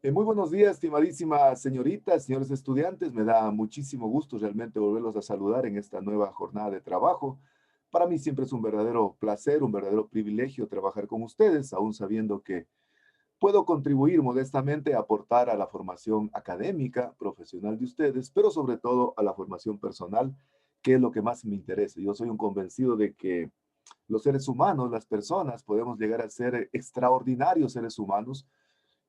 Muy buenos días, estimadísima señorita, señores estudiantes. Me da muchísimo gusto realmente volverlos a saludar en esta nueva jornada de trabajo. Para mí siempre es un verdadero placer, un verdadero privilegio trabajar con ustedes, aún sabiendo que puedo contribuir modestamente a aportar a la formación académica, profesional de ustedes, pero sobre todo a la formación personal, que es lo que más me interesa. Yo soy un convencido de que los seres humanos, las personas, podemos llegar a ser extraordinarios seres humanos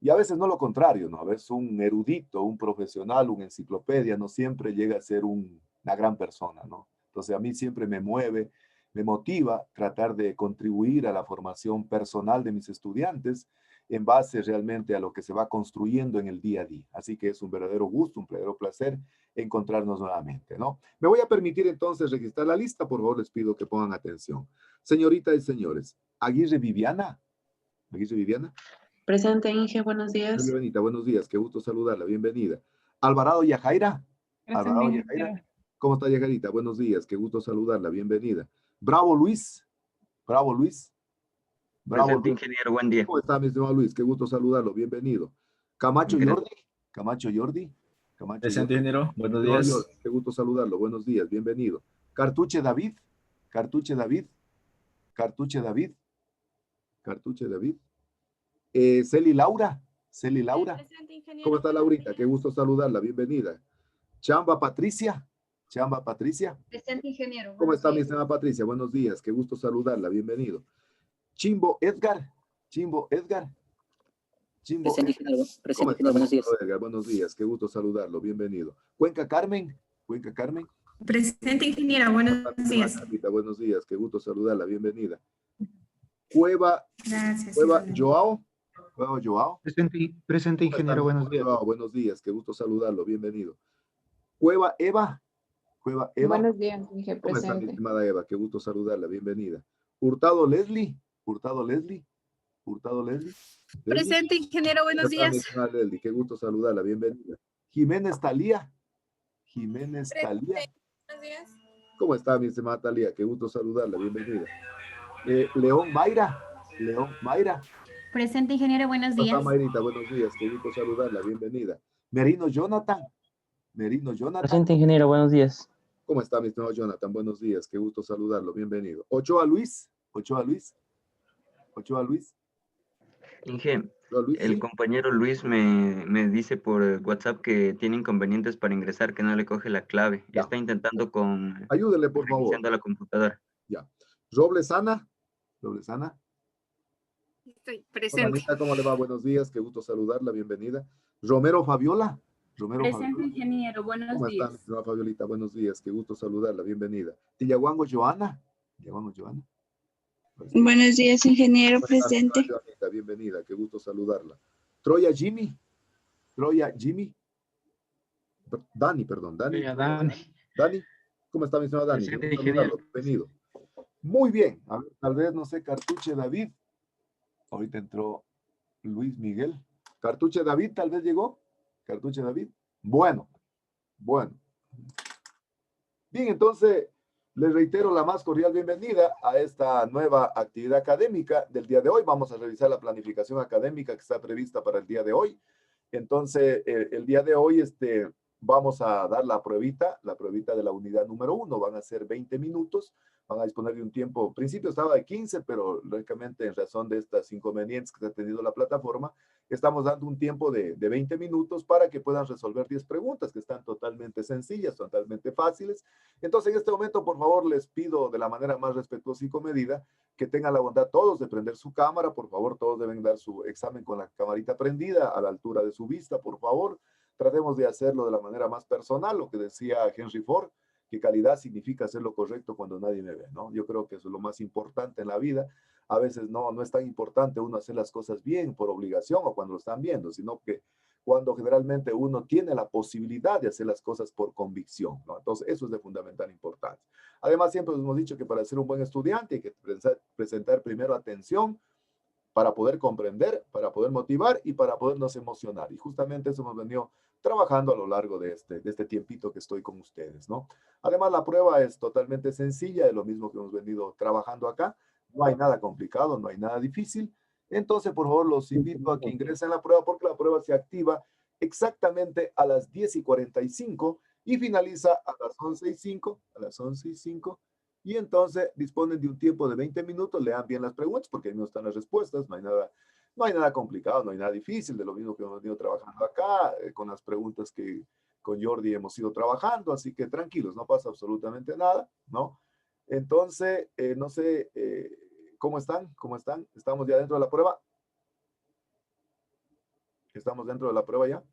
y a veces no lo contrario, ¿no? A veces un erudito, un profesional, una enciclopedia no siempre llega a ser una gran persona, ¿no? Entonces a mí siempre me mueve, me motiva tratar de contribuir a la formación personal de mis estudiantes en base realmente a lo que se va construyendo en el día a día. Así que es un verdadero gusto, un verdadero placer encontrarnos nuevamente, ¿no? Me voy a permitir entonces registrar la lista, por favor les pido que pongan atención. Señoritas y señores, Aguirre Viviana. Presente, Inge, buenos días. Benita, buenos días, qué gusto saludarla, bienvenida. Alvarado Yajaira, Presente, Alvarado Yajaira, ¿cómo está Yajairita? Buenos días, qué gusto saludarla, bienvenida. Bravo Luis, Bravo Luis, Bravo Presente, Luis. ingeniero, buen día. ¿Cómo está mi estimado Luis? Qué gusto saludarlo, bienvenido. Camacho Gracias. Jordi, Camacho Jordi, Camacho Presente, Jordi. ingeniero. Buenos Señor días. Jordi, qué gusto saludarlo, buenos días, bienvenido. Cartuche David, Cartuche David, Cartuche David, Cartuche David. Celi Laura, Celi Laura. Presente, ingeniero. ¿Cómo está Buenos Laurita? días. Qué gusto saludarla, bienvenida. Chamba Patricia, Chamba Patricia. Presente, ingeniero. ¿Cómo Buenos está mi días. estimada Patricia? Buenos días, qué gusto saludarla, bienvenido. Chimbo Edgar, Chimbo Edgar. Chimbo Presente, Edgar. ingeniero. ¿Cómo Presente, está mi ingeniero. Buenos días. estimado Edgar? Buenos días, qué gusto saludarlo, bienvenido. Cuenca Carmen, Cuenca Carmen. Presente, ingeniera. Buenos días. Carlita, buenos días, qué gusto saludarla, bienvenida. Cueva, Gracias. Cueva igualmente. Joao, Cueva Joao. Presente, ingeniero. Buenos días. Joao, buenos días, qué gusto saludarlo, bienvenido. Cueva Eva, Cueva Eva. Buenos días, Inge. ¿Cómo está mi Presente. estimada Eva? Qué gusto saludarla, bienvenida. Hurtado Leslie, Hurtado Leslie, Hurtado Leslie. Presente, ingeniero. ¿Cómo Buenos está mi días. estimada Leslie? Qué gusto saludarla, bienvenida. Jiménez Talía, Jiménez Talía. Buenos días. ¿Cómo está mi estimada Talía? Qué gusto saludarla, bienvenida. León Mayra, León Mayra. Presente, ingeniero. Buenos ¿Cómo está días. Mayrita? Buenos días, qué gusto saludarla, bienvenida. Merino Jonathan, Merino Jonathan. Presente, ingeniero. Buenos días. ¿Cómo está mi estimado Jonathan? Buenos días, qué gusto saludarlo, bienvenido. Ochoa Luis, Ochoa Luis, Ochoa Luis. Inge, Ochoa Luis, el sí. compañero Luis me dice por WhatsApp que tiene inconvenientes para ingresar, que no le coge la clave. Ya. Está intentando con Ayúdele, por favor. reiniciando la computadora. Ya. Roblesana, Roblesana. Estoy Hola, presente. Anita, ¿cómo le va? Buenos días, qué gusto saludarla, bienvenida. Romero Fabiola, Romero Presente, Fabiola. ingeniero. Buenos ¿Cómo está, mi días. estimada Fabiolita? Buenos días, qué gusto saludarla, bienvenida. Tillahuango Joana, Tillahuango Joana. Buenos días, ingeniero. ¿Cómo está, mi Presente. estimada Joanita? Bienvenida, qué gusto saludarla. Troya Jimmy, Troya Jimmy. Dani, perdón, Dani. Dani, ¿cómo está mi estimado Dani? Qué Presente, gusto ingeniero. saludarlo, bienvenido. Muy bien, a ver, tal vez, no sé, Cartuche David. Ahorita entró Luis Miguel. Cartuche David, tal vez llegó. Cartuche David. Bueno, bueno. Bien, entonces les reitero la más cordial bienvenida a esta nueva actividad académica del día de hoy. Vamos a revisar la planificación académica que está prevista para el día de hoy. Entonces, el día de hoy vamos a dar la pruebita de la unidad número 1. Van a ser 20 minutos. Van a disponer de un tiempo, al principio estaba de 15, pero lógicamente en razón de estas inconvenientes que ha tenido la plataforma, estamos dando un tiempo de 20 minutos para que puedan resolver 10 preguntas que están totalmente sencillas, totalmente fáciles. Entonces, en este momento, por favor, les pido de la manera más respetuosa y comedida que tengan la bondad todos de prender su cámara. Por favor, todos deben dar su examen con la camarita prendida a la altura de su vista, por favor. Tratemos de hacerlo de la manera más personal, lo que decía Henry Ford, que calidad significa hacer lo correcto cuando nadie me ve, ¿no? Yo creo que eso es lo más importante en la vida. A veces no es tan importante uno hacer las cosas bien por obligación o cuando lo están viendo, sino que cuando generalmente uno tiene la posibilidad de hacer las cosas por convicción, ¿no? Entonces, eso es de fundamental importancia. Además, siempre hemos dicho que para ser un buen estudiante hay que presentar primero atención para poder comprender, para poder motivar y para podernos emocionar. Y justamente eso hemos venido trabajando a lo largo de este tiempito que estoy con ustedes, ¿no? Además, la prueba es totalmente sencilla, es lo mismo que hemos venido trabajando acá. No hay nada complicado, no hay nada difícil. Entonces, por favor, los invito a que ingresen a la prueba porque la prueba se activa exactamente a las 10:45 y finaliza a las 11:05, a las 11:05. Y entonces disponen de un tiempo de 20 minutos, lean bien las preguntas porque ahí no están las respuestas, no hay nada complicado, no hay nada difícil, de lo mismo que hemos venido trabajando acá, con las preguntas que con Jordi hemos ido trabajando, así que tranquilos, no pasa absolutamente nada, ¿no? Entonces, no sé, ¿cómo están? ¿Cómo están? ¿Estamos ya dentro de la prueba? ¿Estamos dentro de la prueba ya?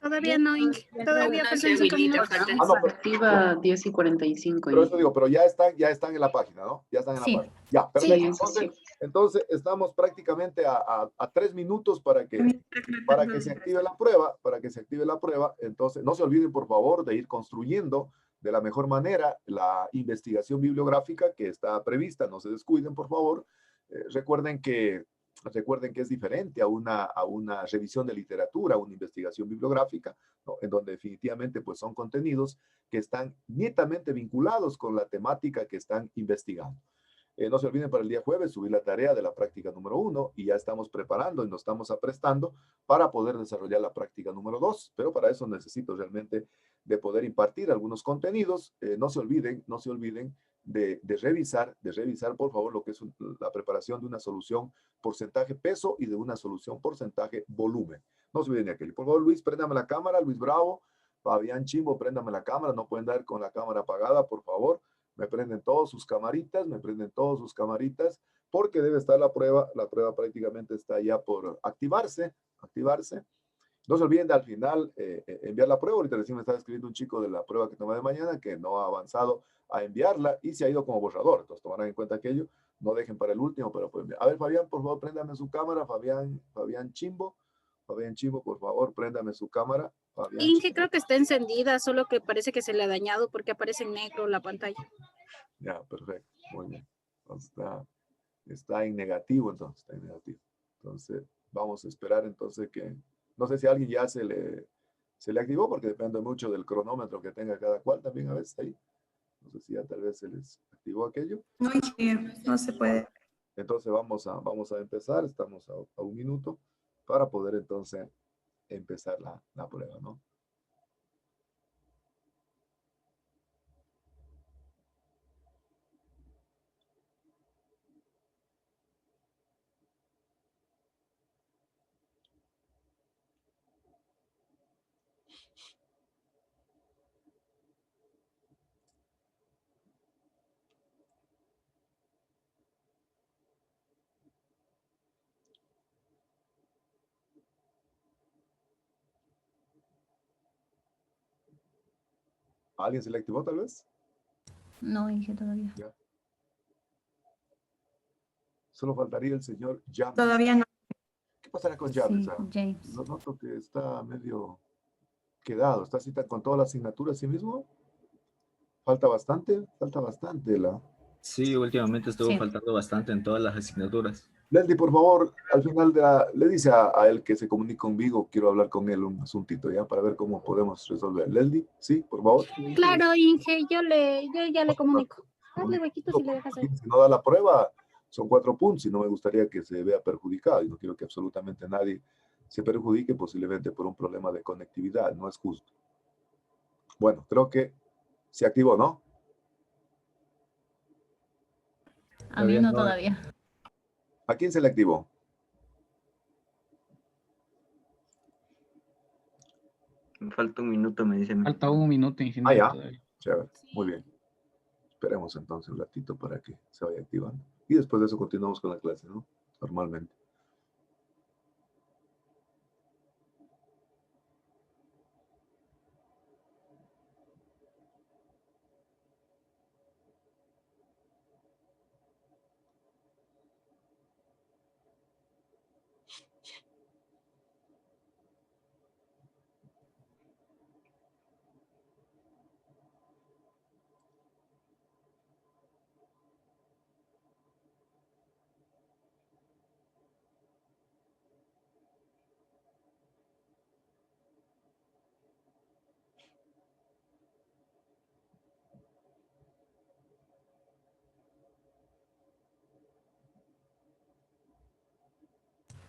Todavía no, Inge. Todavía faltan 5 minutos. Ah, no, pero, Activa 10:45. pero eso digo, pero ya están en la página, ¿no? Ya están en la Sí. página. Ya, Sí, perfecto. ya Entonces, estamos prácticamente a 3 minutos para que se active la prueba, para que se active la prueba. Entonces, no se olviden, por favor, de ir construyendo de la mejor manera la investigación bibliográfica que está prevista. No se descuiden, por favor. Recuerden que es diferente a una revisión de literatura, a una investigación bibliográfica, ¿no? En donde definitivamente pues, son contenidos que están netamente vinculados con la temática que están investigando. No se olviden para el día jueves subir la tarea de la práctica número 1 y ya estamos preparando y nos estamos aprestando para poder desarrollar la práctica número 2, pero para eso necesito realmente de poder impartir algunos contenidos. No se olviden de revisar, por favor, lo que es la preparación de una solución porcentaje peso y de una solución porcentaje volumen. No se olviden de aquello. Por favor, Luis, préndame la cámara, Luis Bravo, Fabián Chimbo, préndame la cámara, no pueden dar con la cámara apagada, por favor. Me prenden todos sus camaritas, porque debe estar la prueba prácticamente está ya por activarse. No se olviden de al final enviar la prueba. Ahorita recién me estaba escribiendo un chico de la prueba que tomé de mañana que no ha avanzado a enviarla y se ha ido como borrador. Entonces tomarán en cuenta aquello. No dejen para el último, pero pueden enviar. A ver, Fabián, por favor, préndame su cámara. Fabián Chimbo, por favor, préndame su cámara. Fabián Inge Chimbo. creo que está encendida, solo que parece que se le ha dañado porque aparece en negro la pantalla. Ya, perfecto. Muy bien. Entonces, está en negativo, entonces vamos a esperar entonces que, no sé si a alguien ya se le activó, porque depende mucho del cronómetro que tenga cada cual también a veces ahí. No sé si ya tal vez se les activó aquello. No, ingeniero, no se puede. Entonces vamos a empezar, estamos a un minuto para poder entonces empezar la prueba, ¿no? ¿A alguien se le activó tal vez? No, Inge, todavía. Ya. Solo faltaría el señor James. Todavía no. ¿Qué pasará con James? Sí, James. Lo noto que está medio quedado. ¿Está cita con toda la asignatura sí mismo? Falta bastante. Sí, últimamente estuvo Sí. faltando bastante en todas las asignaturas. Leslie, por favor, al final le dice a él que se comunique conmigo. Quiero hablar con él un asuntito, ¿ya? Para ver cómo podemos resolver. Leslie, sí, por favor. Claro, Inge, yo ya le comunico. Hazle huequitos y le dejas ahí. Si no da la prueba, son 4 puntos y no me gustaría que se vea perjudicado. Y no quiero que absolutamente nadie se perjudique posiblemente por un problema de conectividad. No es justo. Bueno, creo que se activó, ¿no? A mí no todavía. ¿A quién se le activó? Falta un minuto, me dicen. Falta un minuto, ingeniero. Ya. Todavía. Chévere. Muy bien. Esperemos entonces un ratito para que se vaya activando. Y después de eso continuamos con la clase, ¿no? Normalmente.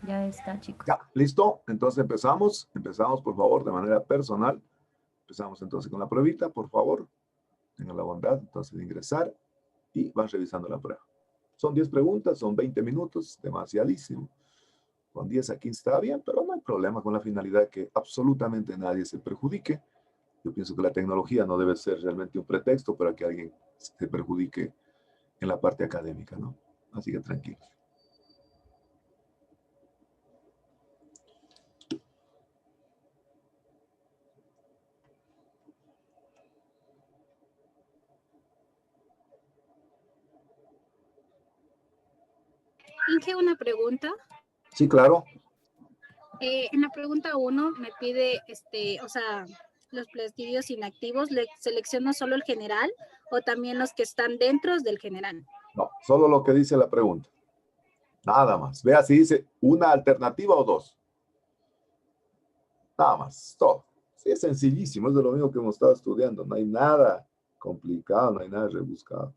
Ya está, chicos. Ya, ¿listo? Entonces empezamos. Empezamos, por favor, de manera personal. Empezamos entonces con la pruebita, por favor. Tengan la bondad entonces de ingresar y van revisando la prueba. Son 10 preguntas, son 20 minutos, demasiadísimo. Con 10 a 15 está bien, pero no hay problema con la finalidad que absolutamente nadie se perjudique. Yo pienso que la tecnología no debe ser realmente un pretexto para que alguien se perjudique en la parte académica, ¿no? Así que tranquilos. Inge, una pregunta. Sí, claro. En la pregunta 1 me pide, o sea, los plastidios inactivos, ¿le selecciono solo el general o también los que están dentro del general? No, solo lo que dice la pregunta. Nada más. Vea si dice una alternativa o dos. Nada más, todo. Sí, es sencillísimo, es de lo mismo que hemos estado estudiando. No hay nada complicado, no hay nada rebuscado.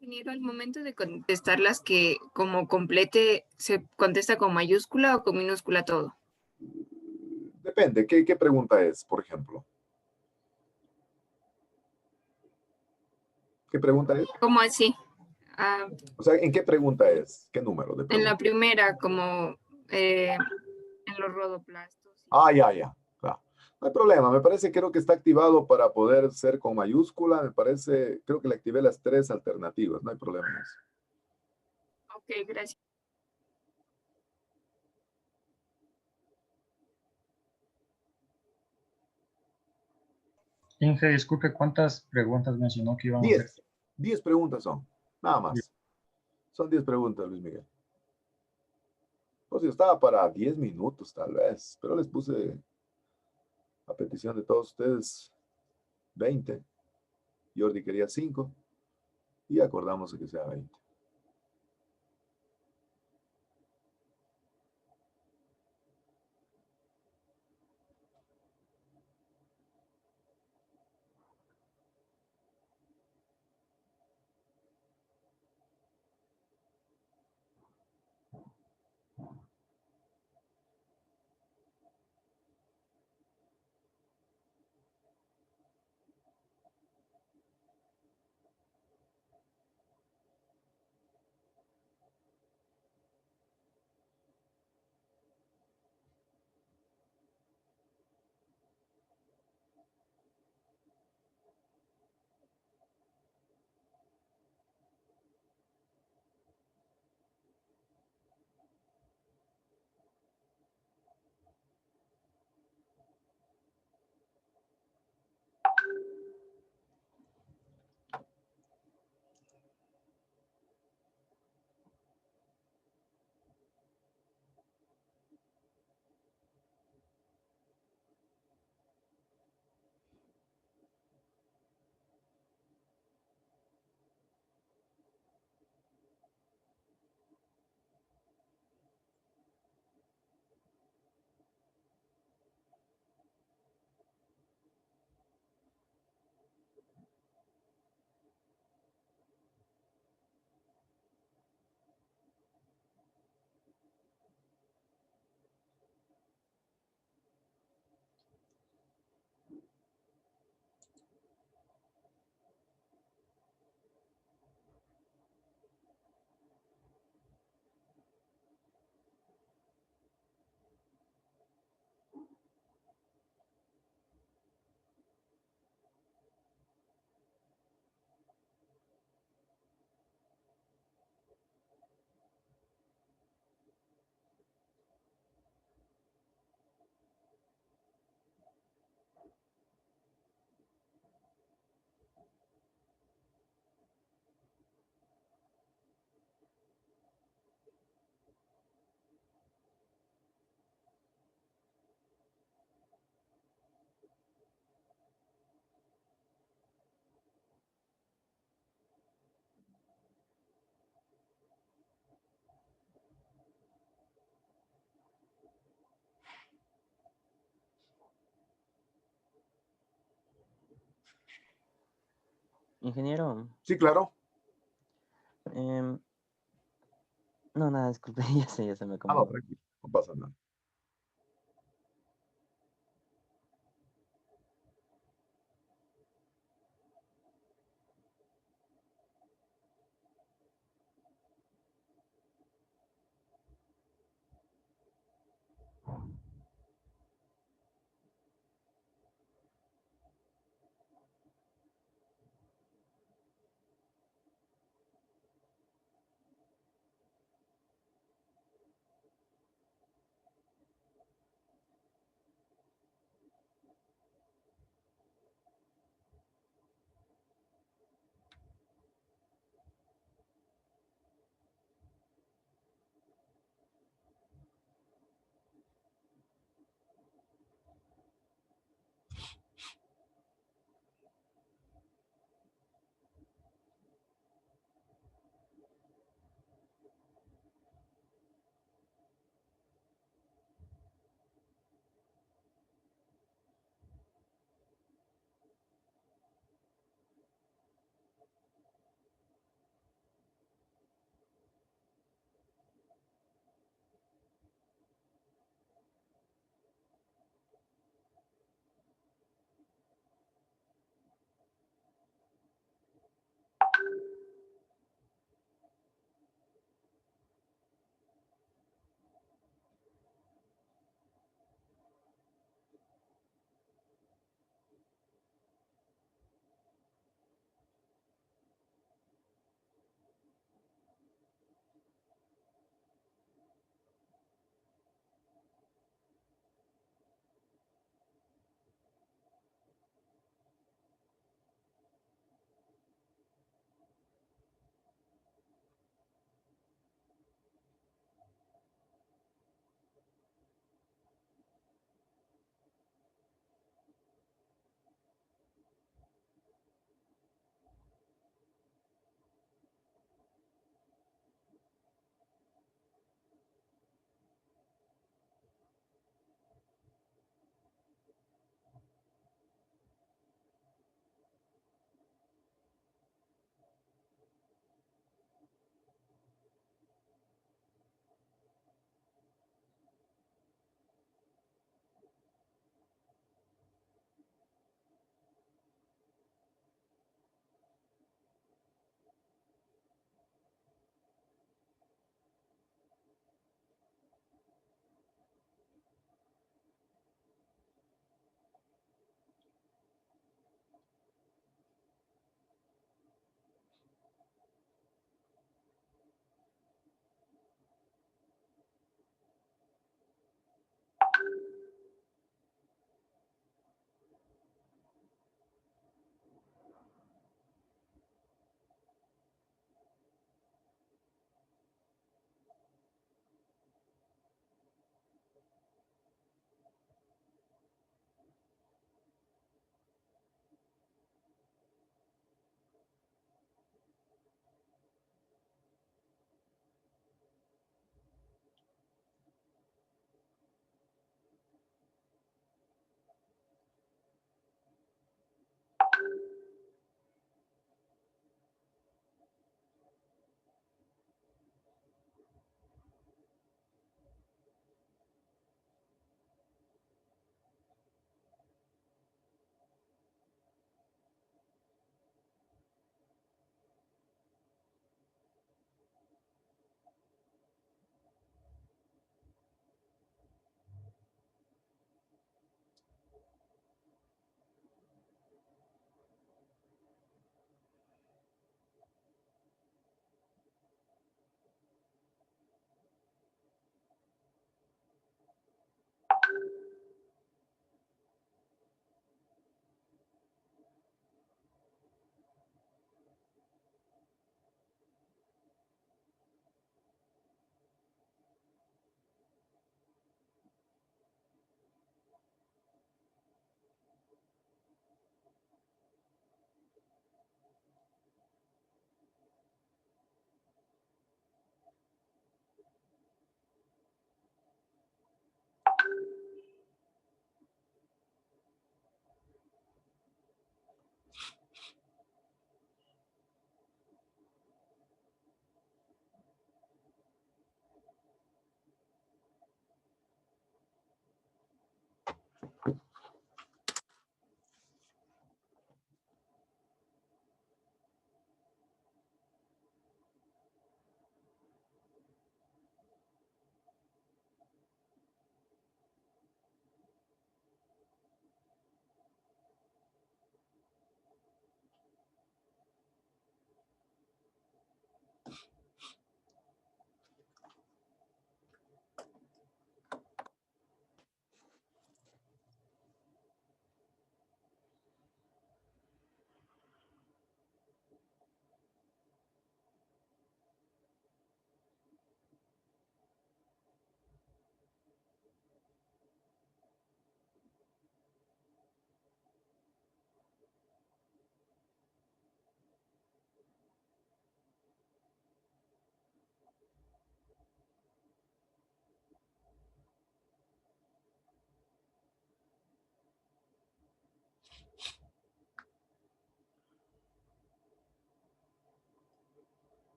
Ingeniero, al momento de contestar las que como complete, ¿se contesta con mayúscula o con minúscula todo? Depende, ¿qué pregunta es, por ejemplo? ¿Qué pregunta es? ¿Cómo así? O sea, ¿en qué pregunta es? ¿Qué número de En pregunta? la primera, como en los rodoplastos. Ya. Claro. No hay problema, me parece, creo que está activado para poder ser con mayúscula, me parece, creo que le activé las 3 alternativas, no hay problema en eso. Ok, gracias. Inge, disculpe, ¿cuántas preguntas mencionó que iban a hacer? 10 preguntas son, nada más. Son 10 preguntas, Luis Miguel. Pues yo estaba para 10 minutos tal vez, pero les puse a petición de todos ustedes 20. Jordi quería 5 y acordamos de que sea 20. Ingeniero. Sí, claro. No, nada, disculpe, ya se me Ah, no, acomodó. tranquilo, no pasa nada.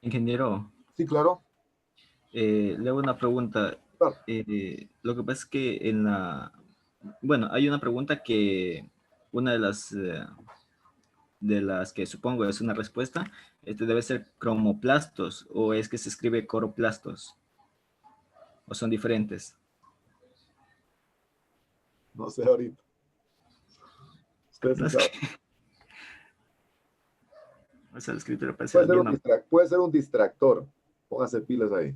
Ingeniero, Sí, claro. le hago una pregunta. Claro. Lo que pasa es que bueno, hay una pregunta que una de las que supongo es una respuesta, debe ser cromoplastos o es que se escribe coroplastos o son diferentes. No sé ahorita. Usted sí No, es sabe. que- o sea, la escritura parece Puede la ser misma. puede ser un distractor. Póngase pilas ahí.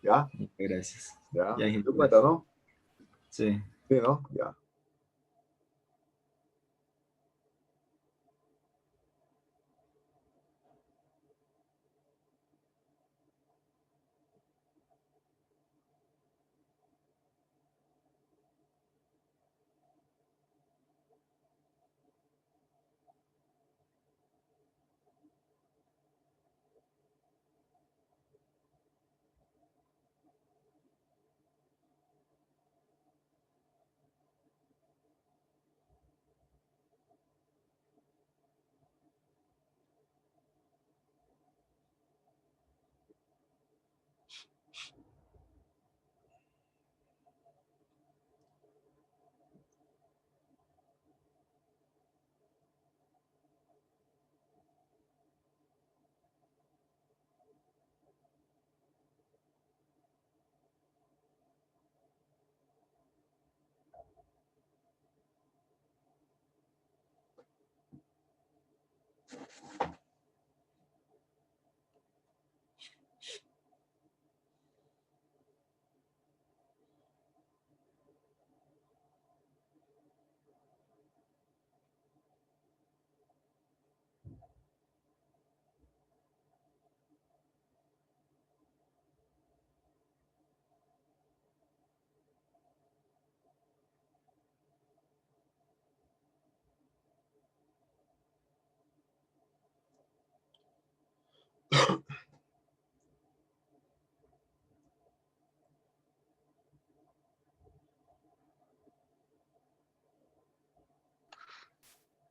¿Ya? Gracias. ¿Ya? Ya, ¿Se dio pues. cuenta, no? Sí. Sí, ¿no? Ya.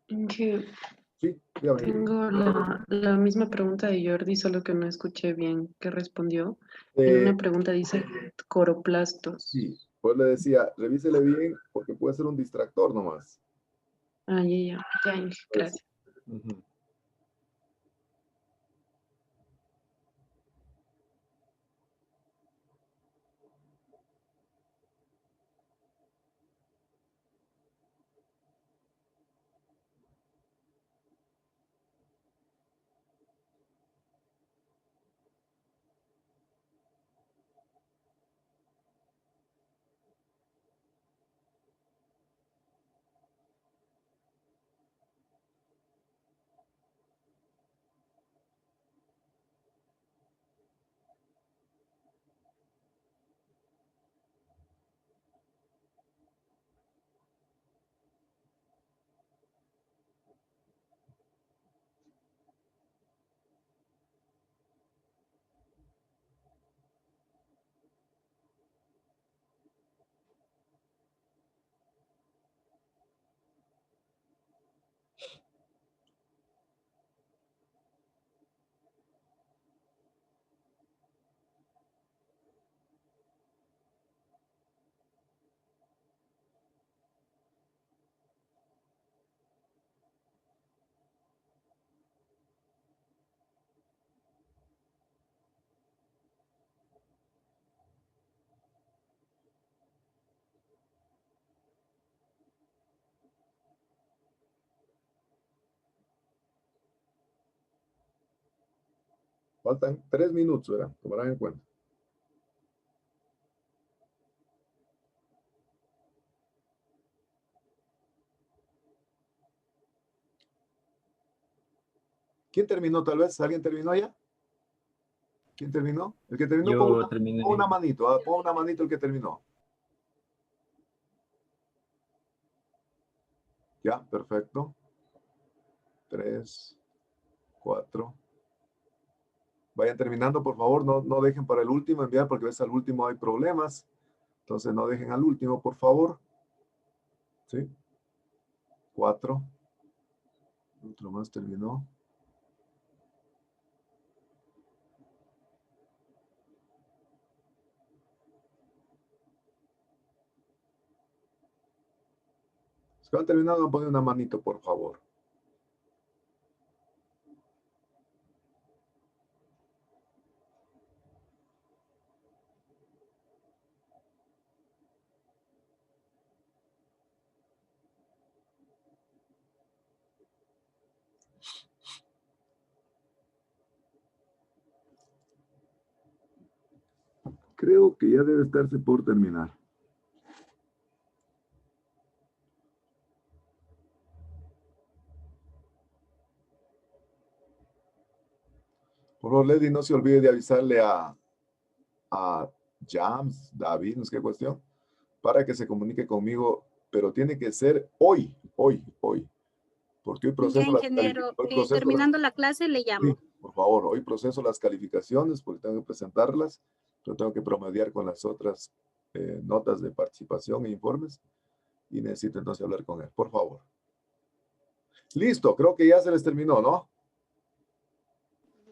Inge, Sí, dígame. tengo la misma pregunta de Jordi, solo que no escuché bien qué respondió. En Eh, una pregunta dice coroplastos. sí, pues le decía, revísele bien porque puede ser un distractor nomás. Ah, ya, Inge, Pues, gracias. ujú. Faltan 3 minutos, ¿verdad? Tomarán en cuenta. ¿Quién terminó tal vez? ¿Alguien terminó ya? ¿Quién terminó? El que terminó, Yo terminé. pon una manito, pon una manito el que terminó. Ya, perfecto. 3, 4. Vayan terminando, por favor, no dejen para el último enviar porque a veces al último hay problemas. Entonces no dejen al último, por favor. ¿Sí? 4. Otro más terminó. Si han terminado, poner una manito, por favor. Creo que ya debe estarse por terminar. Por favor, Lady, no se olvide de avisarle a Jams, David, no sé qué cuestión, para que se comunique conmigo, pero tiene que ser hoy. Porque hoy proceso Ya, ingeniero, terminando la clase le llamo. Sí, por favor, hoy proceso las calificaciones porque tengo que presentarlas, pero tengo que promediar con las otras notas de participación e informes y necesito entonces hablar con él, por favor. Listo, creo que ya se les terminó, ¿no?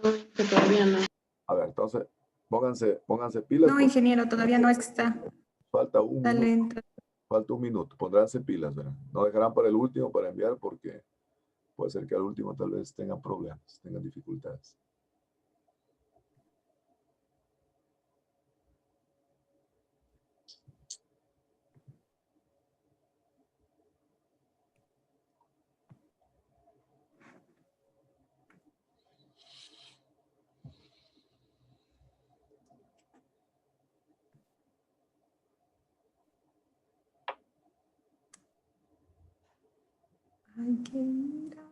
No, que todavía no. A ver, entonces, pónganse pilas. No, ingeniero, todavía no es que está. Falta un Está minuto. lento. Falta un minuto. Pondránse pilas, ¿verdad? No dejarán para el último para enviar porque puede ser que al último tal vez tengan problemas, tengan dificultades. Hay que mirar.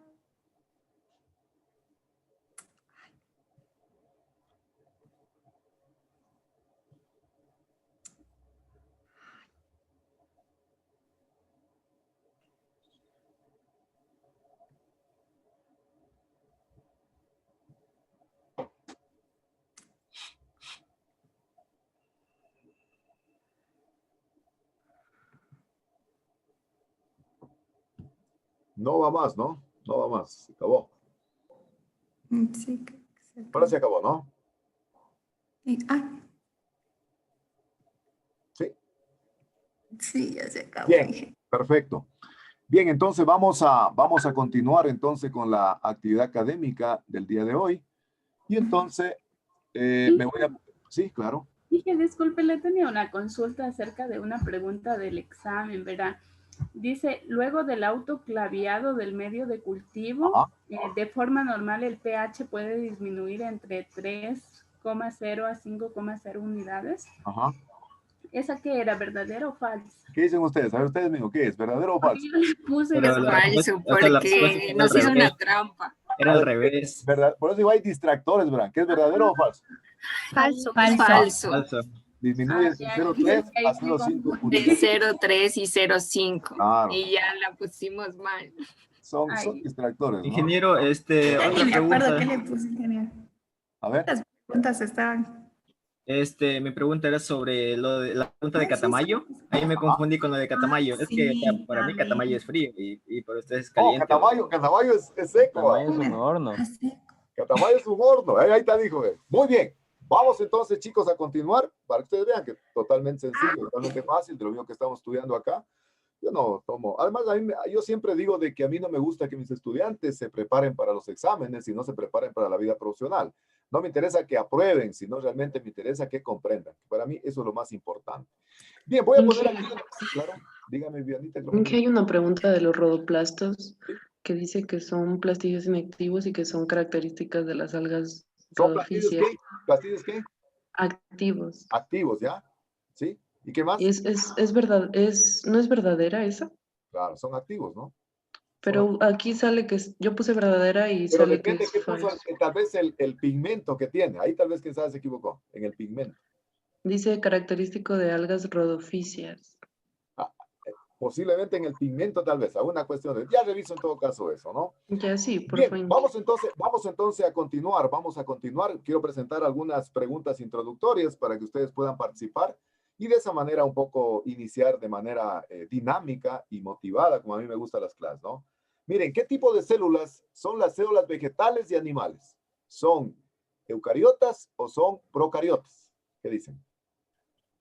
No va más, ¿no? No va más. Se acabó. Sí, creo que se acabó. Ahora se acabó, ¿no? Sí. Sí, ya se acabó. Bien, perfecto. Bien, entonces vamos a continuar entonces con la actividad académica del día de hoy. Y entonces me voy a... Sí, claro. Dije, disculpe, le tenía una consulta acerca de una pregunta del examen, ¿verdad? Dice, luego del autoclaviado del medio de cultivo, de forma normal el pH puede disminuir entre 3,0 a 5,0 unidades. Ajá. ¿Esa qué era, verdadera o falsa? ¿Qué dicen ustedes? A ver, ustedes mismos, ¿qué es? ¿Verdadero o falso? Yo le puse Pero la falso, respuesta- o sea, la respuesta porque era nos al hizo una revés. trampa. Era al revés. ¿Verdad? Por eso digo, hay distractores, ¿verdad? ¿Qué es verdadero o falso? Falso. Falso. Falso. Disminuye de ya, 0,3 ahí a me 0,5 confundí. De unidades. 0,3 y 0,5. Claro. Y ya la pusimos mal. Son Ay. distractores, ¿no? Ingeniero, otra Me acuerdo pregunta. que le puse, ingeniero. A ver. Las preguntas estaban. Mi pregunta era sobre lo de la pregunta de Catamayo. Ahí me confundí con lo de Catamayo. Es que sí, ya, para mí también. Catamayo es frío y para ustedes es Oh, caliente. Catamayo es seco. Catamayo es un horno. Catamayo es un horno. Ahí está, dijo. Muy bien. Vamos entonces, chicos, a continuar para que ustedes vean que es totalmente sencillo, totalmente fácil de lo mismo que estamos estudiando acá. Yo no tomo. Además, yo siempre digo de que a mí no me gusta que mis estudiantes se preparen para los exámenes y no se preparen para la vida profesional. No me interesa que aprueben, sino realmente me interesa que comprendan. Para mí eso es lo más importante. Bien, voy a poner aquí. Sí, claro. Dígame, Vianita. Que hay una pregunta de los rodoplastos que dice que son platillos inactivos y que son características de las algas ¿Son platillos rodophysia. qué? ¿Platillos qué? Activos. Activos, ¿ya? ¿Sí? ¿Y qué más? Es verdad, ¿no es verdadera esa? Claro, son activos, ¿no? Pero aquí sale que yo puse verdadera y Pero sale que depende es qué puso, falso. tal vez el pigmento que tiene. Ahí tal vez quien sabe se equivocó, en el pigmento. Dice característico de algas rodophysias. Posiblemente en el pigmento tal vez, alguna cuestión de... Ya reviso en todo caso eso, ¿no? Ya sí, por Bien, favor. vamos entonces a continuar. Quiero presentar algunas preguntas introductorias para que ustedes puedan participar y de esa manera un poco iniciar de manera dinámica y motivada, como a mí me gustan las clases, ¿no? Miren, ¿qué tipo de células son las células vegetales y animales? ¿Son eucariotas o son procariotas? ¿Qué dicen?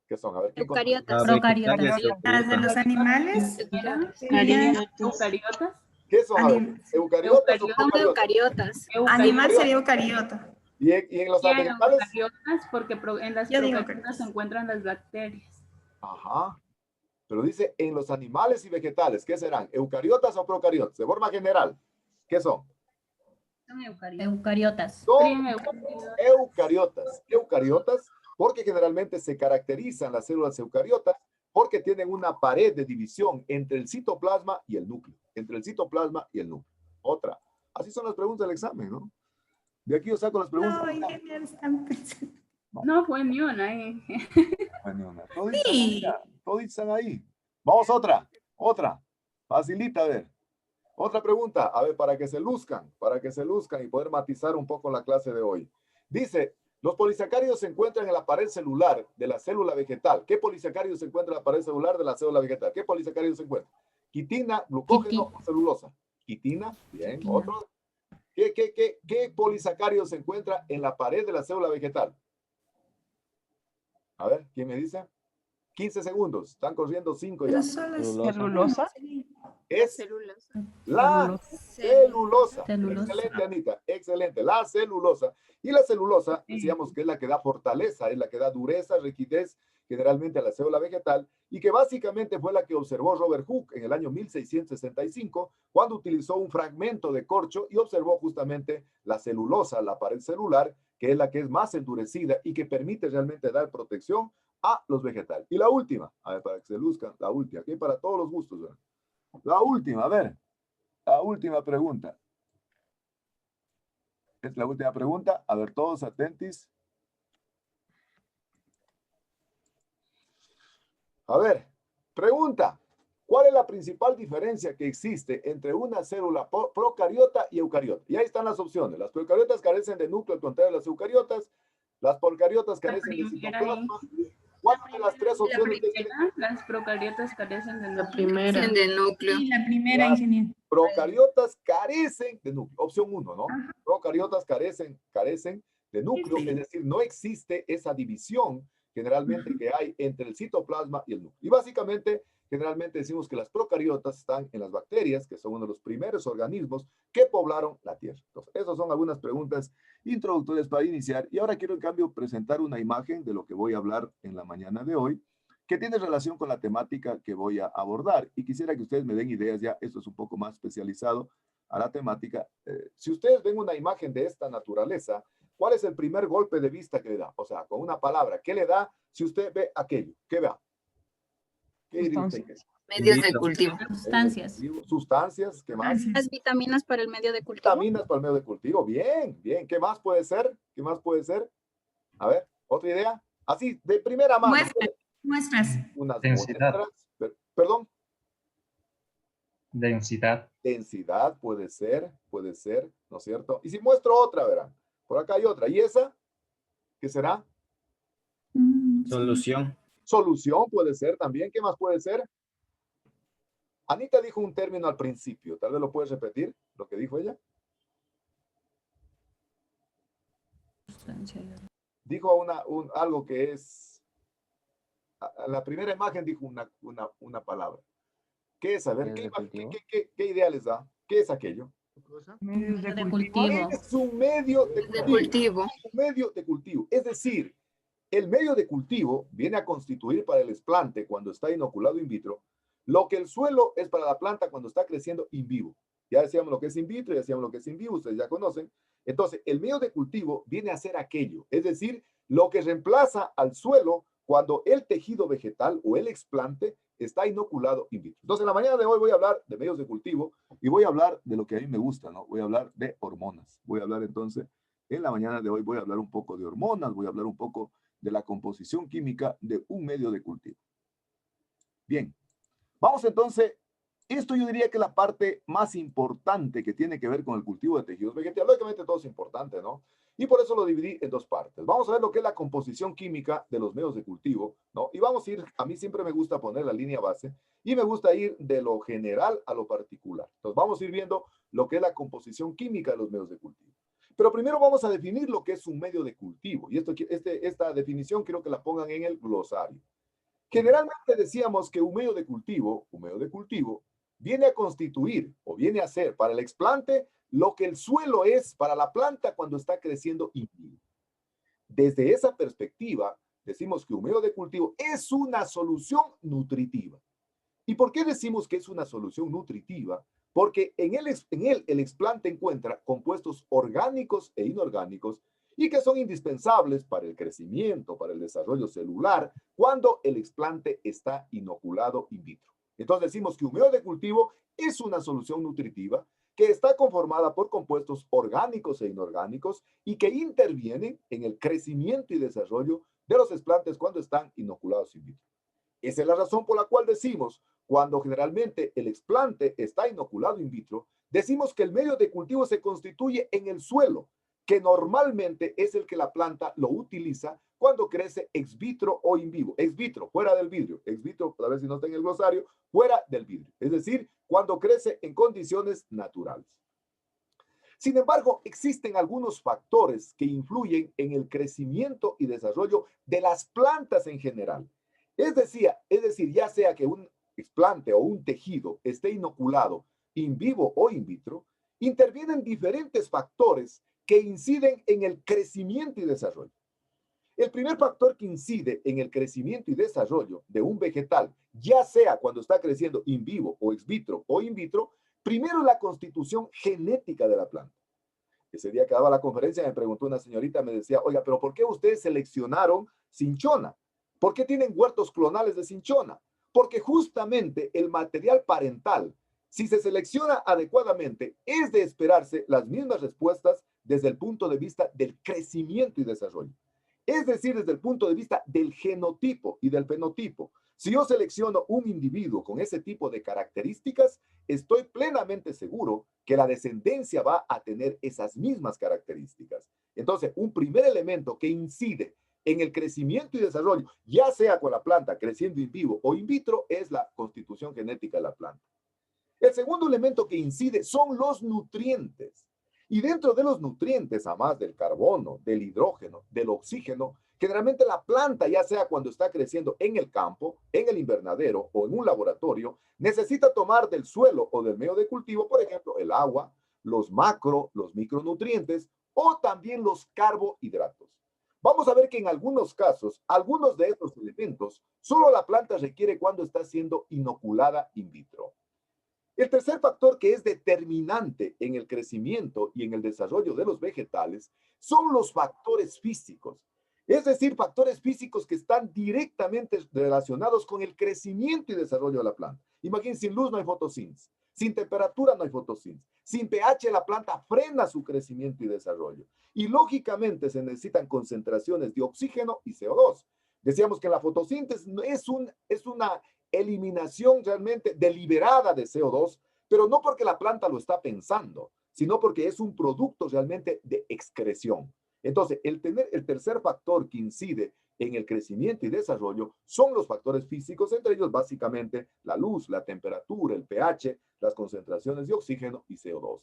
¿Qué son? A ver, ¿quién Eucariotas. Procariotas. Las de los animales. Eucariotas. ¿Qué son? A ver, ¿eucariotas o Son procariotas? eucariotas. Animal sería eucariota. ¿Y en los Y en vegetales? eucariotas, porque en las Yo digo procariotas se encuentran las bacterias. Ajá. Pero dice en los animales y vegetales. ¿Qué serán? ¿Eucariotas o procariotas? De forma general. ¿Qué son? Eucariotas. Son eucariotas. Eucariotas porque generalmente se caracterizan las células eucariotas porque tienen una pared de división entre el citoplasma y el núcleo. Entre el citoplasma y el núcleo. Otra. Así son las preguntas del examen, ¿no? De aquí yo saco las preguntas. No, ingeniero, están pensando. No fue ni una. Todos están ahí. Vamos a otra. Facilita, a ver. Otra pregunta, a ver, para que se luzcan y poder matizar un poco la clase de hoy. Dice, los polisacáridos se encuentran en la pared celular de la célula vegetal. ¿Qué polisacáridos se encuentran en la pared celular de la célula vegetal? ¿Qué polisacáridos se encuentran? Quitina, glucógeno o celulosa. Quitina, bien, otro. ¿Qué polisacárido se encuentra en la pared de la célula vegetal? A ver, ¿quién me dice? 15 segundos. Están corriendo 5 ya. ¿Celulosa? Es la celulosa. Excelente, Anita. Excelente. La celulosa. Y la celulosa, decíamos que es la que da fortaleza, es la que da dureza, rigidez, generalmente a la célula vegetal, y que básicamente fue la que observó Robert Hooke en el año 1665, cuando utilizó un fragmento de corcho y observó justamente la celulosa, la pared celular, que es la que es más endurecida y que permite realmente dar protección a los vegetales. Y la última, a ver, para que se luzca, la última, aquí para todos los gustos, ¿verdad? La última, a ver, la última pregunta. Es la última pregunta, a ver, todos atentis. A ver, pregunta, ¿cuál es la principal diferencia que existe entre una célula procariota y eucariota? Y ahí están las opciones. Las procariotas carecen de núcleo, al contrario de las eucariotas. Las procariotas carecen de citoplasma. ¿Cuál de las tres opciones? Las procariotas carecen de núcleo. La primera. De núcleo. Sí, la primera, ingeniero. Procariotas carecen de núcleo. Opción 1, ¿no? Procariotas carecen de núcleo, es decir, no existe esa división generalmente que hay entre el citoplasma y el núcleo. Y básicamente, generalmente decimos que las procariotas están en las bacterias, que son uno de los primeros organismos que poblaron la Tierra. Entonces, esas son algunas preguntas introductorias para iniciar. Y ahora quiero, en cambio, presentar una imagen de lo que voy a hablar en la mañana de hoy, que tiene relación con la temática que voy a abordar. Y quisiera que ustedes me den ideas ya, esto es un poco más especializado a la temática. Si ustedes ven una imagen de esta naturaleza, ¿cuál es el primer golpe de vista que le da? O sea, con una palabra, ¿qué le da si usted ve aquello? ¿Qué vea? ¿Qué diría usted? Medios de cultivo. Sustancias. Sustancias, ¿qué más? Las vitaminas para el medio de cultivo. Vitaminas para el medio de cultivo, bien, bien. ¿Qué más puede ser? ¿Qué más puede ser? A ver, ¿otra idea? Así, de primera mano. Muestras. Unas Densidad. muestras. Perdón. Densidad. Densidad puede ser, ¿no es cierto? Y si muestro otra, verán. Por acá hay otra. ¿Y esa? ¿Qué será? Solución. Solución puede ser también. ¿Qué más puede ser? Anita dijo un término al principio. Tal vez lo puedes repetir, lo que dijo ella. Dijo algo que es... A la primera imagen dijo una palabra. ¿Qué es? A ver, ¿qué idea les da? ¿Qué es aquello? Medios de cultivo. Es un medio de cultivo. Un medio de cultivo. Es decir, el medio de cultivo viene a constituir para el desplante cuando está inoculado in vitro lo que el suelo es para la planta cuando está creciendo in vivo. Ya decíamos lo que es in vitro, ya decíamos lo que es in vivo, ustedes ya conocen. Entonces, el medio de cultivo viene a ser aquello, es decir, lo que reemplaza al suelo cuando el tejido vegetal o el explante está inoculado in vitro. Entonces, en la mañana de hoy voy a hablar de medios de cultivo y voy a hablar de lo que a mí me gusta, ¿no? Voy a hablar de hormonas. Voy a hablar entonces, en la mañana de hoy voy a hablar un poco de hormonas, voy a hablar un poco de la composición química de un medio de cultivo. Bien, vamos entonces, esto yo diría que es la parte más importante que tiene que ver con el cultivo de tejidos vegetales. Lógicamente todo es importante, ¿no? Y por eso lo dividí en dos partes. Vamos a ver lo que es la composición química de los medios de cultivo, ¿no? Y vamos a ir, a mí siempre me gusta poner la línea base y me gusta ir de lo general a lo particular. Entonces vamos a ir viendo lo que es la composición química de los medios de cultivo. Pero primero vamos a definir lo que es un medio de cultivo. Y esta definición quiero que la pongan en el glosario. Generalmente decíamos que un medio de cultivo viene a constituir o viene a ser para el explante lo que el suelo es para la planta cuando está creciendo in vivo. Desde esa perspectiva, decimos que un medio de cultivo es una solución nutritiva. ¿Y por qué decimos que es una solución nutritiva? Porque en él el explante encuentra compuestos orgánicos e inorgánicos y que son indispensables para el crecimiento, para el desarrollo celular, cuando el explante está inoculado in vitro. Entonces decimos que un medio de cultivo es una solución nutritiva que está conformada por compuestos orgánicos e inorgánicos y que intervienen en el crecimiento y desarrollo de los explantes cuando están inoculados in vitro. Esa es la razón por la cual decimos, cuando generalmente el explante está inoculado in vitro, decimos que el medio de cultivo se constituye en el suelo, que normalmente es el que la planta lo utiliza cuando crece ex vitro o in vivo. Ex vitro, fuera del vidrio. Ex vitro, a ver si no está en el glosario, fuera del vidrio. Es decir, cuando crece en condiciones naturales. Sin embargo, existen algunos factores que influyen en el crecimiento y desarrollo de las plantas en general. Es decir, ya sea que un explante o un tejido esté inoculado in vivo o in vitro, intervienen diferentes factores que inciden en el crecimiento y desarrollo. El primer factor que incide en el crecimiento y desarrollo de un vegetal, ya sea cuando está creciendo in vivo o ex vitro o in vitro, primero es la constitución genética de la planta. Ese día que daba la conferencia me preguntó una señorita, me decía, oiga, pero ¿por qué ustedes seleccionaron cinchona? ¿Por qué tienen huertos clonales de cinchona? Porque justamente el material parental, si se selecciona adecuadamente, es de esperarse las mismas respuestas desde el punto de vista del crecimiento y desarrollo. Es decir, desde el punto de vista del genotipo y del fenotipo. Si yo selecciono un individuo con ese tipo de características, estoy plenamente seguro que la descendencia va a tener esas mismas características. Entonces, un primer elemento que incide en el crecimiento y desarrollo, ya sea con la planta creciendo in vivo o in vitro, es la constitución genética de la planta. El segundo elemento que incide son los nutrientes. Y dentro de los nutrientes, además del carbono, del hidrógeno, del oxígeno, generalmente la planta, ya sea cuando está creciendo en el campo, en el invernadero o en un laboratorio, necesita tomar del suelo o del medio de cultivo, por ejemplo, el agua, los micronutrientes o también los carbohidratos. Vamos a ver que en algunos casos, algunos de estos elementos, solo la planta requiere cuando está siendo inoculada in vitro. El tercer factor que es determinante en el crecimiento y en el desarrollo de los vegetales son los factores físicos. Es decir, factores físicos que están directamente relacionados con el crecimiento y desarrollo de la planta. Imagínense, sin luz no hay fotosíntesis, sin temperatura no hay fotosíntesis, sin pH la planta frena su crecimiento y desarrollo. Y lógicamente se necesitan concentraciones de oxígeno y CO2. Decíamos que la fotosíntesis es una eliminación realmente deliberada de CO2, pero no porque la planta lo está pensando, sino porque es un producto realmente de excreción. Entonces, el tercer factor que incide en el crecimiento y desarrollo son los factores físicos, entre ellos básicamente la luz, la temperatura, el pH, las concentraciones de oxígeno y CO2.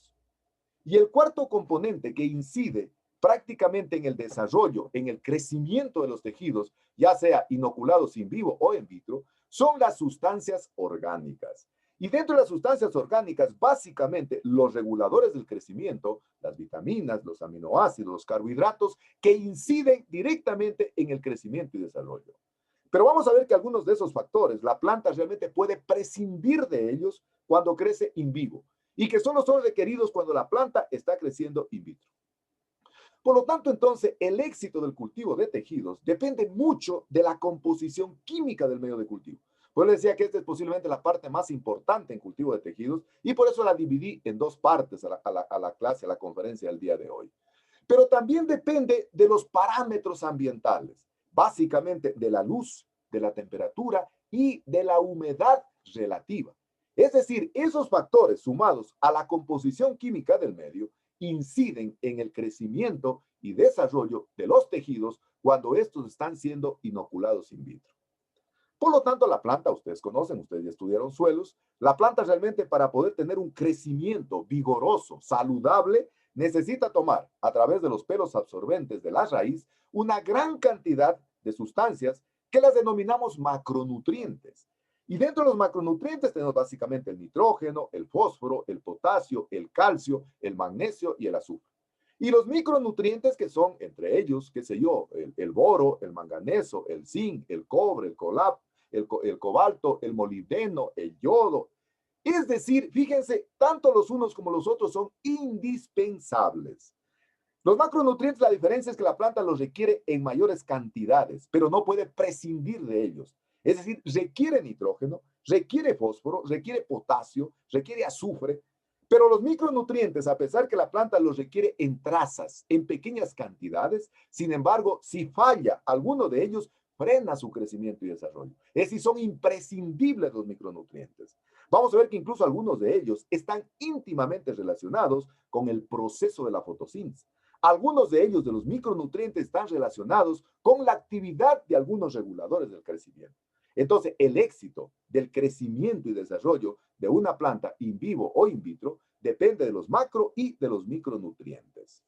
Y el cuarto componente que incide prácticamente en el desarrollo, en el crecimiento de los tejidos, ya sea inoculados in vivo o in vitro, son las sustancias orgánicas. Y dentro de las sustancias orgánicas, básicamente los reguladores del crecimiento, las vitaminas, los aminoácidos, los carbohidratos, que inciden directamente en el crecimiento y desarrollo. Pero vamos a ver que algunos de esos factores, la planta realmente puede prescindir de ellos cuando crece in vivo, y que solo son requeridos cuando la planta está creciendo in vitro. Por lo tanto, entonces, el éxito del cultivo de tejidos depende mucho de la composición química del medio de cultivo. Pues les decía que esta es posiblemente la parte más importante en cultivo de tejidos y por eso la dividí en dos partes a la clase, a la conferencia del día de hoy. Pero también depende de los parámetros ambientales, básicamente de la luz, de la temperatura y de la humedad relativa. Es decir, esos factores sumados a la composición química del medio inciden en el crecimiento y desarrollo de los tejidos cuando estos están siendo inoculados in vitro. Por lo tanto, la planta, ustedes conocen, ustedes ya estudiaron suelos, la planta realmente para poder tener un crecimiento vigoroso, saludable, necesita tomar a través de los pelos absorbentes de la raíz una gran cantidad de sustancias que las denominamos macronutrientes. Y dentro de los macronutrientes tenemos básicamente el nitrógeno, el fósforo, el potasio, el calcio, el magnesio y el azufre. Y los micronutrientes que son entre ellos, qué sé yo, el boro, el manganeso, el zinc, el cobre, el el cobalto, el molibdeno, el yodo. Es decir, fíjense, tanto los unos como los otros son indispensables. Los macronutrientes, la diferencia es que la planta los requiere en mayores cantidades, pero no puede prescindir de ellos. Es decir, requiere nitrógeno, requiere fósforo, requiere potasio, requiere azufre, pero los micronutrientes, a pesar que la planta los requiere en trazas, en pequeñas cantidades, sin embargo, si falla alguno de ellos, frena su crecimiento y desarrollo. Es decir, son imprescindibles los micronutrientes. Vamos a ver que incluso algunos de ellos están íntimamente relacionados con el proceso de la fotosíntesis. Algunos de ellos, de los micronutrientes, están relacionados con la actividad de algunos reguladores del crecimiento. Entonces, el éxito del crecimiento y desarrollo de una planta in vivo o in vitro depende de los macro y de los micronutrientes.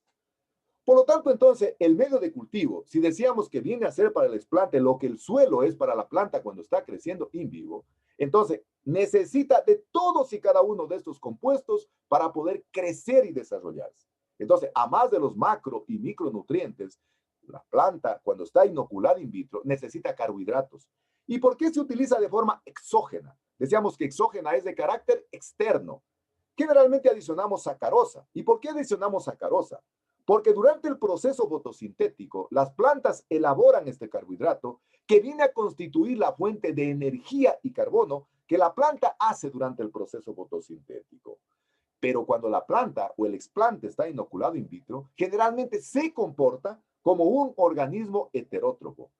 Por lo tanto, entonces, el medio de cultivo, si decíamos que viene a ser para el explante lo que el suelo es para la planta cuando está creciendo in vivo, entonces necesita de todos y cada uno de estos compuestos para poder crecer y desarrollarse. Entonces, a más de los macro y micronutrientes, la planta, cuando está inoculada in vitro, necesita carbohidratos. ¿Y por qué se utiliza de forma exógena? Decíamos que exógena es de carácter externo. Generalmente adicionamos sacarosa. ¿Y por qué adicionamos sacarosa? Porque durante el proceso fotosintético, las plantas elaboran este carbohidrato que viene a constituir la fuente de energía y carbono que la planta hace durante el proceso fotosintético. Pero cuando la planta o el explante está inoculado in vitro, generalmente se comporta como un organismo heterótrofo.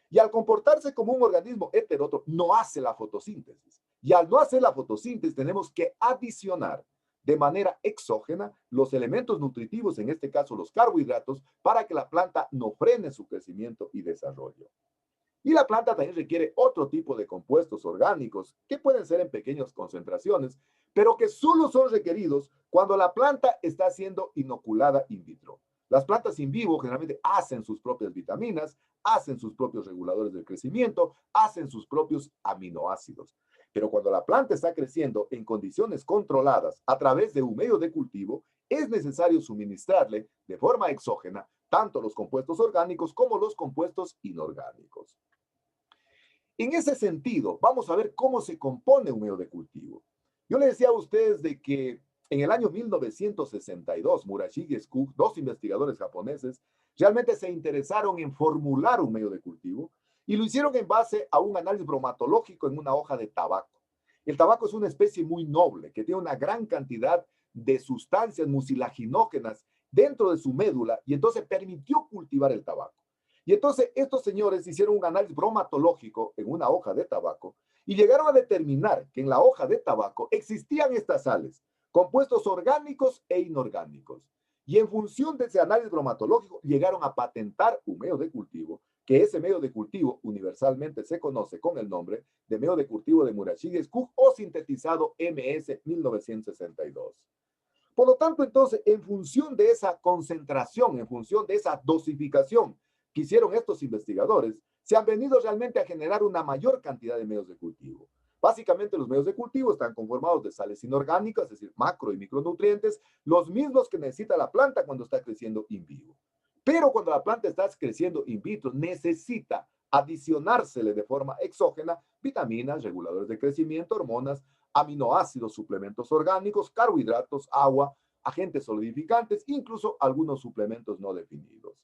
Y al comportarse como un organismo heterótrofo, no hace la fotosíntesis. Y al no hacer la fotosíntesis, tenemos que adicionar de manera exógena los elementos nutritivos, en este caso los carbohidratos, para que la planta no frene su crecimiento y desarrollo. Y la planta también requiere otro tipo de compuestos orgánicos que pueden ser en pequeñas concentraciones, pero que solo son requeridos cuando la planta está siendo inoculada in vitro. Las plantas in vivo generalmente hacen sus propias vitaminas, hacen sus propios reguladores del crecimiento, hacen sus propios aminoácidos. Pero cuando la planta está creciendo en condiciones controladas a través de un medio de cultivo, es necesario suministrarle de forma exógena tanto los compuestos orgánicos como los compuestos inorgánicos. En ese sentido, vamos a ver cómo se compone un medio de cultivo. Yo les decía a ustedes de que en el año 1962, Murashige y Skug, dos investigadores japoneses, realmente se interesaron en formular un medio de cultivo y lo hicieron en base a un análisis bromatológico en una hoja de tabaco. El tabaco es una especie muy noble que tiene una gran cantidad de sustancias mucilaginógenas dentro de su médula y entonces permitió cultivar el tabaco. Y entonces estos señores hicieron un análisis bromatológico en una hoja de tabaco y llegaron a determinar que en la hoja de tabaco existían estas sales, compuestos orgánicos e inorgánicos. Y en función de ese análisis bromatológico llegaron a patentar un medio de cultivo, que ese medio de cultivo universalmente se conoce con el nombre de medio de cultivo de Murashige y Skug o sintetizado MS 1962. Por lo tanto, entonces, en función de esa concentración, en función de esa dosificación que hicieron estos investigadores, se han venido realmente a generar una mayor cantidad de medios de cultivo. Básicamente los medios de cultivo están conformados de sales inorgánicas, es decir, macro y micronutrientes, los mismos que necesita la planta cuando está creciendo in vivo. Pero cuando la planta está creciendo in vitro, necesita adicionársele de forma exógena vitaminas, reguladores de crecimiento, hormonas, aminoácidos, suplementos orgánicos, carbohidratos, agua, agentes solidificantes, incluso algunos suplementos no definidos.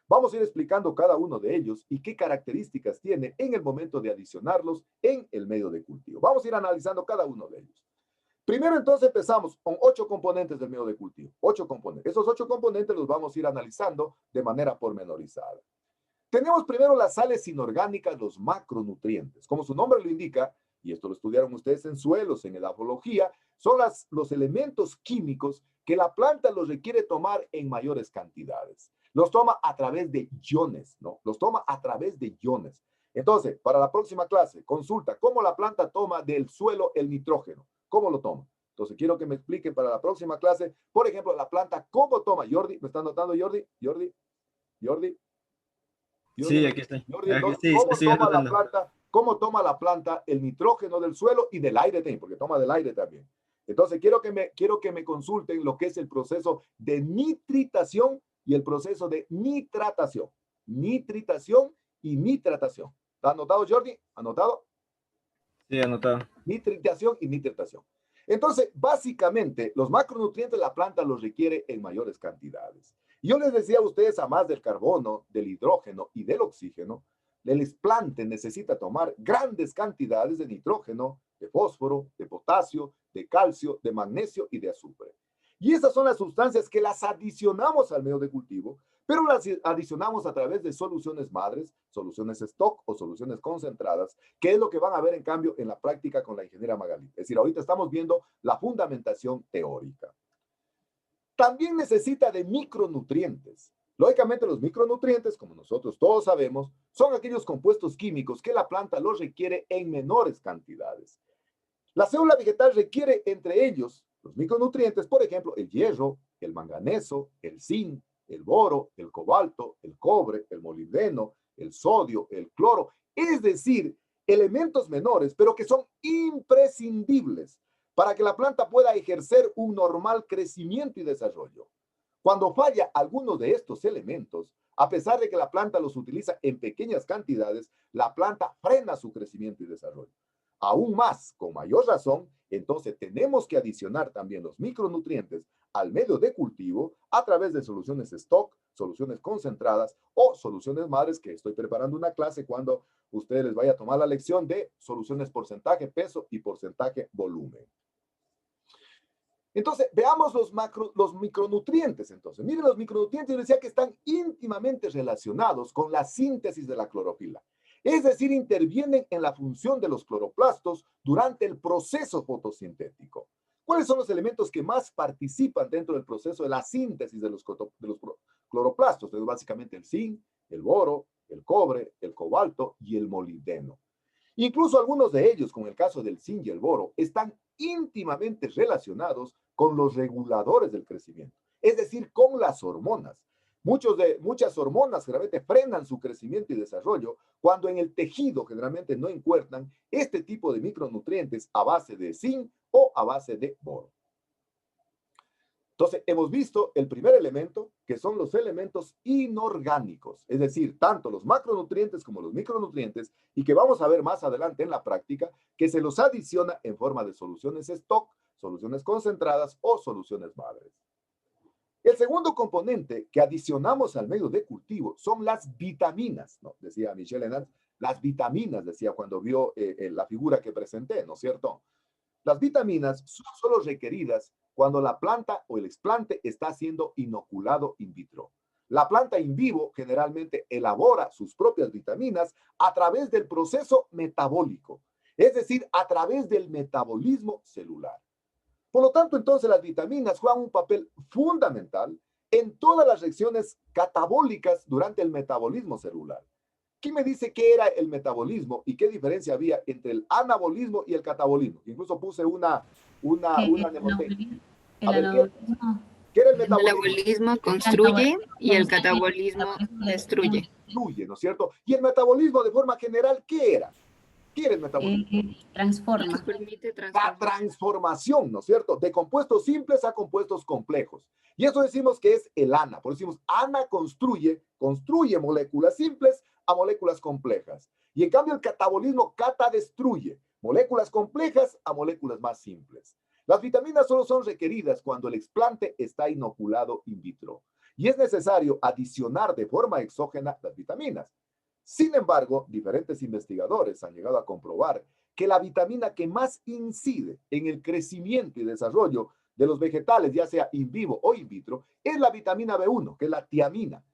Vamos a ir explicando cada uno de ellos y qué características tiene en el momento de adicionarlos en el medio de cultivo. Vamos a ir analizando cada uno de ellos. Primero, entonces, empezamos con 8 componentes del medio de cultivo. 8 componentes. Esos 8 componentes los vamos a ir analizando de manera pormenorizada. Tenemos primero las sales inorgánicas, los macronutrientes. Como su nombre lo indica, y esto lo estudiaron ustedes en suelos, en edafología, son los elementos químicos que la planta los requiere tomar en mayores cantidades. Los toma a través de iones, ¿no? Los toma a través de iones. Entonces, para la próxima clase, consulta cómo la planta toma del suelo el nitrógeno. ¿Cómo lo toma? Entonces, quiero que me expliquen para la próxima clase, por ejemplo, la planta, ¿cómo toma? Jordi, ¿me están notando, Jordi? Jordi. Sí, aquí estoy. Jordi, Aquí entonces, sí, ¿cómo estoy toma la anotando. planta? ¿Cómo toma la planta el nitrógeno del suelo y del aire también? Porque toma del aire también. Entonces, quiero que me consulten lo que es el proceso de nitritación y el proceso de nitratación. Nitritación y nitratación. ¿Está anotado, Jordi? ¿Anotado? Sí, anotado. Nitritación y nitratación. Entonces, básicamente, los macronutrientes la planta los requiere en mayores cantidades. Yo les decía a ustedes, a más del carbono, del hidrógeno y del oxígeno, el plante necesita tomar grandes cantidades de nitrógeno, de fósforo, de potasio, de calcio, de magnesio y de azufre. Y esas son las sustancias que las adicionamos al medio de cultivo, pero las adicionamos a través de soluciones madres, soluciones stock o soluciones concentradas, que es lo que van a ver en cambio en la práctica con la ingeniera Magalí. Es decir, ahorita estamos viendo la fundamentación teórica. También necesita de micronutrientes. Lógicamente, los micronutrientes, como nosotros todos sabemos, son aquellos compuestos químicos que la planta los requiere en menores cantidades. La célula vegetal requiere entre ellos los micronutrientes, por ejemplo, el hierro, el manganeso, el zinc, el boro, el cobalto, el cobre, el molibdeno, el sodio, el cloro, es decir, elementos menores, pero que son imprescindibles para que la planta pueda ejercer un normal crecimiento y desarrollo. Cuando falla alguno de estos elementos, a pesar de que la planta los utiliza en pequeñas cantidades, la planta frena su crecimiento y desarrollo. Aún más, con mayor razón, entonces tenemos que adicionar también los micronutrientes al medio de cultivo a través de soluciones stock, soluciones concentradas o soluciones madres, que estoy preparando una clase cuando ustedes les vaya a tomar la lección de soluciones porcentaje peso y porcentaje volumen. Entonces, veamos los micronutrientes. Entonces, miren, los micronutrientes, yo decía que están íntimamente relacionados con la síntesis de la clorofila. Es decir, intervienen en la función de los cloroplastos durante el proceso fotosintético. ¿Cuáles son los elementos que más participan dentro del proceso de la síntesis de los cloroplastos? Entonces, básicamente el zinc, el boro, el cobre, el cobalto y el molibdeno. Incluso algunos de ellos, como el caso del zinc y el boro, están íntimamente relacionados con los reguladores del crecimiento, es decir, con las hormonas. Muchas hormonas generalmente frenan su crecimiento y desarrollo cuando en el tejido generalmente no encuentran este tipo de micronutrientes a base de zinc o a base de boro. Entonces, hemos visto el primer elemento, que son los elementos inorgánicos, es decir, tanto los macronutrientes como los micronutrientes, y que vamos a ver más adelante en la práctica, que se los adiciona en forma de soluciones stock, soluciones concentradas o soluciones madres. El segundo componente que adicionamos al medio de cultivo son las vitaminas, ¿no? Decía Michel Enant, las vitaminas, decía cuando vio la figura que presenté, ¿no es cierto? Las vitaminas son solo requeridas cuando la planta o el explante está siendo inoculado in vitro. La planta in vivo generalmente elabora sus propias vitaminas a través del proceso metabólico, es decir, a través del metabolismo celular. Por lo tanto, entonces, las vitaminas juegan un papel fundamental en todas las reacciones catabólicas durante el metabolismo celular. ¿Quién me dice qué era el metabolismo y qué diferencia había entre el anabolismo y el catabolismo? Incluso puse una mnemotecnia. ¿Qué era el metabolismo? El anabolismo construye y el catabolismo destruye. Destruye, ¿no es cierto? Y el metabolismo, de forma general, ¿qué era? ¿Qué era el metabolismo? Transforma. Permite la transformación, ¿no es cierto? De compuestos simples a compuestos complejos. Y eso decimos que es el ANA. Por eso decimos, ANA construye moléculas simples a moléculas complejas. Y en cambio el catabolismo destruye moléculas complejas a moléculas más simples. Las vitaminas solo son requeridas cuando el explante está inoculado in vitro. Y es necesario adicionar de forma exógena las vitaminas. Sin embargo, diferentes investigadores han llegado a comprobar que la vitamina que más incide en el crecimiento y desarrollo de los vegetales, ya sea in vivo o in vitro, es la vitamina B1, que es la tiamina.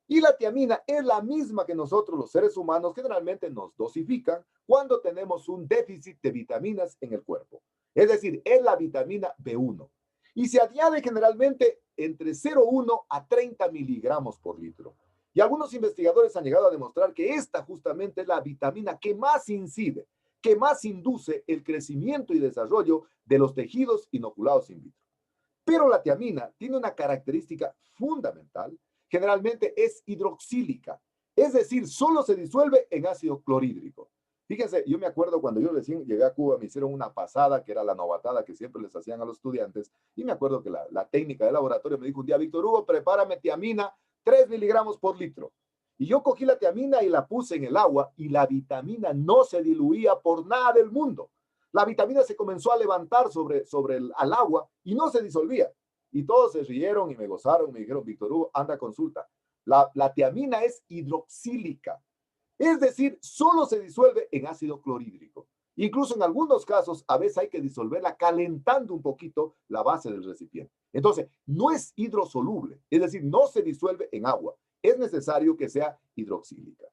Y la tiamina es la misma que nosotros los seres humanos generalmente nos dosifican cuando tenemos un déficit de vitaminas en el cuerpo. Es decir, es la vitamina B1. Y se añade generalmente entre 0,1 a 30 miligramos por litro. Y algunos investigadores han llegado a demostrar que esta justamente es la vitamina que más incide, que más induce el crecimiento y desarrollo de los tejidos inoculados in vitro. Pero la tiamina tiene una característica fundamental, generalmente es hidroxílica, es decir, solo se disuelve en ácido clorhídrico. Fíjense, yo me acuerdo cuando yo recién llegué a Cuba, me hicieron una pasada, que era la novatada que siempre les hacían a los estudiantes, y me acuerdo que la técnica de laboratorio me dijo un día, Víctor Hugo, prepárame tiamina 3 miligramos por litro. Y yo cogí la tiamina y la puse en el agua, y la vitamina no se diluía por nada del mundo. La vitamina se comenzó a levantar al agua y no se disolvía. Y todos se rieron y me gozaron, me dijeron, Víctor Hugo, anda a consulta. La tiamina es hidroxílica. Es decir, solo se disuelve en ácido clorhídrico. Incluso en algunos casos, a veces hay que disolverla calentando un poquito la base del recipiente. Entonces, no es hidrosoluble, es decir, no se disuelve en agua. Es necesario que sea hidroxílica.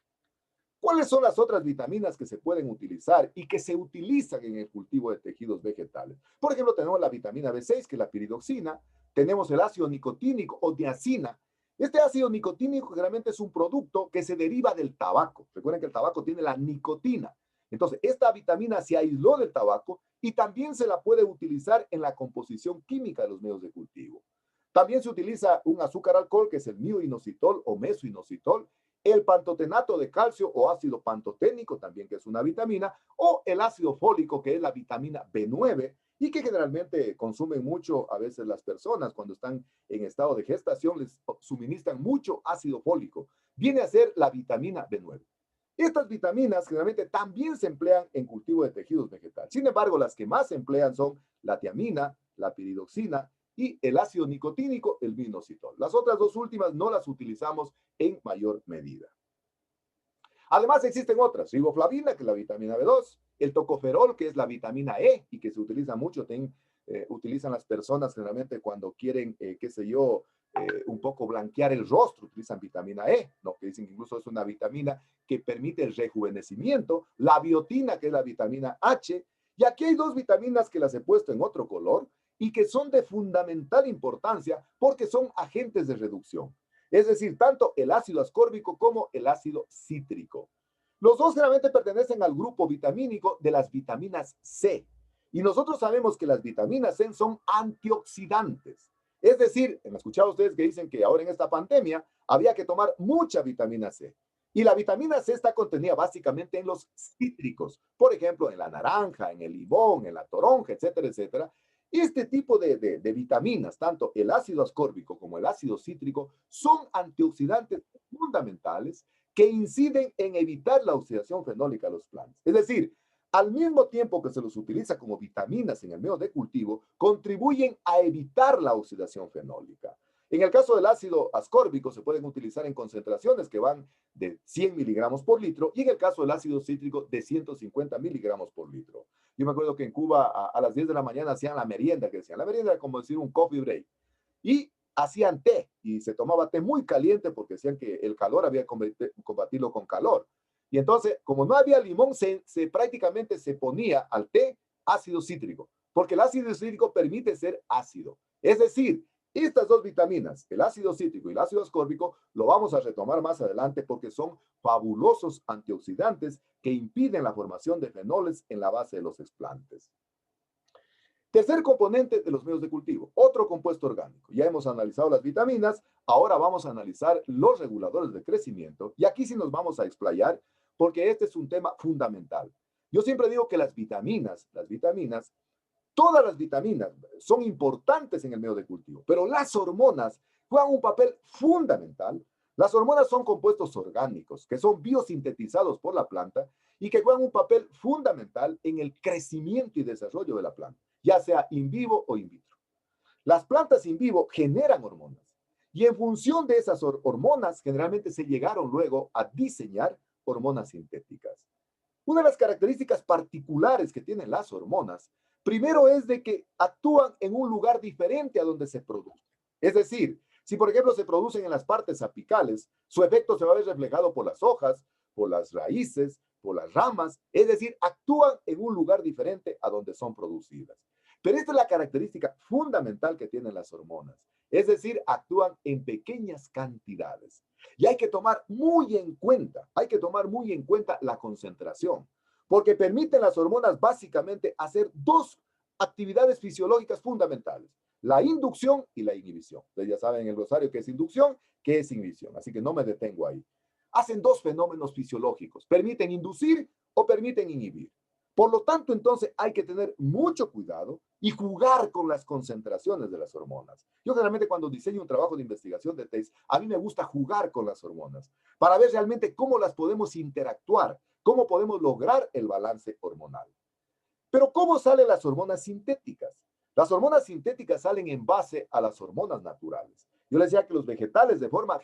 ¿Cuáles son las otras vitaminas que se pueden utilizar y que se utilizan en el cultivo de tejidos vegetales? Por ejemplo, tenemos la vitamina B6, que es la piridoxina, tenemos el ácido nicotínico o niacina. Este ácido nicotínico generalmente es un producto que se deriva del tabaco. Recuerden que el tabaco tiene la nicotina. Entonces, esta vitamina se aisló del tabaco y también se la puede utilizar en la composición química de los medios de cultivo. También se utiliza un azúcar alcohol, que es el mioinositol o mesoinositol, el pantotenato de calcio o ácido pantoténico, también que es una vitamina, o el ácido fólico, que es la vitamina B9, y que generalmente consumen mucho a veces las personas cuando están en estado de gestación, les suministran mucho ácido fólico. Viene a ser la vitamina B9. Estas vitaminas generalmente también se emplean en cultivo de tejidos vegetales. Sin embargo, las que más se emplean son la tiamina, la piridoxina y el ácido nicotínico, el minoxidil. Las otras dos últimas no las utilizamos en mayor medida. Además existen otras, riboflavina, que es la vitamina B2, el tocoferol, que es la vitamina E y que se utiliza mucho, utilizan las personas generalmente cuando quieren, un poco blanquear el rostro, utilizan vitamina E, ¿no? Que dicen que incluso es una vitamina que permite el rejuvenecimiento, la biotina, que es la vitamina H, y aquí hay dos vitaminas que las he puesto en otro color y que son de fundamental importancia porque son agentes de reducción. Es decir, tanto el ácido ascórbico como el ácido cítrico. Los dos generalmente pertenecen al grupo vitamínico de las vitaminas C. Y nosotros sabemos que las vitaminas C son antioxidantes. Es decir, han escuchado ustedes que dicen que ahora en esta pandemia había que tomar mucha vitamina C. Y la vitamina C está contenida básicamente en los cítricos. Por ejemplo, en la naranja, en el limón, en la toronja, etcétera, etcétera. Este tipo de vitaminas, tanto el ácido ascórbico como el ácido cítrico, son antioxidantes fundamentales que inciden en evitar la oxidación fenólica de los plantas. Es decir, al mismo tiempo que se los utiliza como vitaminas en el medio de cultivo, contribuyen a evitar la oxidación fenólica. En el caso del ácido ascórbico, se pueden utilizar en concentraciones que van de 100 miligramos por litro, y en el caso del ácido cítrico, de 150 miligramos por litro. Yo me acuerdo que en Cuba a las 10 de la mañana hacían la merienda, que decían, la merienda era como decir un coffee break, y hacían té, y se tomaba té muy caliente porque decían que el calor había que combatirlo con calor. Y entonces, como no había limón, prácticamente se ponía al té ácido cítrico, porque el ácido cítrico permite ser ácido. Es decir, estas dos vitaminas, el ácido cítrico y el ácido ascórbico, lo vamos a retomar más adelante porque son fabulosos antioxidantes que impiden la formación de fenoles en la base de los explantes. Tercer componente de los medios de cultivo, otro compuesto orgánico. Ya hemos analizado las vitaminas, ahora vamos a analizar los reguladores de crecimiento, y aquí sí nos vamos a explayar porque este es un tema fundamental. Yo siempre digo que todas las vitaminas son importantes en el medio de cultivo, pero las hormonas juegan un papel fundamental. Las hormonas son compuestos orgánicos que son biosintetizados por la planta y que juegan un papel fundamental en el crecimiento y desarrollo de la planta, ya sea in vivo o in vitro. Las plantas in vivo generan hormonas y en función de esas hormonas generalmente se llegaron luego a diseñar hormonas sintéticas. Una de las características particulares que tienen las hormonas, primero es de que actúan en un lugar diferente a donde se producen. Es decir, si por ejemplo se producen en las partes apicales, su efecto se va a ver reflejado por las hojas, por las raíces, por las ramas, es decir, actúan en un lugar diferente a donde son producidas. Pero esta es la característica fundamental que tienen las hormonas, es decir, actúan en pequeñas cantidades. Y hay que tomar muy en cuenta la concentración, porque permiten las hormonas básicamente hacer dos actividades fisiológicas fundamentales, la inducción y la inhibición. Ustedes ya saben en el glosario qué es inducción, qué es inhibición, así que no me detengo ahí. Hacen dos fenómenos fisiológicos, permiten inducir o permiten inhibir. Por lo tanto, entonces hay que tener mucho cuidado y jugar con las concentraciones de las hormonas. Yo generalmente cuando diseño un trabajo de investigación de tesis, a mí me gusta jugar con las hormonas para ver realmente cómo las podemos interactuar, cómo podemos lograr el balance hormonal. Pero ¿cómo salen las hormonas sintéticas? Las hormonas sintéticas salen en base a las hormonas naturales. Yo les decía que los vegetales de forma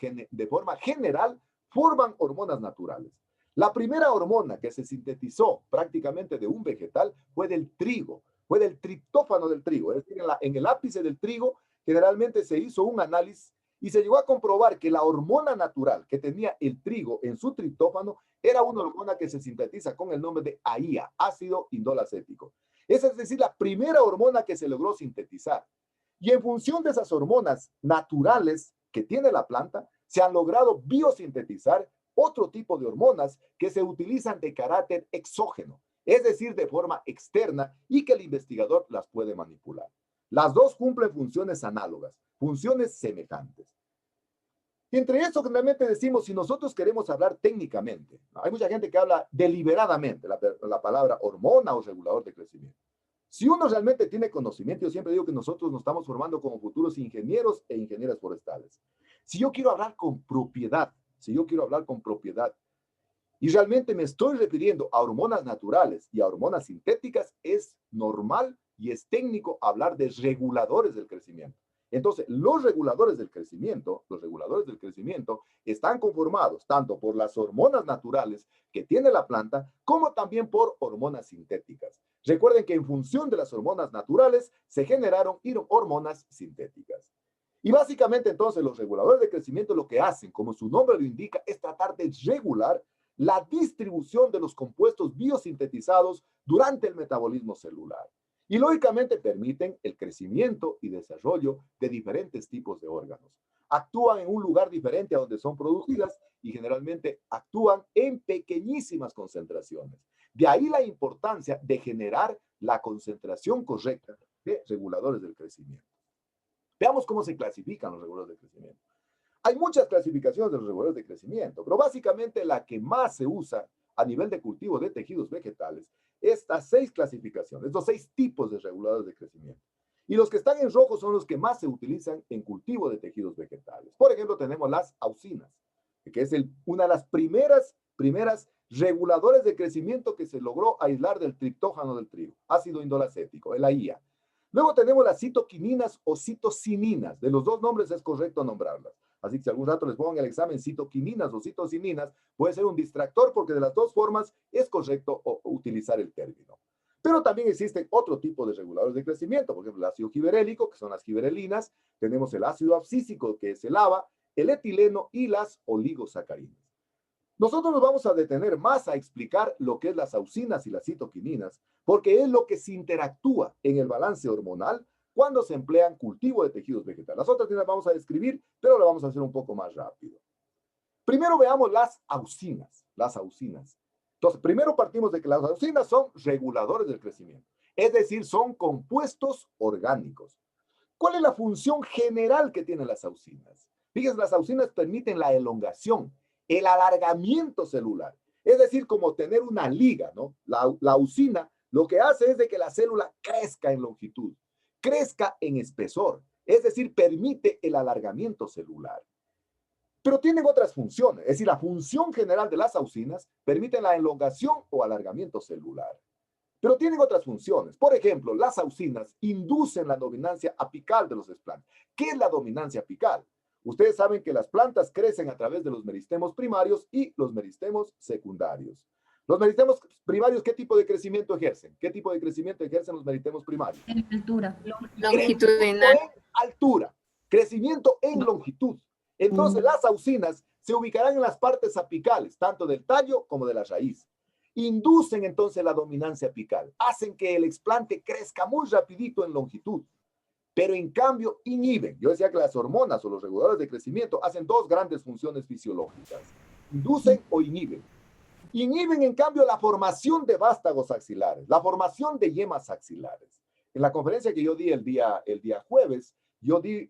general forman hormonas naturales. La primera hormona que se sintetizó prácticamente de un vegetal fue del trigo, fue del triptófano del trigo. Es decir, en el ápice del trigo generalmente se hizo un análisis y se llegó a comprobar que la hormona natural que tenía el trigo en su triptófano era una hormona que se sintetiza con el nombre de AIA, ácido indolacético. Esa es decir, la primera hormona que se logró sintetizar. Y en función de esas hormonas naturales que tiene la planta, se han logrado biosintetizar otro tipo de hormonas que se utilizan de carácter exógeno, es decir, de forma externa y que el investigador las puede manipular. Las dos cumplen funciones análogas, funciones semejantes. Entre eso, generalmente decimos, si nosotros queremos hablar técnicamente, ¿no? Hay mucha gente que habla deliberadamente la palabra hormona o regulador de crecimiento. Si uno realmente tiene conocimiento, yo siempre digo que nosotros nos estamos formando como futuros ingenieros e ingenieras forestales. Si yo quiero hablar con propiedad, y realmente me estoy refiriendo a hormonas naturales y a hormonas sintéticas, es normal y es técnico hablar de reguladores del crecimiento. Entonces, los reguladores del crecimiento están conformados tanto por las hormonas naturales que tiene la planta, como también por hormonas sintéticas. Recuerden que en función de las hormonas naturales se generaron hormonas sintéticas. Y básicamente entonces los reguladores de crecimiento lo que hacen, como su nombre lo indica, es tratar de regular la distribución de los compuestos biosintetizados durante el metabolismo celular. Y lógicamente permiten el crecimiento y desarrollo de diferentes tipos de órganos. Actúan en un lugar diferente a donde son producidas y generalmente actúan en pequeñísimas concentraciones. De ahí la importancia de generar la concentración correcta de reguladores del crecimiento. Veamos cómo se clasifican los reguladores de crecimiento. Hay muchas clasificaciones de los reguladores de crecimiento, pero básicamente la que más se usa a nivel de cultivo de tejidos vegetales, estas 6 clasificaciones, estos 6 tipos de reguladores de crecimiento. Y los que están en rojo son los que más se utilizan en cultivo de tejidos vegetales. Por ejemplo, tenemos las auxinas, que es una de las primeras reguladores de crecimiento que se logró aislar del triptófano del trigo, ácido indolacético, el AIA. Luego tenemos las citoquininas o citocininas. De los dos nombres es correcto nombrarlas. Así que si algún rato les pongo en el examen citoquininas o citocininas, puede ser un distractor porque de las dos formas es correcto utilizar el término. Pero también existen otro tipo de reguladores de crecimiento, por ejemplo, el ácido giberélico, que son las giberelinas, tenemos el ácido abscísico, que es el ABA, el etileno y las oligosacarinas. Nosotros nos vamos a detener más a explicar lo que es las auxinas y las citoquininas, porque es lo que se interactúa en el balance hormonal cuando se emplean cultivo de tejidos vegetales. Las otras las vamos a describir, pero lo vamos a hacer un poco más rápido. Primero veamos las auxinas. Entonces, primero partimos de que las auxinas son reguladores del crecimiento, es decir, son compuestos orgánicos. ¿Cuál es la función general que tienen las auxinas? Fíjense, las auxinas permiten la elongación, el alargamiento celular, es decir, como tener una liga, ¿no? La auxina lo que hace es de que la célula crezca en longitud, crezca en espesor, es decir, permite el alargamiento celular. Pero tienen otras funciones, es decir, la función general de las auxinas permite la elongación o alargamiento celular. Pero tienen otras funciones. Por ejemplo, las auxinas inducen la dominancia apical de los plantas. ¿Qué es la dominancia apical? Ustedes saben que las plantas crecen a través de los meristemos primarios y los meristemos secundarios. Los meristemos primarios, ¿qué tipo de crecimiento ejercen? ¿Qué tipo de crecimiento ejercen los meristemos primarios? En altura. Longitudinal. En altura. Crecimiento en longitud. Entonces, las auxinas se ubicarán en las partes apicales, tanto del tallo como de la raíz. Inducen entonces la dominancia apical. Hacen que el explante crezca muy rapidito en longitud. Pero en cambio inhiben. Yo decía que las hormonas o los reguladores de crecimiento hacen dos grandes funciones fisiológicas. Inducen o inhiben. Inhiben, en cambio, la formación de vástagos axilares, la formación de yemas axilares. En la conferencia que yo di el día jueves, yo di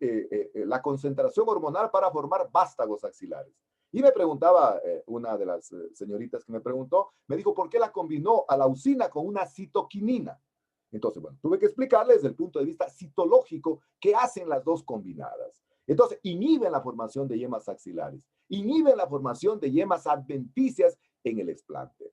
la concentración hormonal para formar vástagos axilares. Y me preguntaba, una de las señoritas que me preguntó, me dijo, ¿por qué la combinó a la auxina con una citoquinina? Entonces, bueno, tuve que explicarle desde el punto de vista citológico qué hacen las dos combinadas. Entonces, inhiben la formación de yemas axilares, inhiben la formación de yemas adventicias en el explante.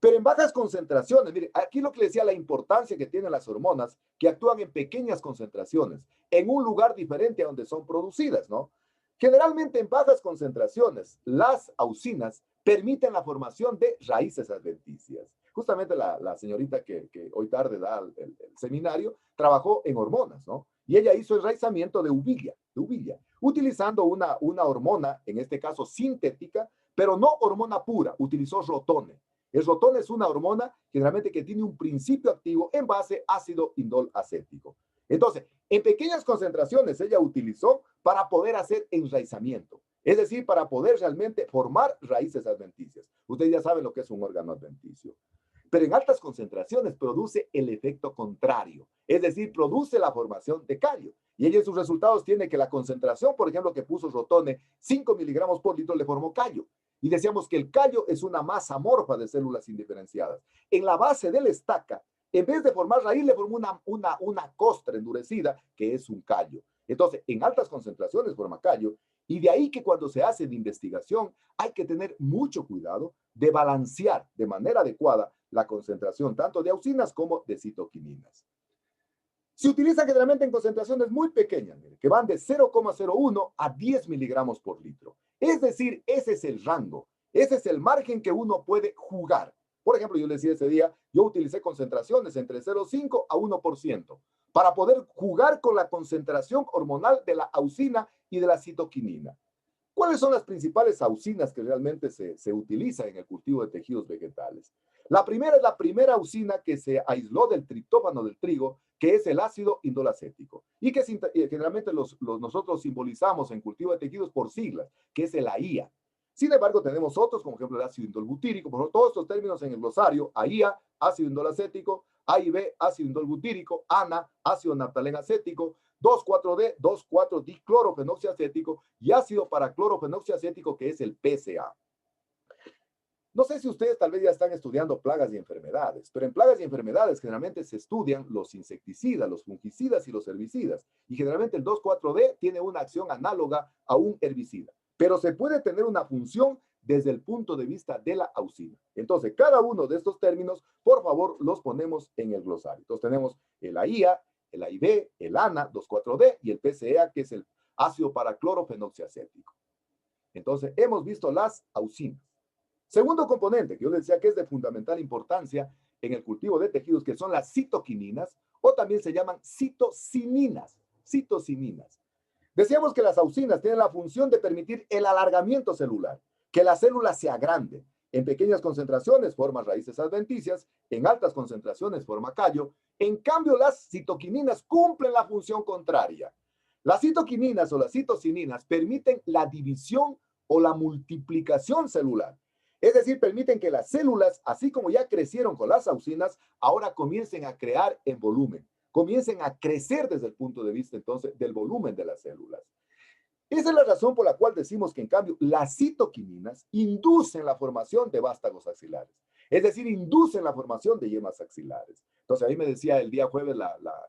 Pero en bajas concentraciones, mire, aquí lo que le decía, la importancia que tienen las hormonas, que actúan en pequeñas concentraciones, en un lugar diferente a donde son producidas, ¿no? Generalmente en bajas concentraciones, las auxinas permiten la formación de raíces adventicias. Justamente la señorita que hoy tarde da el seminario, trabajó en hormonas, ¿no? Y ella hizo el raizamiento de uvilla, utilizando una hormona, en este caso sintética, pero no hormona pura, utilizó rotone. El rotone es una hormona generalmente que tiene un principio activo en base ácido indol acético. Entonces, en pequeñas concentraciones ella utilizó para poder hacer enraizamiento, es decir, para poder realmente formar raíces adventicias. Ustedes ya saben lo que es un órgano adventicio. Pero en altas concentraciones produce el efecto contrario, es decir, produce la formación de callo. Y ella en sus resultados tiene que la concentración, por ejemplo, que puso rotone, 5 miligramos por litro, le formó callo. Y decíamos que el callo es una masa amorfa de células indiferenciadas. En la base de la estaca, en vez de formar raíz, le formó una costra endurecida, que es un callo. Entonces, en altas concentraciones forma callo, y de ahí que cuando se hace de investigación hay que tener mucho cuidado de balancear de manera adecuada la concentración tanto de auxinas como de citoquininas. Se utiliza generalmente en concentraciones muy pequeñas, que van de 0,01 a 10 miligramos por litro. Es decir, ese es el rango, ese es el margen que uno puede jugar. Por ejemplo, yo les decía ese día, yo utilicé concentraciones entre 0,5 a 1% para poder jugar con la concentración hormonal de la auxina y de la citoquinina. ¿Cuáles son las principales auxinas que realmente se utilizan en el cultivo de tejidos vegetales? La primera es la primera auxina que se aisló del triptófano del trigo, que es el ácido indolacético, y que generalmente nosotros simbolizamos en cultivo de tejidos por siglas, que es el AIA. Sin embargo, tenemos otros, como ejemplo el ácido indolbutírico, por ejemplo, todos estos términos en el glosario: AIA, ácido indolacético; AIB, ácido indolbutírico; ANA, ácido naftaleno acético; 2,4-D, 2,4-diclorofenoxiacético, y ácido paraclorofenoxiacético, que es el PCA. No sé si ustedes tal vez ya están estudiando plagas y enfermedades, pero en plagas y enfermedades generalmente se estudian los insecticidas, los fungicidas y los herbicidas. Y generalmente el 2,4-D tiene una acción análoga a un herbicida, pero se puede tener una función desde el punto de vista de la auxina. Entonces, cada uno de estos términos, por favor, los ponemos en el glosario. Entonces tenemos el AIA, el AIB, el ANA, 2,4-D, y el PCA, que es el ácido paraclorofenoxiacético. Entonces, hemos visto las auxinas. Segundo componente, que yo les decía que es de fundamental importancia en el cultivo de tejidos, que son las citoquininas, o también se llaman citocininas. Decíamos que las auxinas tienen la función de permitir el alargamiento celular, que la célula se agrande. En pequeñas concentraciones forma raíces adventicias, en altas concentraciones forma callo. En cambio, las citoquininas cumplen la función contraria. Las citoquininas o las citocininas permiten la división o la multiplicación celular. Es decir, permiten que las células, así como ya crecieron con las auxinas, ahora comiencen a crear en volumen, comiencen a crecer desde el punto de vista entonces del volumen de las células. Esa es la razón por la cual decimos que en cambio las citoquininas inducen la formación de vástagos axilares, es decir, inducen la formación de yemas axilares. Entonces ahí me decía el día jueves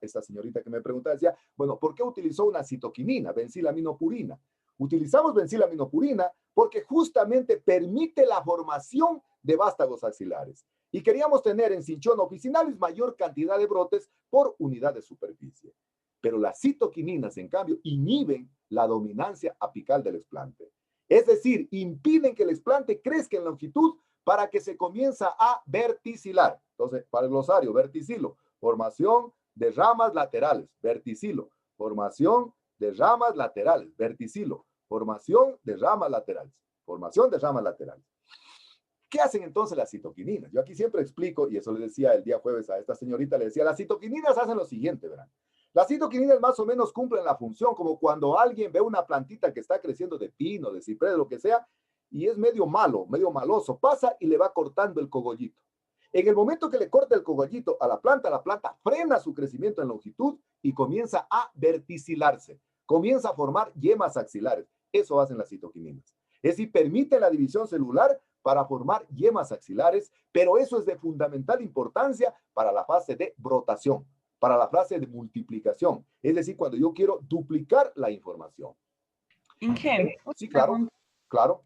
esta señorita que me preguntaba, decía, bueno, ¿por qué utilizó una citoquinina, bencilaminopurina? Utilizamos bencilaminopurina porque justamente permite la formación de vástagos axilares. Y queríamos tener en Cinchona officinalis mayor cantidad de brotes por unidad de superficie. Pero las citoquininas, en cambio, inhiben la dominancia apical del explante. Es decir, impiden que el explante crezca en longitud para que se comienza a verticilar. Entonces, para el glosario, verticilo, formación de ramas laterales, verticilo, formación de ramas laterales, verticilo, formación de ramas laterales, formación de ramas laterales. ¿Qué hacen entonces las citoquininas? Yo aquí siempre explico, y eso le decía el día jueves a esta señorita, le decía, las citoquininas hacen lo siguiente, verán. Las citoquininas más o menos cumplen la función como cuando alguien ve una plantita que está creciendo de pino, de ciprés, lo que sea, y es medio malo, medio maloso, pasa y le va cortando el cogollito. En el momento que le corta el cogollito a la planta frena su crecimiento en longitud y comienza a verticilarse, comienza a formar yemas axilares. Eso hacen las citoquininas. Es decir, permite la división celular para formar yemas axilares, pero eso es de fundamental importancia para la fase de brotación, para la fase de multiplicación. Es decir, cuando yo quiero duplicar la información. Inge, Sí, claro, claro.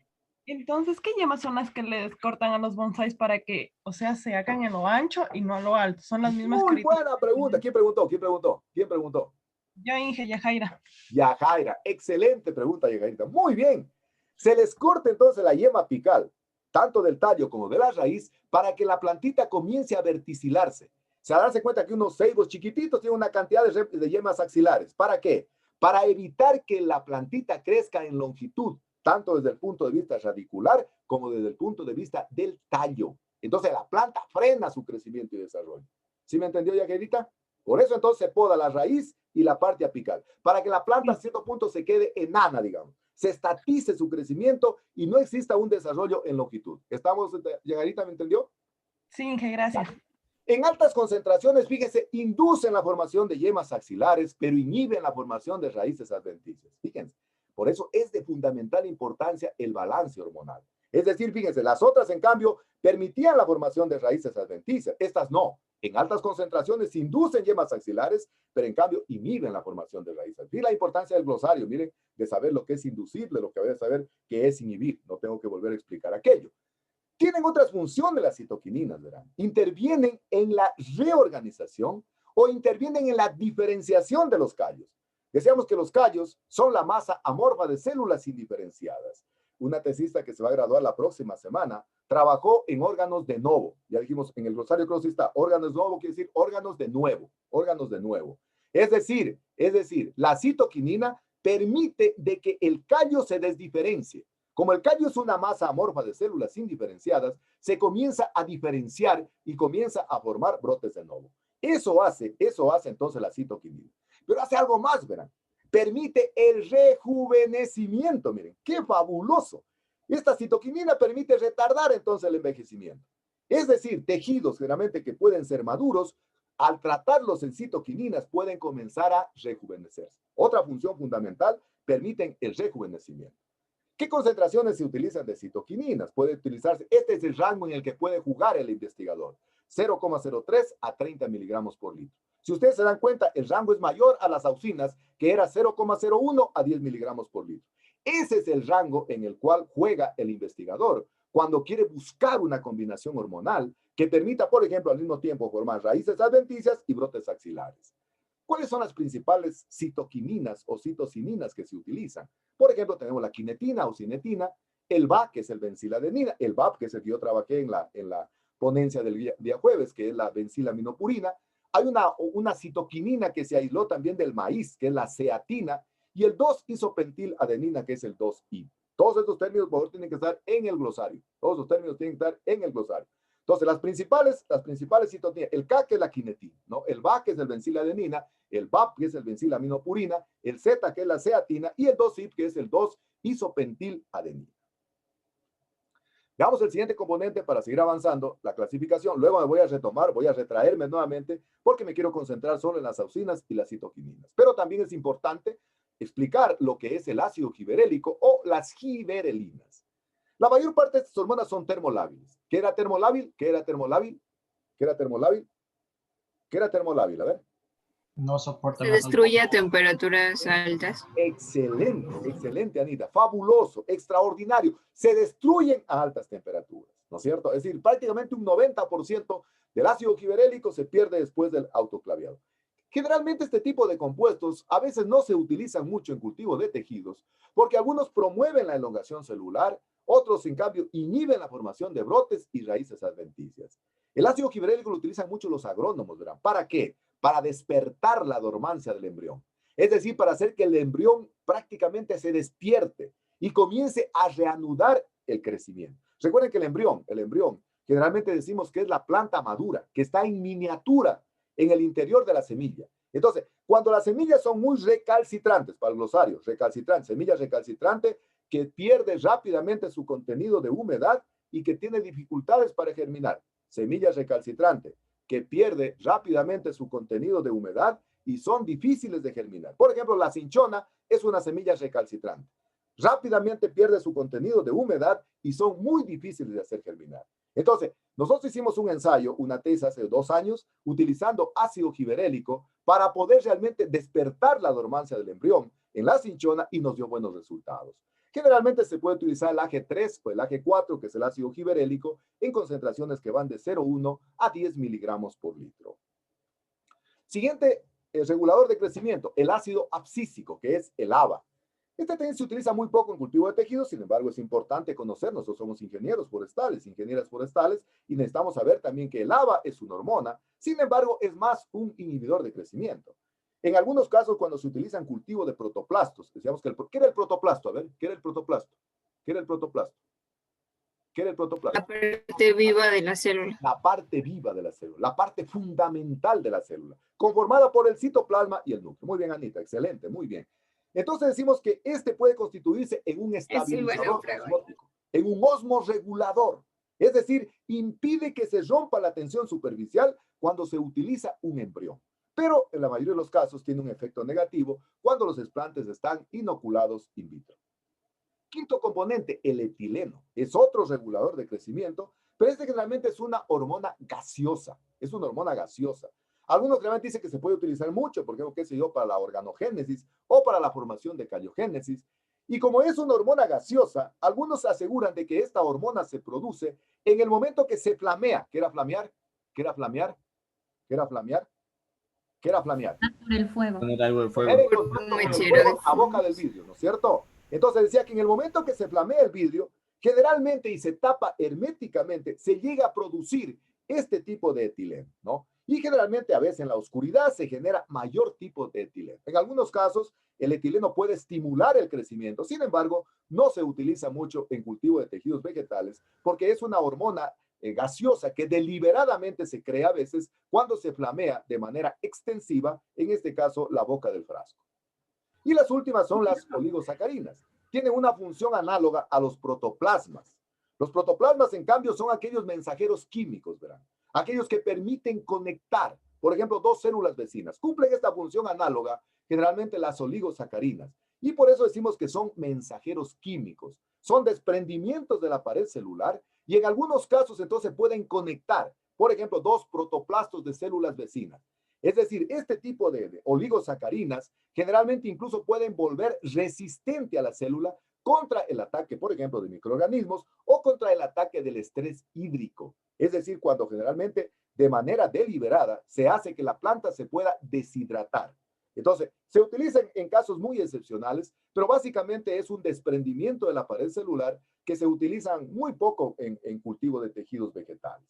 Entonces, ¿qué yemas son las que les cortan a los bonsáis para que, o sea, se hagan en lo ancho y no a lo alto? Son las mismas. Muy buena pregunta. ¿Quién preguntó? ¿Quién preguntó? ¿Quién preguntó? Yo, Inge, Yajaira. Yajaira, excelente pregunta, Yajaira. Muy bien. Se les corta entonces la yema apical, tanto del tallo como de la raíz, para que la plantita comience a verticilarse. Se darse cuenta que unos ceibos chiquititos tienen una cantidad de yemas axilares. ¿Para qué? Para evitar que la plantita crezca en longitud, tanto desde el punto de vista radicular como desde el punto de vista del tallo. Entonces la planta frena su crecimiento y desarrollo. ¿Sí me entendió, Yajairita? Por eso entonces se poda la raíz y la parte apical, para que la planta a cierto punto se quede enana, digamos. Se estatice su crecimiento y no exista un desarrollo en longitud. ¿Estamos, Yajairita, me entendió? Sí, Inge, gracias. En altas concentraciones, fíjense, inducen la formación de yemas axilares, pero inhiben la formación de raíces adventicias. Fíjense, por eso es de fundamental importancia el balance hormonal. Es decir, fíjense, las otras, en cambio, permitían la formación de raíces adventicias. Estas no. En altas concentraciones inducen yemas axilares, pero en cambio inhiben la formación de raíces. Y la importancia del glosario, miren, de saber lo que es inducir, de lo que voy a saber qué es inhibir. No tengo que volver a explicar aquello. Tienen otras funciones las citoquininas, ¿verdad? Intervienen en la reorganización o intervienen en la diferenciación de los callos. Decíamos que los callos son la masa amorfa de células indiferenciadas. Una tesista que se va a graduar la próxima semana trabajó en órganos de novo. Ya dijimos, en el glosario creo que está órganos de novo, quiere decir órganos de nuevo, órganos de nuevo. Es decir, la citoquinina permite de que el callo se desdiferencie. Como el callo es una masa amorfa de células indiferenciadas, se comienza a diferenciar y comienza a formar brotes de novo. Eso hace entonces la citoquinina. Pero hace algo más, verán. Permite el rejuvenecimiento. Miren, qué fabuloso. Esta citoquinina permite retardar entonces el envejecimiento. Es decir, tejidos generalmente que pueden ser maduros, al tratarlos en citoquininas pueden comenzar a rejuvenecerse. Otra función fundamental, permiten el rejuvenecimiento. ¿Qué concentraciones se utilizan de citoquininas? Puede utilizarse, este es el rango en el que puede jugar el investigador, 0,03 a 30 miligramos por litro. Si ustedes se dan cuenta, el rango es mayor a las auxinas, que era 0,01 a 10 miligramos por litro. Ese es el rango en el cual juega el investigador cuando quiere buscar una combinación hormonal que permita, por ejemplo, al mismo tiempo formar raíces adventicias y brotes axilares. ¿Cuáles son las principales citoquininas o citocininas que se utilizan? Por ejemplo, tenemos la quinetina o cinetina, el VAP, que es el benciladenina, el VAP, que es el que yo trabajé en la ponencia del día jueves, que es la bencilaminopurina. Hay una citoquinina que se aisló también del maíz, que es la ceatina, y el 2-isopentiladenina, que es el 2-I. Todos estos términos, por favor, tienen que estar en el glosario. Todos los términos tienen que estar en el glosario. Entonces, las principales citoquinas, el K, que es la quinetina, ¿no? El VA, que es el benciladenina, el VAP, que es el bencilaminopurina, el Z, que es la ceatina, y el 2-IP, que es el 2-isopentiladenina. Veamos el siguiente componente para seguir avanzando, la clasificación. Luego me voy a retomar, voy a retraerme nuevamente, porque me quiero concentrar solo en las auxinas y las citoquininas. Pero también es importante explicar lo que es el ácido giberélico o las giberelinas. La mayor parte de estas hormonas son termolábiles. ¿Qué era termolábil? ¿Qué era termolábil? ¿Qué era termolábil? ¿Qué era termolábil? A ver. No soporta. Se destruye a temperaturas altas. Excelente, excelente, Anita. Fabuloso, extraordinario. Se destruyen a altas temperaturas, ¿no es cierto? Es decir, prácticamente un 90% del ácido giberélico se pierde después del autoclaviado. Generalmente este tipo de compuestos a veces no se utilizan mucho en cultivo de tejidos porque algunos promueven la elongación celular, otros en cambio inhiben la formación de brotes y raíces adventicias. El ácido giberélico lo utilizan mucho los agrónomos, ¿verdad? ¿Para qué? Para despertar la dormancia del embrión. Es decir, para hacer que el embrión prácticamente se despierte y comience a reanudar el crecimiento. Recuerden que el embrión, generalmente decimos que es la planta madura, que está en miniatura en el interior de la semilla. Entonces, cuando las semillas son muy recalcitrantes, para el glosario, recalcitrante, semilla recalcitrante, que pierde rápidamente su contenido de humedad y que tiene dificultades para germinar. Semilla recalcitrante, que pierde rápidamente su contenido de humedad y son difíciles de germinar. Por ejemplo, la cinchona es una semilla recalcitrante. Rápidamente pierde su contenido de humedad y son muy difíciles de hacer germinar. Entonces, nosotros hicimos un ensayo, una tesis hace 2 años, utilizando ácido giberélico para poder realmente despertar la dormancia del embrión en la cinchona y nos dio buenos resultados. Generalmente se puede utilizar el AG3 o el AG4, que es el ácido giberélico, en concentraciones que van de 0,1 a 10 miligramos por litro. Siguiente regulador de crecimiento, el ácido abscísico, que es el ABA. Este también se utiliza muy poco en cultivo de tejidos, sin embargo es importante conocer, nosotros somos ingenieros forestales, ingenieras forestales, y necesitamos saber también que el ABA es una hormona, sin embargo es más un inhibidor de crecimiento. En algunos casos, cuando se utiliza en cultivo de protoplastos, decíamos que ¿qué era el protoplasto? A ver, ¿qué era el protoplasto? ¿Qué era el protoplasto? ¿Qué era el protoplasto? La parte viva de la célula. La parte viva de la célula, la parte fundamental de la célula, conformada por el citoplasma y el núcleo. Muy bien, Anita, excelente, muy bien. Entonces decimos que este puede constituirse en un estabilizador osmótico, en un osmorregulador. Es decir, impide que se rompa la tensión superficial cuando se utiliza un embrión. Pero en la mayoría de los casos tiene un efecto negativo cuando los explantes están inoculados in vitro. Quinto componente, el etileno. Es otro regulador de crecimiento, pero este generalmente es una hormona gaseosa. Es una hormona gaseosa. Algunos realmente dicen que se puede utilizar mucho, por ejemplo, qué sé yo, para la organogénesis o para la formación de cariogénesis. Y como es una hormona gaseosa, algunos aseguran de que esta hormona se produce en el momento que se flamea. ¿Qué era flamear? ¿Qué era flamear? ¿Qué era flamear? ¿Qué era flamear? Por el fuego. Poner algo de fuego. Era en contacto con el fuego a boca del vidrio, ¿no es cierto? Entonces decía que en el momento que se flamea el vidrio, generalmente y se tapa herméticamente, se llega a producir este tipo de etileno, ¿no? Y generalmente a veces en la oscuridad se genera mayor tipo de etileno. En algunos casos el etileno puede estimular el crecimiento, sin embargo no se utiliza mucho en cultivo de tejidos vegetales porque es una hormona gaseosa que deliberadamente se crea a veces cuando se flamea de manera extensiva, en este caso la boca del frasco. Y las últimas son las oligosacarinas. Tienen una función análoga a los protoplasmas. Los protoplasmas, en cambio, son aquellos mensajeros químicos, ¿verdad? Aquellos que permiten conectar, por ejemplo, 2 células vecinas. Cumplen esta función análoga generalmente las oligosacarinas. Y por eso decimos que son mensajeros químicos. Son desprendimientos de la pared celular y en algunos casos entonces pueden conectar, por ejemplo, 2 protoplastos de células vecinas. Es decir, este tipo de oligosacarinas generalmente incluso pueden volver resistente a la célula contra el ataque, por ejemplo, de microorganismos o contra el ataque del estrés hídrico. Es decir, cuando generalmente de manera deliberada se hace que la planta se pueda deshidratar. Entonces, se utilizan en casos muy excepcionales, pero básicamente es un desprendimiento de la pared celular que se utilizan muy poco en cultivo de tejidos vegetales.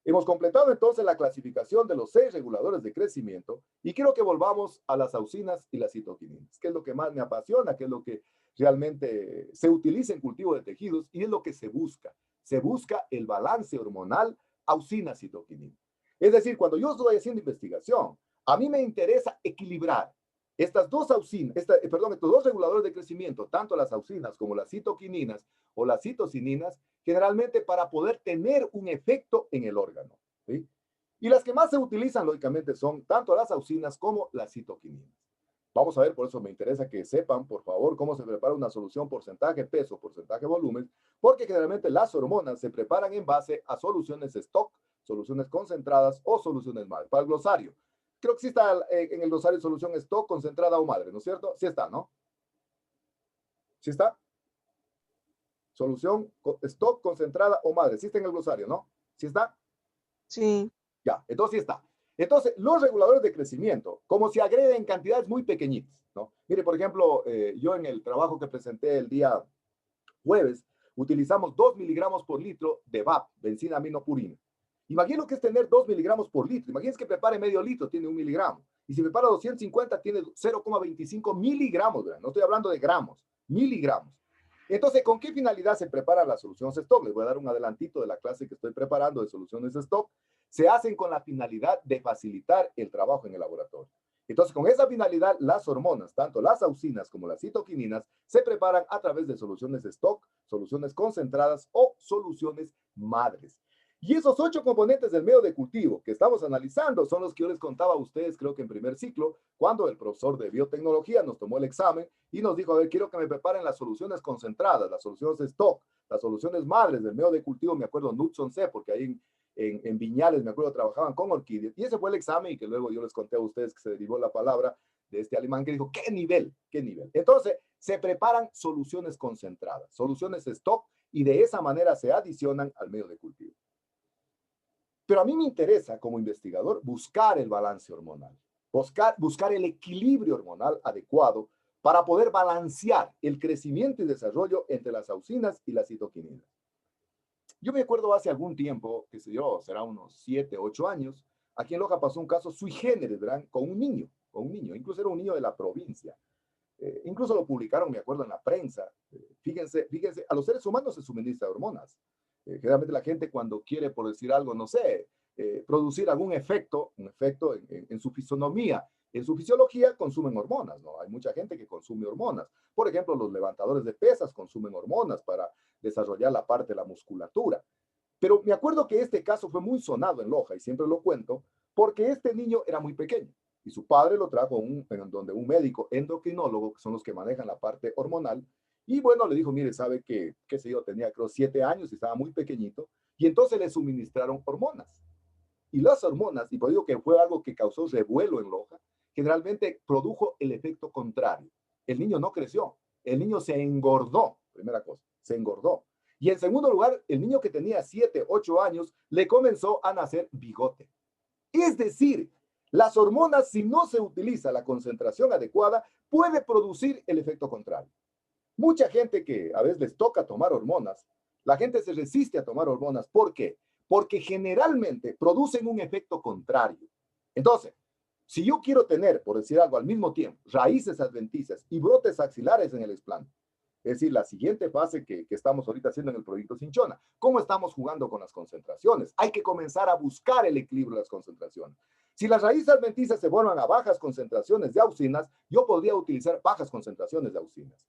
Hemos completado entonces la clasificación de los 6 reguladores de crecimiento y quiero que volvamos a las auxinas y las citoquininas, que es lo que más me apasiona, que es lo que realmente se utiliza en cultivo de tejidos y es lo que se busca. Se busca el balance hormonal auxina-citoquinina. Es decir, cuando yo estoy haciendo investigación, a mí me interesa equilibrar estas dos auxinas, estos 2 reguladores de crecimiento, tanto las auxinas como las citoquininas o las citocininas, generalmente para poder tener un efecto en el órgano, ¿sí? Y las que más se utilizan, lógicamente, son tanto las auxinas como las citoquininas. Vamos a ver, por eso me interesa que sepan, por favor, cómo se prepara una solución porcentaje peso, porcentaje volumen, porque generalmente las hormonas se preparan en base a soluciones stock, soluciones concentradas o soluciones madre. Para el glosario, creo que sí está en el glosario solución stock, concentrada o madre, ¿no es cierto? Sí está, ¿no? ¿Sí está? Solución stock, concentrada o madre. ¿Sí está en el glosario, no? ¿Sí está? Sí. Ya, entonces sí está. Entonces, los reguladores de crecimiento, como se agreden en cantidades muy pequeñitas, ¿no? Mire, por ejemplo, yo en el trabajo que presenté el día jueves, utilizamos 2 miligramos por litro de VAP, benzina aminopurina. Imagino que es tener 2 miligramos por litro. Imagínense que prepare medio litro, tiene 1 miligramo. Y si prepara 250, tiene 0,25 miligramos, ¿verdad? No estoy hablando de gramos, miligramos. Entonces, ¿con qué finalidad se prepara la solución stock? Les voy a dar un adelantito de la clase que estoy preparando de soluciones stock. Se hacen con la finalidad de facilitar el trabajo en el laboratorio. Entonces, con esa finalidad, las hormonas, tanto las auxinas como las citoquininas, se preparan a través de soluciones stock, soluciones concentradas o soluciones madres. Y esos 8 componentes del medio de cultivo que estamos analizando son los que yo les contaba a ustedes, creo que en primer ciclo, cuando el profesor de biotecnología nos tomó el examen y nos dijo, a ver, quiero que me preparen las soluciones concentradas, las soluciones stock, las soluciones madres del medio de cultivo, me acuerdo, Knudson C, porque ahí en Viñales, me acuerdo, trabajaban con orquídeas. Y ese fue el examen y que luego yo les conté a ustedes que se derivó la palabra de este alemán que dijo, ¿qué nivel? ¿Qué nivel? Entonces, se preparan soluciones concentradas, soluciones stock, y de esa manera se adicionan al medio de cultivo. Pero a mí me interesa, como investigador, buscar el balance hormonal, buscar el equilibrio hormonal adecuado para poder balancear el crecimiento y desarrollo entre las auxinas y las citoquininas. Yo me acuerdo hace algún tiempo, que será unos 7, 8 años, aquí en Loja pasó un caso sui generis, ¿verdad? Con un niño, incluso era un niño de la provincia. Incluso lo publicaron, me acuerdo, en la prensa. Fíjense, a los seres humanos se suministra hormonas. Generalmente la gente cuando quiere, por decir algo, no sé, producir algún efecto, en su fisonomía, en su fisiología, consumen hormonas, ¿no? Hay mucha gente que consume hormonas. Por ejemplo, los levantadores de pesas consumen hormonas para desarrollar la parte de la musculatura. Pero me acuerdo que este caso fue muy sonado en Loja, y siempre lo cuento, porque este niño era muy pequeño, y su padre lo trajo donde un médico endocrinólogo, que son los que manejan la parte hormonal, y bueno, le dijo, mire, sabe que, qué sé yo, tenía creo 7 años y estaba muy pequeñito, y entonces le suministraron hormonas. Y las hormonas, y por ello que fue algo que causó revuelo en Loja, generalmente produjo el efecto contrario. El niño no creció, el niño se engordó, primera cosa, se engordó. Y en segundo lugar, el niño que tenía 7, 8 años, le comenzó a nacer bigote. Es decir, las hormonas, si no se utiliza la concentración adecuada, puede producir el efecto contrario. Mucha gente que a veces les toca tomar hormonas, la gente se resiste a tomar hormonas. ¿Por qué? Porque generalmente producen un efecto contrario. Entonces, si yo quiero tener, por decir algo, al mismo tiempo, raíces adventicias y brotes axilares en el explante, es decir, la siguiente fase que estamos ahorita haciendo en el proyecto Cinchona, ¿cómo estamos jugando con las concentraciones? Hay que comenzar a buscar el equilibrio de las concentraciones. Si las raíces adventicias se vuelvan a bajas concentraciones de auxinas, yo podría utilizar bajas concentraciones de auxinas.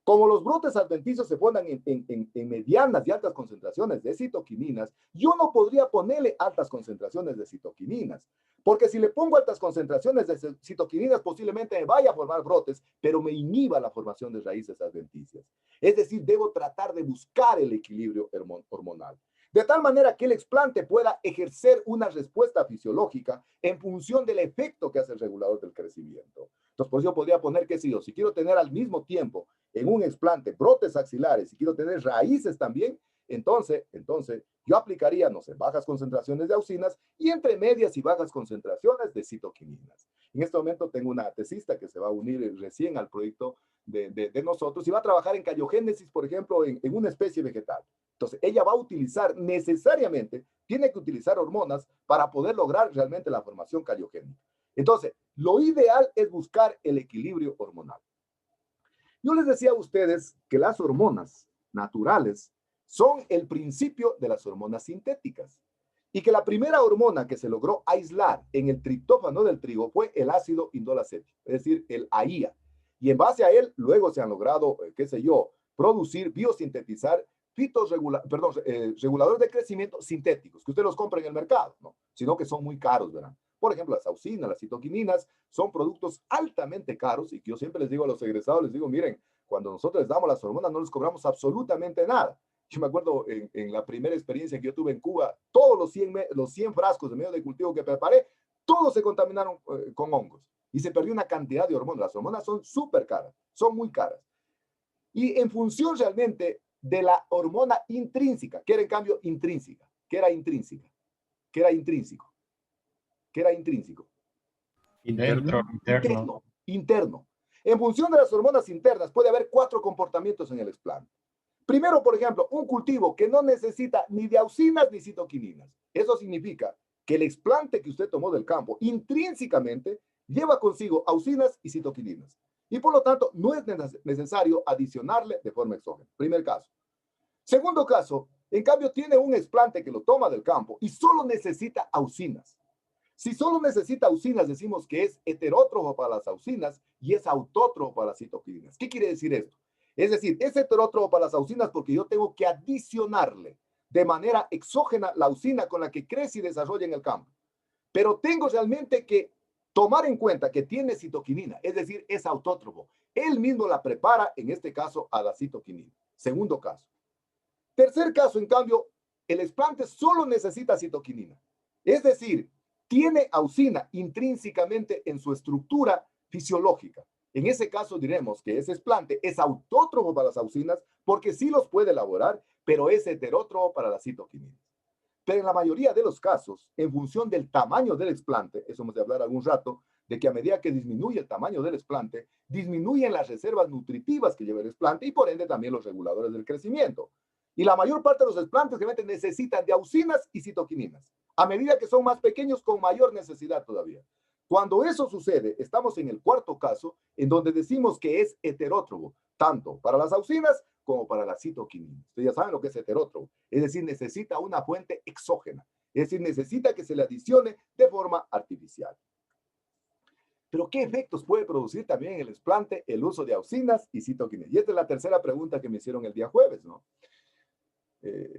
Como los brotes adventicios se ponen en medianas y altas concentraciones de citoquininas, yo no podría ponerle altas concentraciones de citoquininas, porque si le pongo altas concentraciones de citoquininas, posiblemente me vaya a formar brotes, pero me inhiba la formación de raíces adventicias. Es decir, debo tratar de buscar el equilibrio hormonal, de tal manera que el explante pueda ejercer una respuesta fisiológica en función del efecto que hace el regulador del crecimiento. Entonces, por eso yo podría poner que si quiero tener al mismo tiempo en un explante brotes axilares y quiero tener raíces también, entonces yo aplicaría, no sé, bajas concentraciones de auxinas y entre medias y bajas concentraciones de citoquininas. En este momento tengo una tesista que se va a unir recién al proyecto de nosotros y va a trabajar en cariogénesis, por ejemplo, en una especie vegetal. Entonces, ella va a utilizar necesariamente, tiene que utilizar hormonas para poder lograr realmente la formación cariogénica. Entonces, lo ideal es buscar el equilibrio hormonal. Yo les decía a ustedes que las hormonas naturales son el principio de las hormonas sintéticas y que la primera hormona que se logró aislar en el triptófano del trigo fue el ácido indolacético, es decir, el AIA. Y en base a él, luego se han logrado, producir, biosintetizar reguladores de crecimiento sintéticos, que usted los compra en el mercado, ¿no? Sino que son muy caros, ¿verdad? Por ejemplo, las auxinas, las citoquininas, son productos altamente caros y que yo siempre les digo a los egresados, les digo, miren, cuando nosotros les damos las hormonas no les cobramos absolutamente nada. Yo me acuerdo en la primera experiencia que yo tuve en Cuba, todos los 100 frascos de medio de cultivo que preparé, todos se contaminaron con hongos y se perdió una cantidad de hormonas. Las hormonas son súper caras, son muy caras. Y en función realmente de la hormona intrínseca, que era en cambio intrínseca, que era intrínseca, que era intrínseco. ¿Qué era intrínseco? Interno. En función de las hormonas internas puede haber 4 comportamientos en el explante. Primero, por ejemplo, un cultivo que no necesita ni de auxinas ni citoquininas. Eso significa que el explante que usted tomó del campo intrínsecamente lleva consigo auxinas y citoquininas. Y por lo tanto, no es necesario adicionarle de forma exógena. Primer caso. Segundo caso, en cambio, tiene un explante que lo toma del campo y solo necesita auxinas. Si solo necesita auxinas, decimos que es heterótrofo para las auxinas y es autótrofo para las citoquininas. ¿Qué quiere decir esto? Es decir, es heterótrofo para las auxinas porque yo tengo que adicionarle de manera exógena la auxina con la que crece y desarrolla en el campo. Pero tengo realmente que tomar en cuenta que tiene citoquinina, es decir, es autótrofo. Él mismo la prepara, en este caso, a la citoquinina. Segundo caso. Tercer caso, en cambio, el explante solo necesita citoquinina. Es decir, tiene auxina intrínsecamente en su estructura fisiológica. En ese caso diremos que ese explante es autótrofo para las auxinas porque sí los puede elaborar, pero es heterótrofo para las citoquininas. Pero en la mayoría de los casos, en función del tamaño del explante, eso hemos de hablar algún rato, de que a medida que disminuye el tamaño del explante, disminuyen las reservas nutritivas que lleva el explante y por ende también los reguladores del crecimiento. Y la mayor parte de los explantes realmente necesitan de auxinas y citoquininas. A medida que son más pequeños, con mayor necesidad todavía. Cuando eso sucede, estamos en el cuarto caso, en donde decimos que es heterótrofo, tanto para las auxinas como para las citoquininas. Ustedes ya saben lo que es heterótrofo, es decir, necesita una fuente exógena, es decir, necesita que se le adicione de forma artificial. Pero ¿qué efectos puede producir también en el explante el uso de auxinas y citoquininas? Y esta es la tercera pregunta que me hicieron el día jueves, ¿no?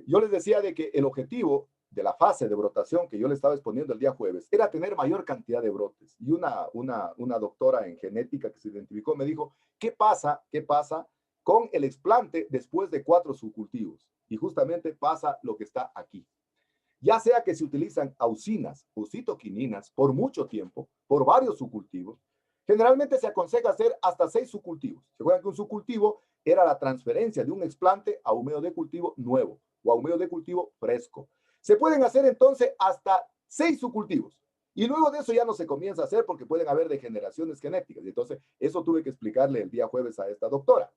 Yo les decía de que el objetivo de la fase de brotación que yo le estaba exponiendo el día jueves era tener mayor cantidad de brotes. Y una doctora en genética que se identificó me dijo, ¿qué pasa con el explante después de 4 subcultivos? Y justamente pasa lo que está aquí. Ya sea que se utilizan auxinas o citoquininas por mucho tiempo, por varios subcultivos, generalmente se aconseja hacer hasta 6 subcultivos. Se acuerdan que un subcultivo era la transferencia de un explante a un medio de cultivo nuevo o a un medio de cultivo fresco. Se pueden hacer entonces hasta 6 subcultivos. Y luego de eso ya no se comienza a hacer porque pueden haber degeneraciones genéticas. Y entonces eso tuve que explicarle el día jueves a esta doctora.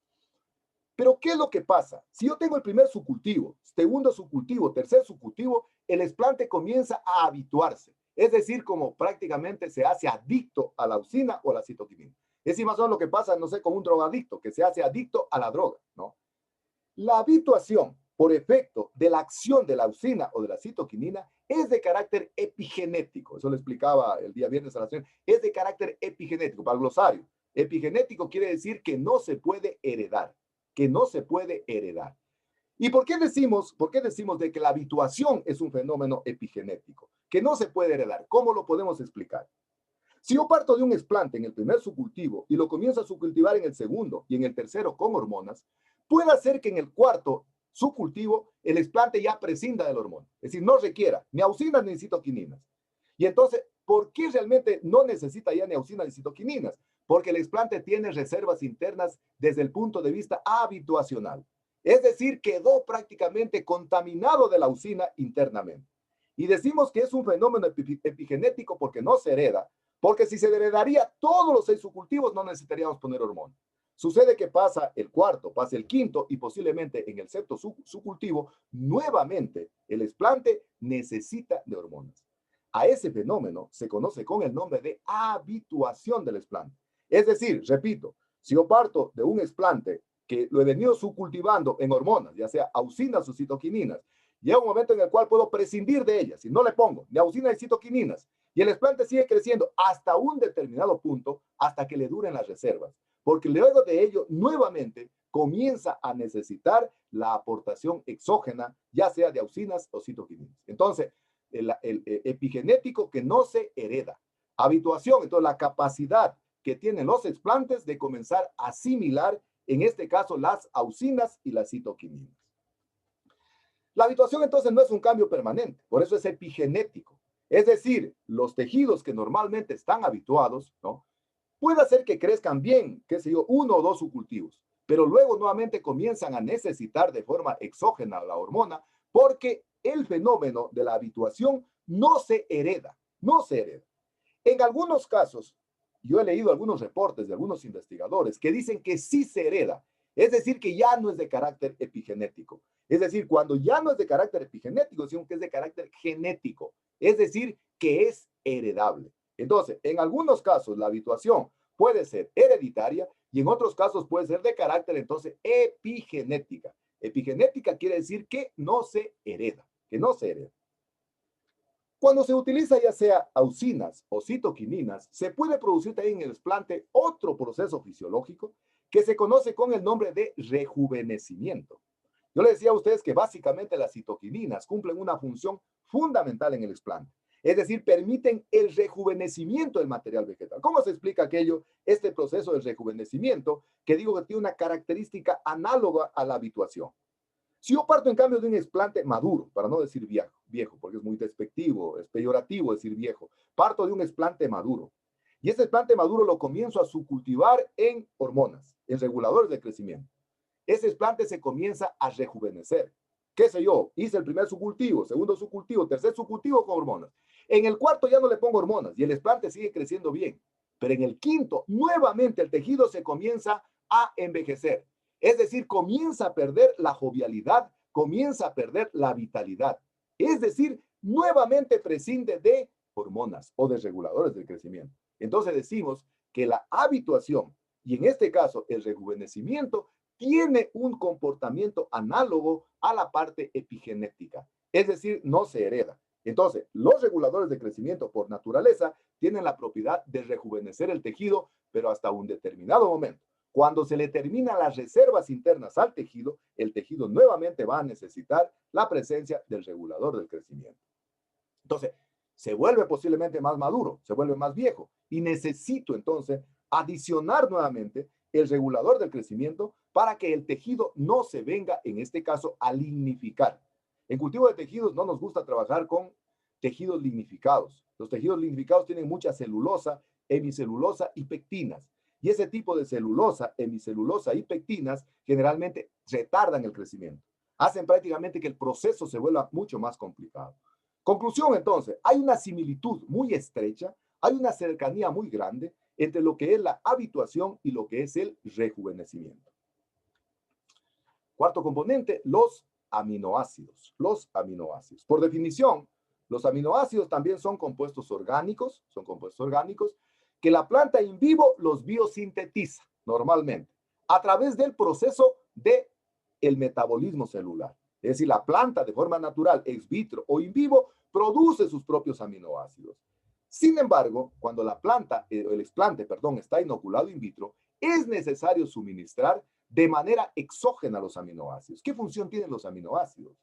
Pero ¿qué es lo que pasa? Si yo tengo el primer subcultivo, segundo subcultivo, tercer subcultivo, el explante comienza a habituarse. Es decir, como prácticamente se hace adicto a la auxina o a la citoquinina. Es decir, más o menos lo que pasa, no sé, con un drogadicto, que se hace adicto a la droga, ¿no? La habituación por efecto de la acción de la auxina o de la citoquinina es de carácter epigenético. Eso lo explicaba el día viernes a la sesión. Es de carácter epigenético, para el glosario. Epigenético quiere decir que no se puede heredar, que no se puede heredar. ¿Y por qué decimos de que la habituación es un fenómeno epigenético, que no se puede heredar? ¿Cómo lo podemos explicar? Si yo parto de un explante en el primer subcultivo y lo comienzo a subcultivar en el segundo y en el tercero con hormonas, puede hacer que en el cuarto subcultivo el explante ya prescinda de la hormona. Es decir, no requiera ni auxinas ni citoquininas. Y entonces, ¿por qué realmente no necesita ya ni auxinas ni citoquininas? Porque el explante tiene reservas internas desde el punto de vista habituacional. Es decir, quedó prácticamente contaminado de la auxina internamente. Y decimos que es un fenómeno epigenético porque no se hereda, porque si se heredaría todos los 6 subcultivos no necesitaríamos poner hormona. Sucede que pasa el cuarto, pasa el quinto y posiblemente en el sexto subcultivo, nuevamente el explante necesita de hormonas. A ese fenómeno se conoce con el nombre de habituación del explante. Es decir, repito, si yo parto de un explante que lo he venido subcultivando en hormonas, ya sea auxinas o citoquininas, llega un momento en el cual puedo prescindir de ellas, si no le pongo ni auxinas ni citoquininas, y el explante sigue creciendo hasta un determinado punto, hasta que le duren las reservas, porque luego de ello, nuevamente, comienza a necesitar la aportación exógena, ya sea de auxinas o citoquininas. Entonces, el epigenético que no se hereda. Habituación, entonces la capacidad que tienen los explantes de comenzar a asimilar, en este caso, las auxinas y las citoquininas. La habituación entonces no es un cambio permanente, por eso es epigenético. Es decir, los tejidos que normalmente están habituados, ¿no? Puede hacer que crezcan bien, qué sé yo, 1 o 2 subcultivos, pero luego nuevamente comienzan a necesitar de forma exógena la hormona porque el fenómeno de la habituación no se hereda, no se hereda. En algunos casos, yo he leído algunos reportes de algunos investigadores que dicen que sí se hereda, es decir, que ya no es de carácter epigenético. Es decir, cuando ya no es de carácter epigenético, decimos que es de carácter genético, es decir, que es heredable. Entonces, en algunos casos la habituación puede ser hereditaria y en otros casos puede ser de carácter, entonces, epigenética. Epigenética quiere decir que no se hereda, que no se hereda. Cuando se utiliza ya sea auxinas o citoquininas, se puede producir también en el desplante otro proceso fisiológico que se conoce con el nombre de rejuvenecimiento. Yo les decía a ustedes que básicamente las citoquininas cumplen una función fundamental en el desplante. Es decir, permiten el rejuvenecimiento del material vegetal. ¿Cómo se explica aquello? Este proceso de rejuvenecimiento, que digo que tiene una característica análoga a la habituación. Si yo parto en cambio de un explante maduro, para no decir viejo, porque es muy despectivo, es peyorativo decir viejo, parto de un explante maduro. Y ese explante maduro lo comienzo a subcultivar en hormonas, en reguladores de crecimiento. Ese explante se comienza a rejuvenecer. ¿Qué sé yo? Hice el primer subcultivo, segundo subcultivo, tercer subcultivo con hormonas. En el cuarto ya no le pongo hormonas y el explante sigue creciendo bien. Pero en el quinto, nuevamente el tejido se comienza a envejecer. Es decir, comienza a perder la jovialidad, comienza a perder la vitalidad. Es decir, nuevamente prescinde de hormonas o de reguladores del crecimiento. Entonces decimos que la habituación, y en este caso el rejuvenecimiento, tiene un comportamiento análogo a la parte epigenética. Es decir, no se hereda. Entonces, los reguladores de crecimiento por naturaleza tienen la propiedad de rejuvenecer el tejido, pero hasta un determinado momento. Cuando se le terminan las reservas internas al tejido, el tejido nuevamente va a necesitar la presencia del regulador del crecimiento. Entonces, se vuelve posiblemente más maduro, se vuelve más viejo y necesito entonces adicionar nuevamente el regulador del crecimiento para que el tejido no se venga, en este caso, a lignificar. En cultivo de tejidos no nos gusta trabajar con tejidos lignificados. Los tejidos lignificados tienen mucha celulosa, hemicelulosa y pectinas. Y ese tipo de celulosa, hemicelulosa y pectinas generalmente retardan el crecimiento. Hacen prácticamente que el proceso se vuelva mucho más complicado. Conclusión, entonces, hay una similitud muy estrecha, hay una cercanía muy grande entre lo que es la habituación y lo que es el rejuvenecimiento. Cuarto componente, los aminoácidos. Los aminoácidos. Por definición, los aminoácidos también son compuestos orgánicos, que la planta in vivo los biosintetiza normalmente a través del proceso del metabolismo celular. Es decir, la planta de forma natural, ex vitro o in vivo, produce sus propios aminoácidos. Sin embargo, cuando la planta, el explante, perdón, está inoculado in vitro, es necesario suministrar de manera exógena los aminoácidos. ¿Qué función tienen los aminoácidos?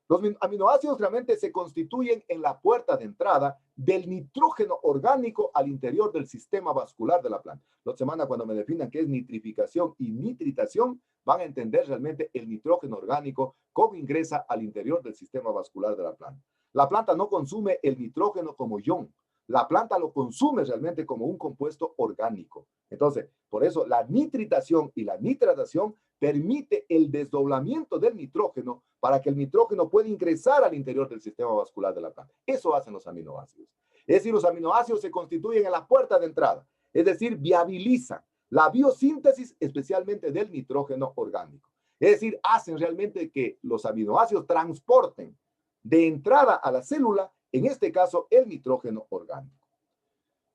Los aminoácidos realmente se constituyen en la puerta de entrada del nitrógeno orgánico al interior del sistema vascular de la planta. La semana cuando me definan qué es nitrificación y nitritación, van a entender realmente el nitrógeno orgánico, cómo ingresa al interior del sistema vascular de la planta. La planta no consume el nitrógeno como ion. La planta lo consume realmente como un compuesto orgánico. Entonces, por eso la nitritación y la nitratación permite el desdoblamiento del nitrógeno para que el nitrógeno pueda ingresar al interior del sistema vascular de la planta. Eso hacen los aminoácidos. Es decir, los aminoácidos se constituyen en la puerta de entrada, es decir, viabilizan la biosíntesis especialmente del nitrógeno orgánico. Es decir, hacen realmente que los aminoácidos transporten de entrada a la célula, en este caso, el nitrógeno orgánico.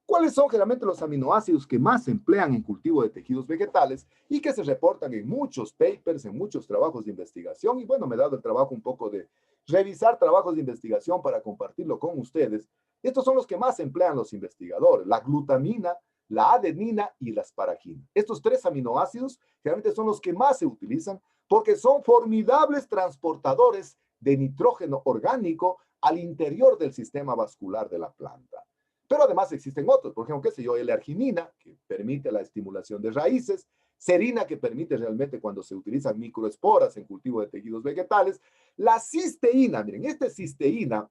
¿Cuáles son generalmente los aminoácidos que más se emplean en cultivo de tejidos vegetales y que se reportan en muchos papers, en muchos trabajos de investigación? Y bueno, me he dado el trabajo un poco de revisar trabajos de investigación para compartirlo con ustedes. Estos son los que más emplean los investigadores: la glutamina, la adenina y la asparagina. Estos tres aminoácidos generalmente son los que más se utilizan porque son formidables transportadores de nitrógeno orgánico al interior del sistema vascular de la planta. Pero además existen otros, por ejemplo, qué sé yo, L-arginina, que permite la estimulación de raíces, serina, que permite realmente cuando se utilizan microesporas en cultivo de tejidos vegetales, la cisteína, miren, esta cisteína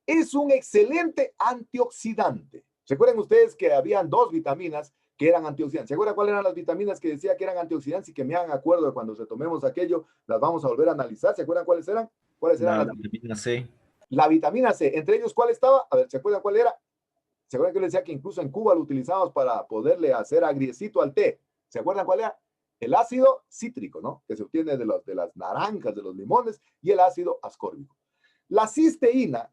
es un excelente antioxidante. ¿Recuerdan ustedes que habían dos vitaminas que eran antioxidantes? ¿Se acuerdan cuáles eran las vitaminas que decía que eran antioxidantes y que me hagan acuerdo de cuando retomemos aquello, las vamos a volver a analizar? ¿Se acuerdan cuáles eran? ¿Cuáles eran La vitamina C. La vitamina C, entre ellos, ¿cuál estaba? A ver, ¿se acuerdan cuál era? ¿Se acuerdan que les decía que incluso en Cuba lo utilizamos para poderle hacer agriecito al té? ¿Se acuerdan cuál era? El ácido cítrico, ¿no? Que se obtiene de las naranjas, de los limones, y el ácido ascórbico. La cisteína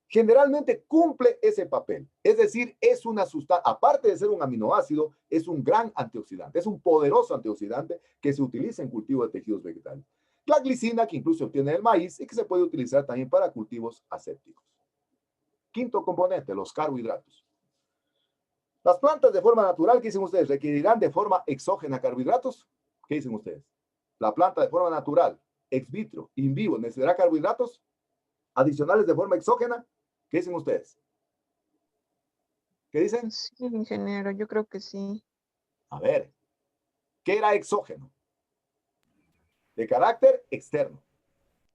generalmente cumple ese papel. Es decir, es una sustancia, aparte de ser un aminoácido, es un gran antioxidante, es un poderoso antioxidante que se utiliza en cultivo de tejidos vegetales. La glicina, que incluso obtiene el maíz y que se puede utilizar también para cultivos asépticos. Quinto componente, los carbohidratos. Las plantas de forma natural, ¿qué dicen ustedes? ¿Requerirán de forma exógena carbohidratos? ¿Qué dicen ustedes? La planta de forma natural, ex vitro, in vivo, ¿necesitará carbohidratos adicionales de forma exógena? ¿Qué dicen ustedes? ¿Qué dicen? Sí, ingeniero, yo creo que sí. A ver, ¿qué era exógeno? De carácter externo.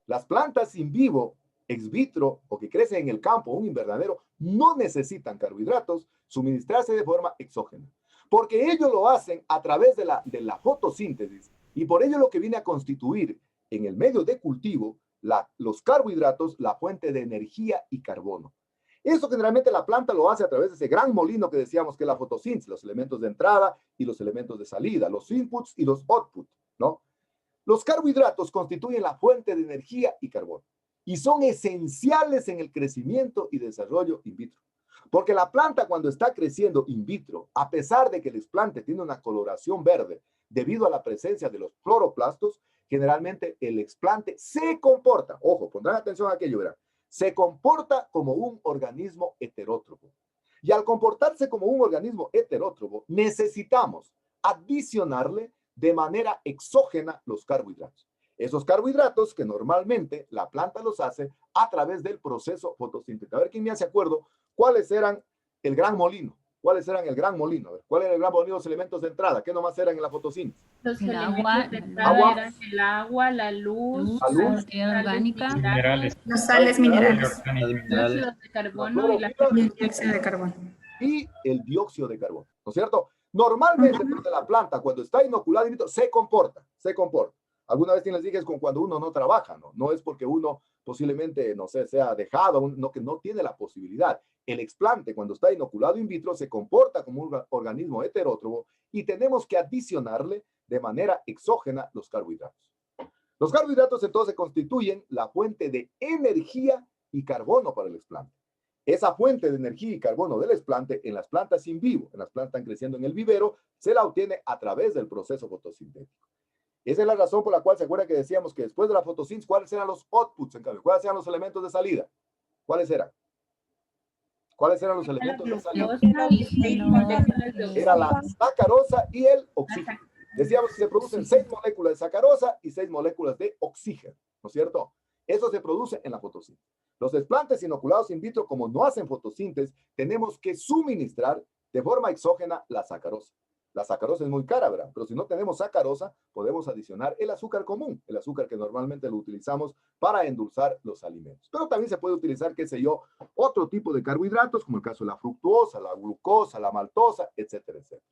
Las plantas in vivo, ex vitro o que crecen en el campo, un invernadero, no necesitan carbohidratos suministrarse de forma exógena, porque ellos lo hacen a través de la fotosíntesis y por ello lo que viene a constituir en el medio de cultivo los carbohidratos, la fuente de energía y carbono. Eso generalmente la planta lo hace a través de ese gran molino que decíamos que es la fotosíntesis, los elementos de entrada y los elementos de salida, los inputs y los outputs, ¿no? Los carbohidratos constituyen la fuente de energía y carbono y son esenciales en el crecimiento y desarrollo in vitro. Porque la planta cuando está creciendo in vitro, a pesar de que el explante tiene una coloración verde debido a la presencia de los cloroplastos, generalmente el explante se comporta, ojo, pondrán atención a aquello, verán, se comporta como un organismo heterótropo. Y al comportarse como un organismo heterótropo, necesitamos adicionarle de manera exógena los carbohidratos. Esos carbohidratos que normalmente la planta los hace a través del proceso fotosintético. A ver, ¿quién me hace acuerdo? ¿Cuáles eran el gran molino? ¿Cuáles eran el gran molino? A ver, ¿cuál era el gran molino? Los elementos de entrada. ¿Qué nomás eran en la fotosíntesis? Los El elementos agua, de entrada eran el agua, la luz, la luz, materia orgánica, Minerales. Los sales minerales. dióxido de carbono y la Y el dióxido de carbono. y el dióxido de carbono, ¿no es cierto? Normalmente de la planta, cuando está inoculada, se comporta. Alguna vez les dije es con cuando uno no trabaja, ¿no? No es porque uno posiblemente, no sé, sea dejado, no, que no tiene la posibilidad. El explante, cuando está inoculado in vitro, se comporta como un organismo heterótropo y tenemos que adicionarle de manera exógena los carbohidratos. Los carbohidratos entonces constituyen la fuente de energía y carbono para el explante. Esa fuente de energía y carbono del explante en las plantas in vivo, en las plantas creciendo en el vivero, se la obtiene a través del proceso fotosintético. Esa es la razón por la cual se acuerda que decíamos que después de la fotosíntesis, ¿cuáles eran los outputs en cambio? ¿Cuáles eran los elementos de salida? ¿Cuáles eran? ¿Cuáles eran los elementos de salida? Era la sacarosa y el oxígeno. Decíamos que se producen 6 moléculas de sacarosa y 6 moléculas de oxígeno, ¿no es cierto? Eso se produce en la fotosíntesis. Los explantes inoculados in vitro, como no hacen fotosíntesis, tenemos que suministrar de forma exógena la sacarosa. La sacarosa es muy cara, ¿verdad? Pero si no tenemos sacarosa, podemos adicionar el azúcar común, el azúcar que normalmente lo utilizamos para endulzar los alimentos. Pero también se puede utilizar, qué sé yo, otro tipo de carbohidratos, como el caso de la fructuosa, la glucosa, la maltosa, etcétera, etcétera.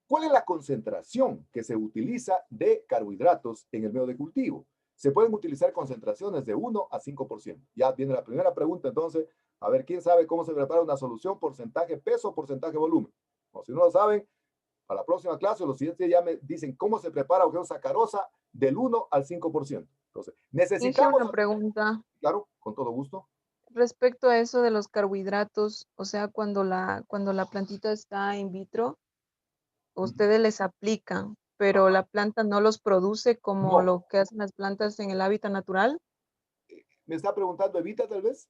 ¿Cuál es la concentración que se utiliza de carbohidratos en el medio de cultivo? Se pueden utilizar concentraciones de 1 a 5%. Ya viene la primera pregunta, entonces, a ver, ¿quién sabe cómo se prepara una solución porcentaje peso, porcentaje volumen? O si no lo saben, a la próxima clase o los siguientes ya me dicen cómo se prepara o qué es sacarosa del 1 al 5%. Entonces, necesitamos... Una pregunta. Claro, con todo gusto. Respecto a eso de los carbohidratos, o sea, cuando la plantita está in vitro, ustedes les aplican, pero la planta no los produce como No. lo que hacen las plantas en el hábitat natural. ¿Me está preguntando Evita, tal vez?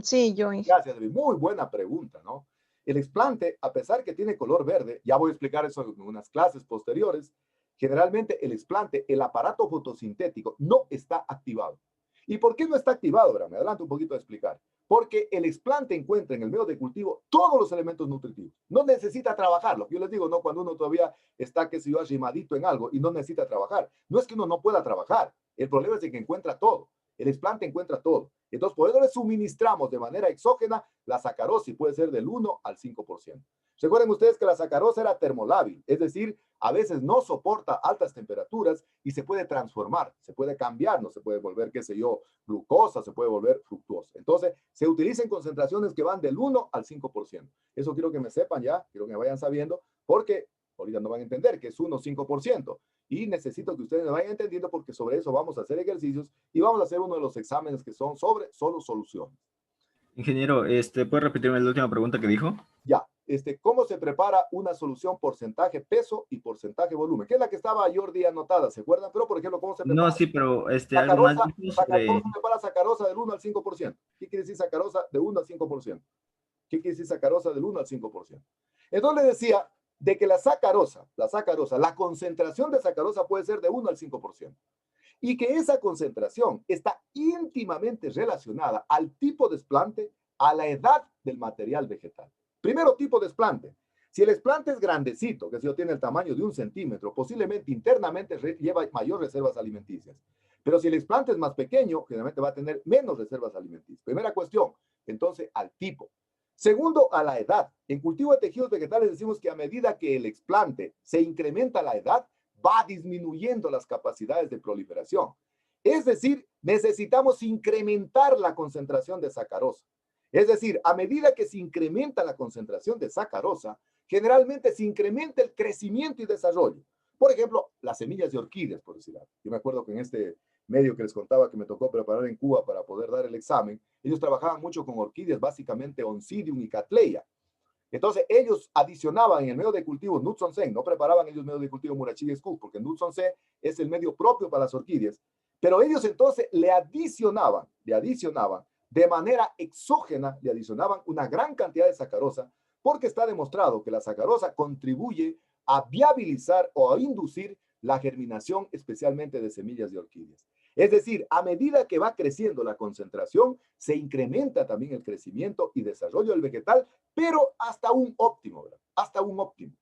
Sí, yo. Gracias, David. Muy buena pregunta, ¿no? El explante, a pesar que tiene color verde, ya voy a explicar eso en unas clases posteriores, generalmente el explante, el aparato fotosintético, no está activado. ¿Y por qué no está activado? Ahora, me adelanto un poquito a explicar. Porque el explante encuentra en el medio de cultivo todos los elementos nutritivos. No necesita trabajarlo. Yo les digo, no, cuando uno todavía está, qué sé yo, arrimadito en algo y no necesita trabajar. No es que uno no pueda trabajar. El problema es de que encuentra todo. El explante encuentra todo. Entonces, por eso le suministramos de manera exógena la sacarosa y puede ser del 1 al 5%. Recuerden ustedes que la sacarosa era termolábil, es decir, a veces no soporta altas temperaturas y se puede transformar, se puede cambiar, no se puede volver, qué sé yo, glucosa, se puede volver fructuosa. Entonces, se utilizan concentraciones que van del 1 al 5%. Eso quiero que me sepan ya, quiero que me vayan sabiendo, porque ahorita no van a entender que es 1 o 5%. Y necesito que ustedes me vayan entendiendo porque sobre eso vamos a hacer ejercicios y vamos a hacer uno de los exámenes que son sobre solo soluciones. Ingeniero, ¿puede repetirme la última pregunta que dijo? Ya. cómo se prepara una solución porcentaje peso y porcentaje volumen, que es la que estaba Jordi anotada, ¿se acuerdan? Pero, por ejemplo, ¿cómo se prepara? No, sí, pero algo más ¿Cómo difícil se prepara sacarosa del 1 al 5%? ¿Qué quiere decir sacarosa de 1 al 5%? ¿Qué quiere decir sacarosa del 1 al 5%? Entonces le decía de que la sacarosa, la concentración de sacarosa puede ser de 1 al 5%. Y que esa concentración está íntimamente relacionada al tipo de desplante, a la edad del material vegetal. Primero, tipo de desplante. Si el desplante es grandecito, que si tiene el tamaño de 1 centímetro, posiblemente internamente lleva mayor reservas alimenticias. Pero si el desplante es más pequeño, generalmente va a tener menos reservas alimenticias. Primera cuestión, entonces, al tipo. Segundo, a la edad. En cultivo de tejidos vegetales decimos que a medida que el explante se incrementa la edad, va disminuyendo las capacidades de proliferación. Es decir, necesitamos incrementar la concentración de sacarosa. Es decir, a medida que se incrementa la concentración de sacarosa, generalmente se incrementa el crecimiento y desarrollo. Por ejemplo, las semillas de orquídeas, por decir algo. Yo me acuerdo que en este medio que les contaba que me tocó preparar en Cuba para poder dar el examen, ellos trabajaban mucho con orquídeas, básicamente Oncidium y Cattleya. Entonces, ellos adicionaban en el medio de cultivo Knudson-C, no preparaban ellos medio de cultivo Murakami-Scoop, porque Knudson-C es el medio propio para las orquídeas, pero ellos entonces le adicionaban de manera exógena, le adicionaban una gran cantidad de sacarosa, porque está demostrado que la sacarosa contribuye a viabilizar o a inducir la germinación, especialmente de semillas de orquídeas. Es decir, a medida que va creciendo la concentración, se incrementa también el crecimiento y desarrollo del vegetal, pero hasta un óptimo, ¿verdad? Hasta un óptimo.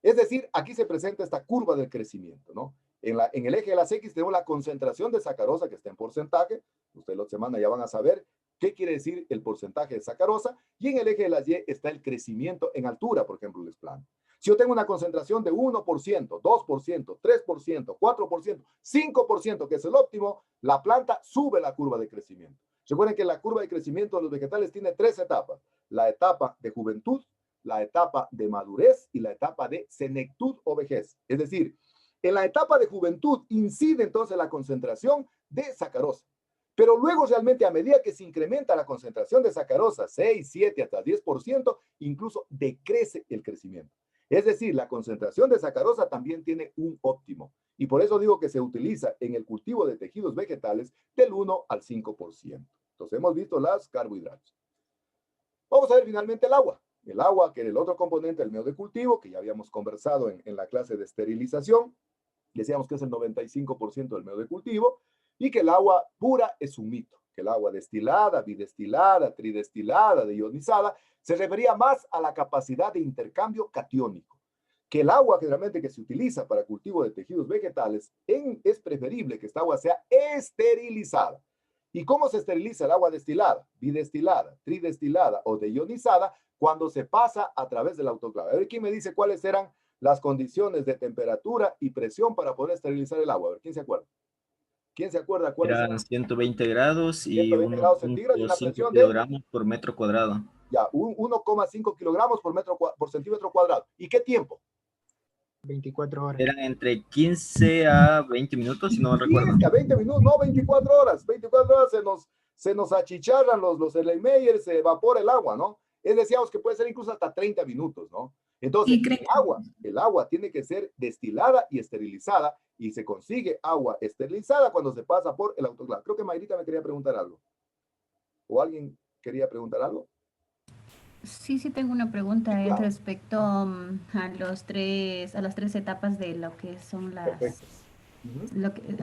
Es decir, aquí se presenta esta curva del crecimiento, ¿no? En el eje de las X tenemos la concentración de sacarosa que está en porcentaje. Ustedes la semana ya van a saber qué quiere decir el porcentaje de sacarosa. Y en el eje de las Y está el crecimiento en altura, por ejemplo, el plano. Si yo tengo una concentración de 1%, 2%, 3%, 4%, 5%, que es el óptimo, la planta sube la curva de crecimiento. Recuerden que la curva de crecimiento de los vegetales tiene 3 etapas. La etapa de juventud, la etapa de madurez y la etapa de senectud o vejez. Es decir, en la etapa de juventud incide entonces la concentración de sacarosa. Pero luego realmente a medida que se incrementa la concentración de sacarosa, 6, 7, hasta 10%, incluso decrece el crecimiento. Es decir, la concentración de sacarosa también tiene un óptimo. Y por eso digo que se utiliza en el cultivo de tejidos vegetales del 1 al 5%. Entonces hemos visto los carbohidratos. Vamos a ver finalmente el agua. El agua, que era el otro componente del medio de cultivo, que ya habíamos conversado en la clase de esterilización. Decíamos que es el 95% del medio de cultivo. Y que el agua pura es un mito. Que el agua destilada, bidestilada, tridestilada, deionizada, se refería más a la capacidad de intercambio catiónico. Que el agua generalmente que se utiliza para cultivo de tejidos vegetales es preferible que esta agua sea esterilizada. ¿Y cómo se esteriliza el agua destilada, bidestilada, tridestilada o deionizada? Cuando se pasa a través del autoclave. A ver, ¿quién me dice cuáles eran las condiciones de temperatura y presión para poder esterilizar el agua? A ver, ¿quién se acuerda? ¿Quién se acuerda cuáles eran? Eran 120 grados y 120 grados centígrados y una 1.5 presión de... kilogramos por metro cuadrado. Ya, 1,5 kilogramos por centímetro cuadrado. ¿Y qué tiempo? 24 horas. Eran entre 15 a 20 minutos, si no recuerdo. 15 a 20 minutos, no, 24 horas. 24 horas se nos achicharran los Erlenmeyer, se evapora el agua, ¿no? Decíamos que puede ser incluso hasta 30 minutos, ¿no? Entonces, el agua tiene que ser destilada y esterilizada, y se consigue agua esterilizada cuando se pasa por el autoclave. Creo que Mayrita me quería preguntar algo. ¿O alguien quería preguntar algo? Sí, tengo una pregunta claro. Respecto a las tres etapas de lo que son las...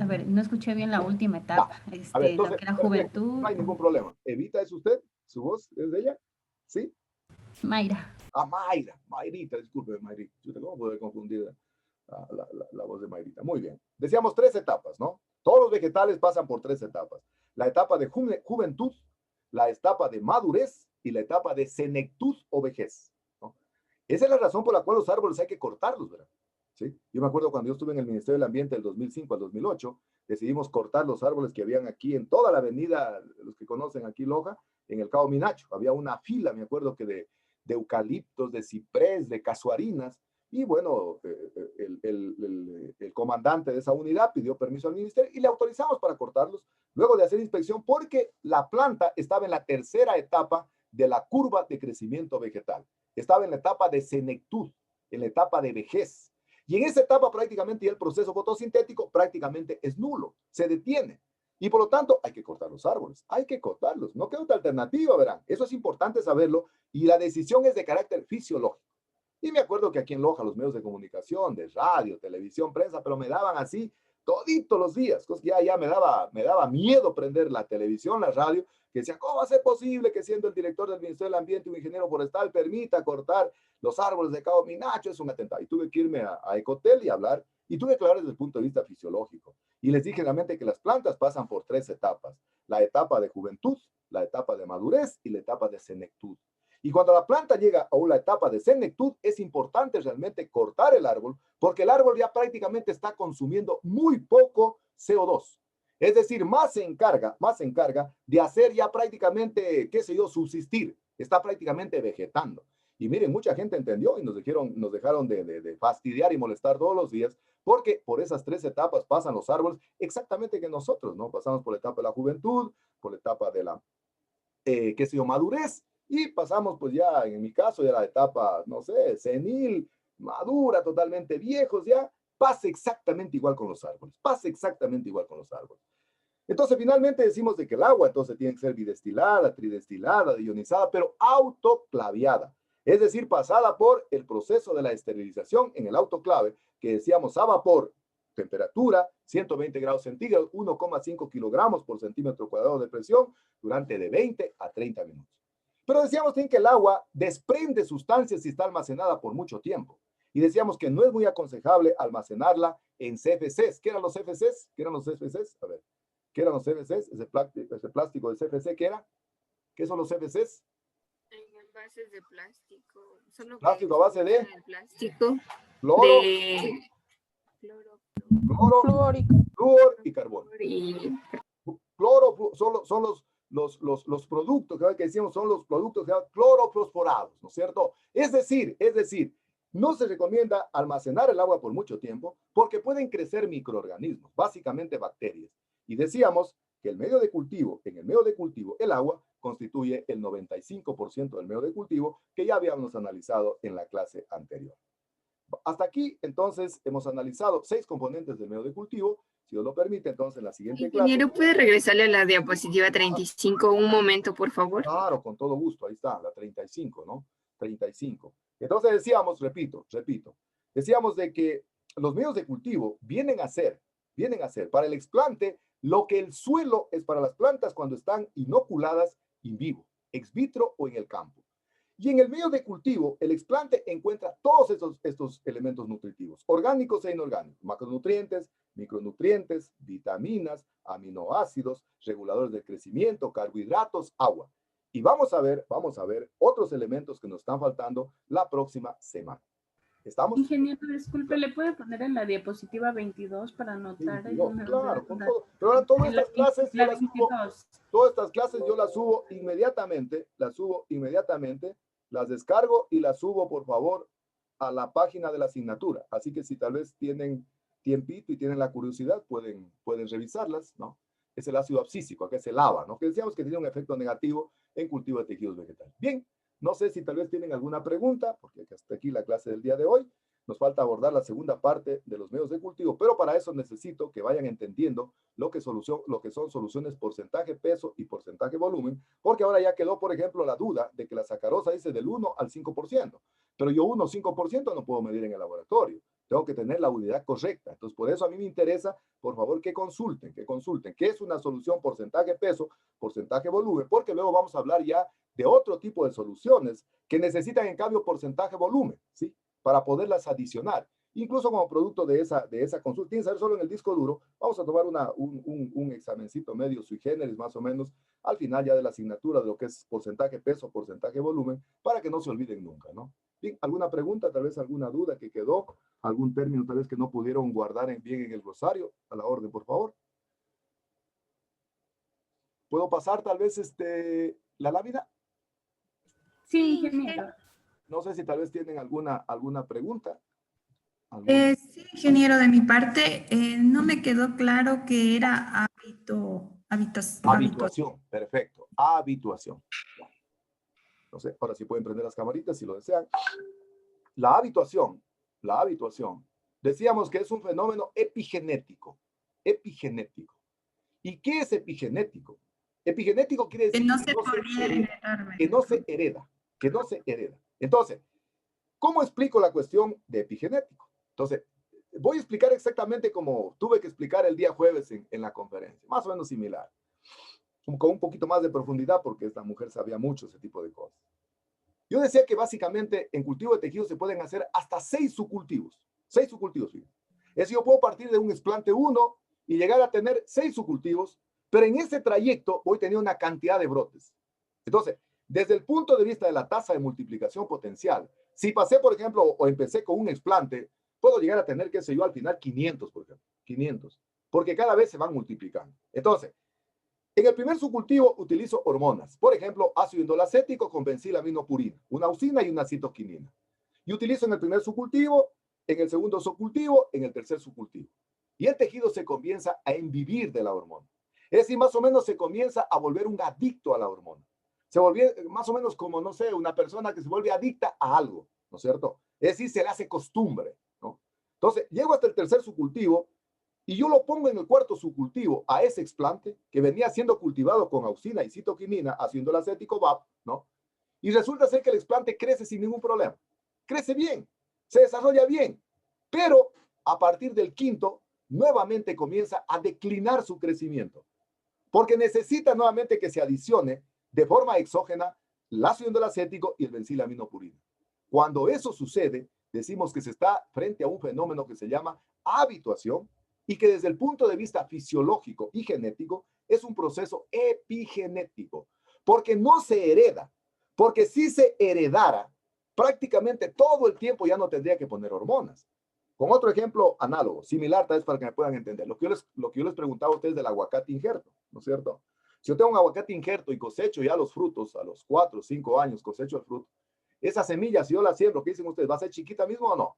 a ver, no escuché bien la última etapa. A ver, entonces, lo que era juventud. No hay ningún problema. ¿Evita es usted? ¿Su voz es de ella? ¿Sí? Mayra. Ah, Mayrita, disculpe, Mayrita. Yo te voy a confundir la voz de Mayrita. Muy bien. Decíamos 3 etapas, ¿no? Todos los vegetales pasan por 3 etapas. La etapa de juventud, la etapa de madurez y la etapa de senectud o vejez, ¿no? Esa es la razón por la cual los árboles hay que cortarlos, ¿verdad? ¿Sí? Yo me acuerdo cuando yo estuve en el Ministerio del Ambiente del 2005 al 2008, decidimos cortar los árboles que habían aquí en toda la avenida, los que conocen aquí Loja, en el Cabo Minacho. Había una fila, me acuerdo que de eucaliptos, de ciprés, de casuarinas, y bueno, el comandante de esa unidad pidió permiso al ministerio y le autorizamos para cortarlos luego de hacer inspección porque la planta estaba en la tercera etapa de la curva de crecimiento vegetal. estaba en la etapa de senectud, en la etapa de vejez. Y en esa etapa prácticamente ya el proceso fotosintético prácticamente es nulo, se detiene. Y por lo tanto hay que cortar los árboles, hay que cortarlos, no queda otra alternativa, verán. Eso es importante saberlo y la decisión es de carácter fisiológico. Y me acuerdo que aquí en Loja los medios de comunicación, de radio, televisión, prensa, pero me daban así toditos los días. Ya me daba miedo prender la televisión, la radio, que decía, ¿cómo va a ser posible que siendo el director del Ministerio del Ambiente, un ingeniero forestal, permita cortar los árboles de Cabo Minacho? Es un atentado. Y tuve que irme a Ecotel y hablar, y tuve que hablar desde el punto de vista fisiológico. Y les dije realmente que las plantas pasan por 3 etapas. La etapa de juventud, la etapa de madurez y la etapa de senectud. Y cuando la planta llega a una etapa de senectud, es importante realmente cortar el árbol, porque el árbol ya prácticamente está consumiendo muy poco CO2. Es decir, más se encarga de hacer ya prácticamente, qué sé yo, subsistir. Está prácticamente vegetando. Y miren, mucha gente entendió y nos dejaron de fastidiar y molestar todos los días, porque por esas 3 etapas pasan los árboles exactamente que nosotros, ¿no? Pasamos por la etapa de la juventud, por la etapa de la, qué sé yo, madurez, y pasamos pues ya, en mi caso, ya la etapa, no sé, senil, madura, totalmente viejos ya, pasa exactamente igual con los árboles, pasa exactamente igual con los árboles. Entonces, finalmente decimos de que el agua entonces tiene que ser bidestilada, tridestilada, ionizada, pero autoclaviada. Es decir, pasada por el proceso de la esterilización en el autoclave, que decíamos a vapor, temperatura, 120 grados centígrados, 1,5 kilogramos por centímetro cuadrado de presión, durante de 20 a 30 minutos. Pero decíamos también que el agua desprende sustancias si está almacenada por mucho tiempo. Y decíamos que no es muy aconsejable almacenarla en CFCs. ¿Qué eran los CFCs? ¿Qué eran los CFCs? A ver, ¿qué eran los CFCs? Ese plástico de CFC, ¿qué era? ¿Qué son los CFCs? Bases de plástico. Plástico a base de plástico. Cloro, flúor y carbono. Cloro son los productos que decíamos, son los productos clorofosforados, ¿no es cierto? Es decir, no se recomienda almacenar el agua por mucho tiempo porque pueden crecer microorganismos, básicamente bacterias. Y decíamos que en el medio de cultivo, el agua constituye el 95% del medio de cultivo que ya habíamos analizado en la clase anterior. Hasta aquí, entonces, hemos analizado 6 componentes del medio de cultivo. Si Dios lo permite, entonces, en la siguiente clase... Ingeniero, ¿puede regresarle a la diapositiva 35 un momento, por favor? Claro, con todo gusto. Ahí está, la 35, ¿no? 35. Entonces decíamos, repito, decíamos de que los medios de cultivo vienen a ser para el explante lo que el suelo es para las plantas cuando están inoculadas in vivo, ex vitro o en el campo. Y en el medio de cultivo, el explante encuentra todos estos elementos nutritivos, orgánicos e inorgánicos, macronutrientes, micronutrientes, vitaminas, aminoácidos, reguladores de crecimiento, carbohidratos, agua. Y vamos a ver otros elementos que nos están faltando la próxima semana. ¿Estamos? Ingeniero, disculpe, ¿le puede poner en la diapositiva 22 para anotar? 22, claro, con todo. Pero ahora todas estas clases, yo las subo inmediatamente, las descargo y las subo, por favor, a la página de la asignatura. Así que si tal vez tienen tiempito y tienen la curiosidad, pueden revisarlas, ¿no? Es el ácido abscísico, que es el ABA, ¿no? Que decíamos que tiene un efecto negativo en cultivo de tejidos vegetales. Bien, no sé si tal vez tienen alguna pregunta, porque hasta aquí la clase del día de hoy. Nos falta abordar la segunda parte de los medios de cultivo, pero para eso necesito que vayan entendiendo lo que son soluciones porcentaje peso y porcentaje volumen, porque ahora ya quedó, por ejemplo, la duda de que la sacarosa dice del 1 al 5%, pero yo 1 o 5% no puedo medir en el laboratorio. Tengo que tener la unidad correcta. Entonces, por eso a mí me interesa, por favor, que consulten qué es una solución porcentaje peso, porcentaje volumen, porque luego vamos a hablar ya de otro tipo de soluciones que necesitan, en cambio, porcentaje volumen, ¿sí? Para poderlas adicionar. Incluso como producto de esa consulta, tienen que saber solo en el disco duro, vamos a tomar un examencito medio sui generis, más o menos, al final ya de la asignatura de lo que es porcentaje peso, porcentaje volumen, para que no se olviden nunca, ¿no? Bien, ¿alguna pregunta, tal vez alguna duda que quedó? ¿Algún término tal vez que no pudieron guardar bien en el glosario? A la orden, por favor. ¿Puedo pasar tal vez la lámina? Sí, ingeniero. No sé si tal vez tienen alguna pregunta. Sí, ingeniero, de mi parte, no me quedó claro que era habituación, perfecto. Habituación. No sé, ahora sí pueden prender las camaritas si lo desean. La habituación, decíamos que es un fenómeno epigenético. Epigenético. ¿Y qué es epigenético? Epigenético quiere decir Que no se podría heredar. que no se hereda, que no se hereda. Entonces, ¿cómo explico la cuestión de epigenético? Entonces, voy a explicar exactamente como tuve que explicar el día jueves en la conferencia, más o menos similar, con un poquito más de profundidad porque esta mujer sabía mucho ese tipo de cosas. Yo decía que básicamente en cultivo de tejidos se pueden hacer hasta 6 subcultivos. 6 subcultivos, fíjense. Es decir, yo puedo partir de un explante 1 y llegar a tener 6 subcultivos, pero en ese trayecto voy a tener una cantidad de brotes. Entonces, desde el punto de vista de la tasa de multiplicación potencial, si pasé, por ejemplo, o empecé con un explante, puedo llegar a tener, qué sé yo, al final 500, por ejemplo. 500. Porque cada vez se van multiplicando. Entonces, en el primer subcultivo utilizo hormonas. Por ejemplo, ácido indolacético con benzilaminoprina, una auxina y una citoquinina. Y utilizo en el primer subcultivo, en el segundo subcultivo, en el tercer subcultivo. Y el tejido se comienza a embibir de la hormona. Es decir, más o menos se comienza a volver un adicto a la hormona. Se volvió más o menos como, no sé, una persona que se vuelve adicta a algo, ¿no es cierto? Es decir, se le hace costumbre, ¿no? Entonces, llego hasta el tercer subcultivo y yo lo pongo en el cuarto subcultivo a ese explante que venía siendo cultivado con auxina y citoquinina, ácido indolacético VAP, ¿no? Y resulta ser que el explante crece sin ningún problema. Crece bien, se desarrolla bien, pero a partir del quinto, nuevamente comienza a declinar su crecimiento, porque necesita nuevamente que se adicione de forma exógena el ácido indolacético y el benzilaminoprina. Cuando eso sucede, decimos que se está frente a un fenómeno que se llama habituación y que desde el punto de vista fisiológico y genético es un proceso epigenético, porque no se hereda, porque si se heredara, prácticamente todo el tiempo ya no tendría que poner hormonas. Con otro ejemplo análogo, similar tal vez para que me puedan entender, lo que yo les preguntaba a ustedes del aguacate injerto, ¿no es cierto? Si yo tengo un aguacate injerto y cosecho ya los frutos, a los 4 o 5 años cosecho el fruto, esa semilla, si yo la siembro, ¿qué dicen ustedes? ¿Va a ser chiquita mismo o no?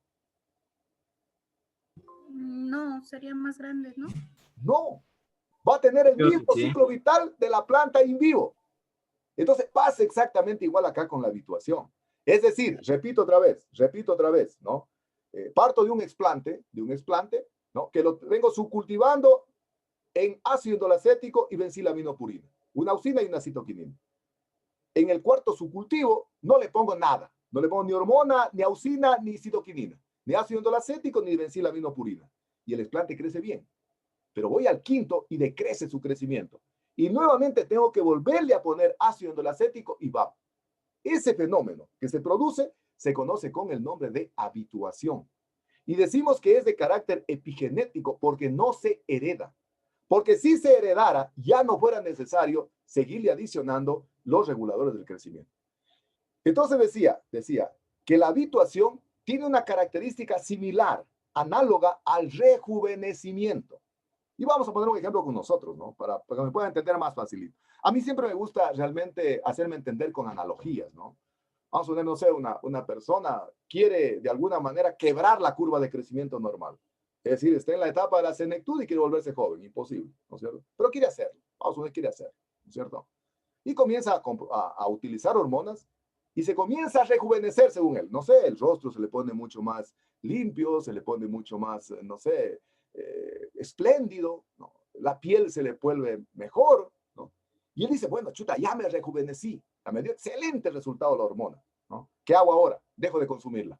No, sería más grande, ¿no? No, va a tener el mismo ciclo vital de la planta in vivo. Entonces pasa exactamente igual acá con la habituación. Es decir, repito otra vez, ¿no? Parto de un explante, ¿no? Que lo vengo subcultivando en ácido indolacético y benzilaminoprina, una auxina y una citoquinina. En el cuarto subcultivo no le pongo nada, no le pongo ni hormona, ni auxina, ni citoquinina, ni ácido indolacético, ni benzilaminoprina. Y el explante crece bien. Pero voy al quinto y decrece su crecimiento. Y nuevamente tengo que volverle a poner ácido indolacético y VAP. Ese fenómeno que se produce se conoce con el nombre de habituación. Y decimos que es de carácter epigenético porque no se hereda. Porque si se heredara, ya no fuera necesario seguirle adicionando los reguladores del crecimiento. Entonces decía que la habituación tiene una característica similar, análoga al rejuvenecimiento. Y vamos a poner un ejemplo con nosotros, ¿no? Para que me puedan entender más fácilmente. A mí siempre me gusta realmente hacerme entender con analogías, ¿no? Vamos a poner, no sé, una persona quiere de alguna manera quebrar la curva de crecimiento normal. Es decir, está en la etapa de la senectud y quiere volverse joven. Imposible, ¿no es cierto? Pero quiere hacerlo. Vamos a poner, quiere hacerlo, ¿no es cierto? Y comienza a utilizar hormonas y se comienza a rejuvenecer según él. No sé, el rostro se le pone mucho más limpio, se le pone mucho más, no sé, espléndido, ¿no? La piel se le vuelve mejor, ¿no? Y él dice, bueno, chuta, ya me rejuvenecí, me dio excelente resultado la hormona, ¿no? ¿Qué hago ahora? Dejo de consumirla.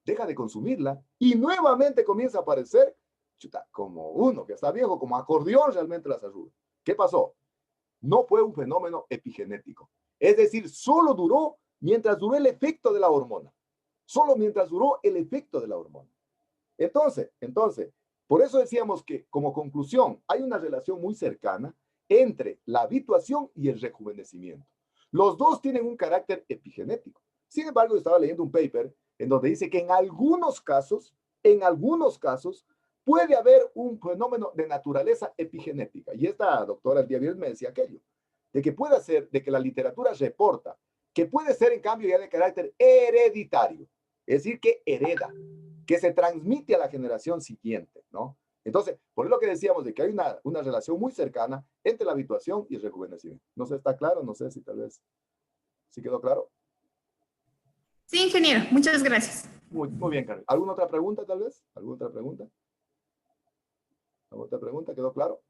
Deja de consumirla y nuevamente comienza a aparecer, chuta, como uno que está viejo, como acordeón realmente la salud. ¿Qué pasó? No fue un fenómeno epigenético. Es decir, solo duró mientras duró el efecto de la hormona. Solo mientras duró el efecto de la hormona. Entonces, por eso decíamos que, como conclusión, hay una relación muy cercana entre la habituación y el rejuvenecimiento. Los dos tienen un carácter epigenético. Sin embargo, yo estaba leyendo un paper en donde dice que en algunos casos, puede haber un fenómeno de naturaleza epigenética. Y esta doctora el día viernes me decía aquello, de que puede ser, de que la literatura reporta, que puede ser en cambio ya de carácter hereditario. Es decir, que hereda, que se transmite a la generación siguiente, ¿no? Entonces, por lo que decíamos de que hay una relación muy cercana entre la habituación y el rejuvenecimiento. No sé, ¿está claro? No sé si tal vez, ¿sí quedó claro? Sí, ingeniero, muchas gracias. Muy bien, Karen. ¿Alguna otra pregunta, tal vez? ¿Alguna otra pregunta? ¿Alguna otra pregunta? ¿Quedó claro?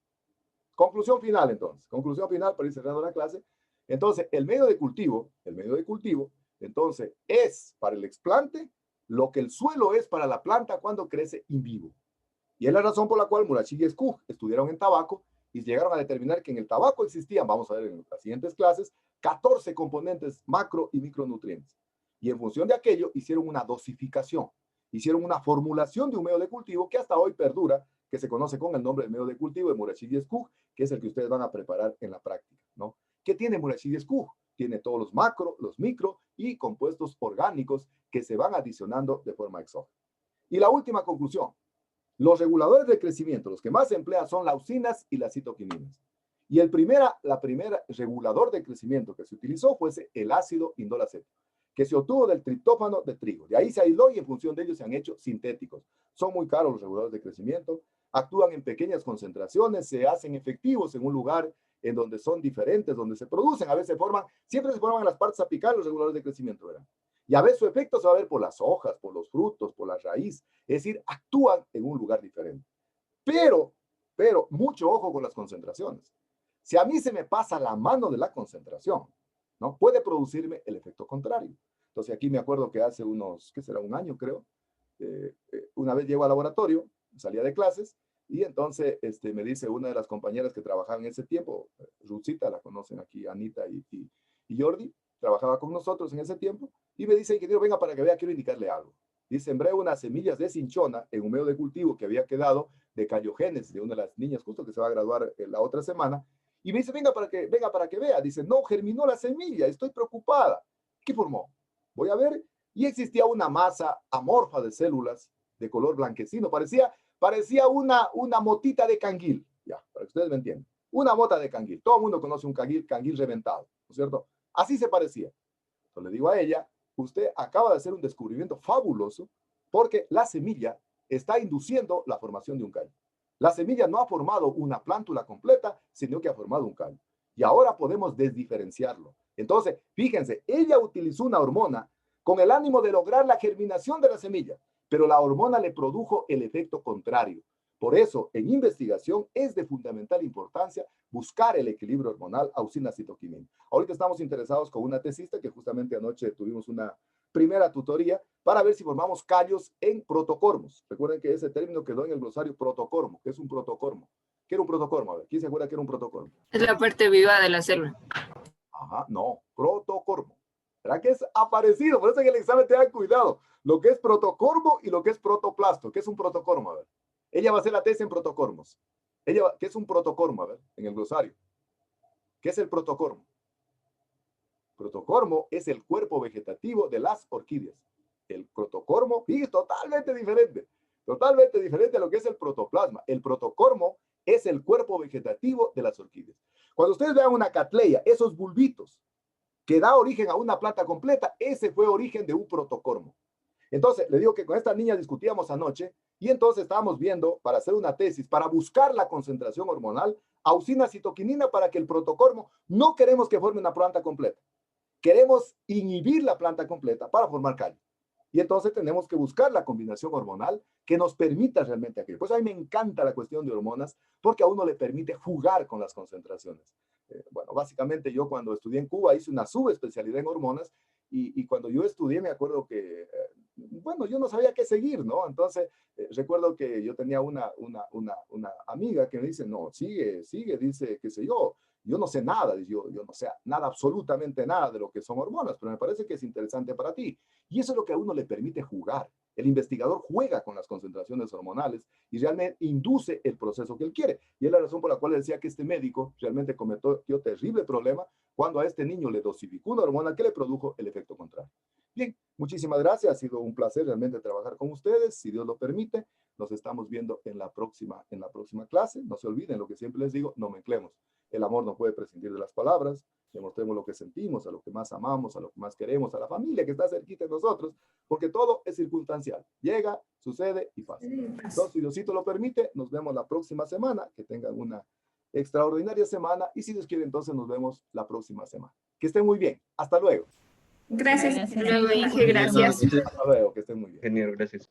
Conclusión final, entonces. Conclusión final para ir cerrando la clase. Entonces, el medio de cultivo, entonces, es para el explante lo que el suelo es para la planta cuando crece in vivo. Y es la razón por la cual Murashige y Skug estudiaron en tabaco y llegaron a determinar que en el tabaco existían, vamos a ver en las siguientes clases, 14 componentes macro y micronutrientes. Y en función de aquello hicieron una dosificación, hicieron una formulación de un medio de cultivo que hasta hoy perdura, que se conoce con el nombre de medio de cultivo de Murashige y Skug, que es el que ustedes van a preparar en la práctica, ¿no? ¿Qué tiene Murashige y Skug? Tiene todos los macro, los micro y compuestos orgánicos que se van adicionando de forma exógena. Y la última conclusión, los reguladores de crecimiento, los que más se emplean son las leucinas y las citoquininas. Y la primera regulador de crecimiento que se utilizó fue el ácido indolacético, que se obtuvo del triptófano de trigo. De ahí se aisló y en función de ello se han hecho sintéticos. Son muy caros los reguladores de crecimiento, actúan en pequeñas concentraciones, se hacen efectivos en un lugar en donde son diferentes, donde se producen, a veces siempre se forman en las partes apicales los reguladores de crecimiento, ¿verdad? Y a veces su efecto se va a ver por las hojas, por los frutos, por la raíz, es decir, actúan en un lugar diferente. Pero, mucho ojo con las concentraciones. Si a mí se me pasa la mano de la concentración, ¿no? Puede producirme el efecto contrario. Entonces aquí me acuerdo que hace unos, ¿qué será? Un año creo, una vez llego al laboratorio, salía de clases, y entonces me dice una de las compañeras que trabajaba en ese tiempo, Ruthita, la conocen aquí, Anita y Jordi, trabajaba con nosotros en ese tiempo, y me dice, ingeniero, venga para que vea, quiero indicarle algo. Y sembré unas semillas de cinchona en un medio de cultivo que había quedado de Cayogénesis, de una de las niñas justo que se va a graduar la otra semana, y me dice, venga para que vea. Dice, no, germinó la semilla, estoy preocupada. ¿Qué formó? Voy a ver, y existía una masa amorfa de células de color blanquecino, parecía una motita de canguil, ya, para que ustedes me entiendan. Una mota de canguil. Todo el mundo conoce un canguil reventado, ¿no es cierto? Así se parecía. Entonces le digo a ella, usted acaba de hacer un descubrimiento fabuloso porque la semilla está induciendo la formación de un callo. La semilla no ha formado una plántula completa, sino que ha formado un callo. Y ahora podemos desdiferenciarlo. Entonces, fíjense, ella utilizó una hormona con el ánimo de lograr la germinación de la semilla, pero la hormona le produjo el efecto contrario. Por eso, en investigación es de fundamental importancia buscar el equilibrio hormonal auxina-citoquinina. Ahorita estamos interesados con una tesista que justamente anoche tuvimos una primera tutoría para ver si formamos callos en protocormos. Recuerden que ese término quedó en el glosario protocormo. ¿Qué es un protocormo? ¿Qué era un protocormo? A ver, ¿quién se acuerda que era un protocormo? Es la parte viva de la célula. Ajá, no, protocormo. ¿Verdad que es aparecido? Por eso en el examen tengan cuidado. Lo que es protocormo y lo que es protoplasto. ¿Qué es un protocormo? A ver. Ella va a hacer la tesis en protocormos. ¿Qué es un protocormo? A ver, en el glosario. ¿Qué es el protocormo? Protocormo es el cuerpo vegetativo de las orquídeas. El protocormo, fíjate, totalmente diferente a lo que es el protoplasma. El protocormo es el cuerpo vegetativo de las orquídeas. Cuando ustedes vean una catleya, esos bulbitos que da origen a una planta completa, ese fue origen de un protocormo. Entonces, le digo que con esta niña discutíamos anoche y entonces estábamos viendo para hacer una tesis, para buscar la concentración hormonal, auxina-citoquinina para que el protocormo, no queremos que forme una planta completa. Queremos inhibir la planta completa para formar callo. Y entonces tenemos que buscar la combinación hormonal que nos permita realmente aquello. Pues a mí me encanta la cuestión de hormonas porque a uno le permite jugar con las concentraciones. Bueno, básicamente yo cuando estudié en Cuba hice una subespecialidad en hormonas y cuando yo estudié me acuerdo que, bueno, yo no sabía qué seguir, ¿no? Entonces recuerdo que yo tenía una amiga que me dice, no, sigue, dice, qué sé yo no sé nada, yo no sé nada, absolutamente nada de lo que son hormonas, pero me parece que es interesante para ti. Y eso es lo que a uno le permite jugar. El investigador juega con las concentraciones hormonales y realmente induce el proceso que él quiere. Y es la razón por la cual decía que este médico realmente cometió terrible problema cuando a este niño le dosificó una hormona que le produjo el efecto contrario. Bien, muchísimas gracias. Ha sido un placer realmente trabajar con ustedes. Si Dios lo permite, nos estamos viendo en la próxima clase. No se olviden lo que siempre les digo, no mezclemos. El amor no puede prescindir de las palabras. Demostremos lo que sentimos, a lo que más amamos, a lo que más queremos, a la familia que está cerquita de nosotros, porque todo es circunstancial. Llega, sucede y pasa. Entonces, si Diosito lo permite, nos vemos la próxima semana. Que tengan una extraordinaria semana y si Dios quiere, entonces nos vemos la próxima semana. Que estén muy bien. Hasta luego. Gracias. Hasta luego, Inge, gracias. Hasta luego, que estén muy bien. Ingeniero, gracias.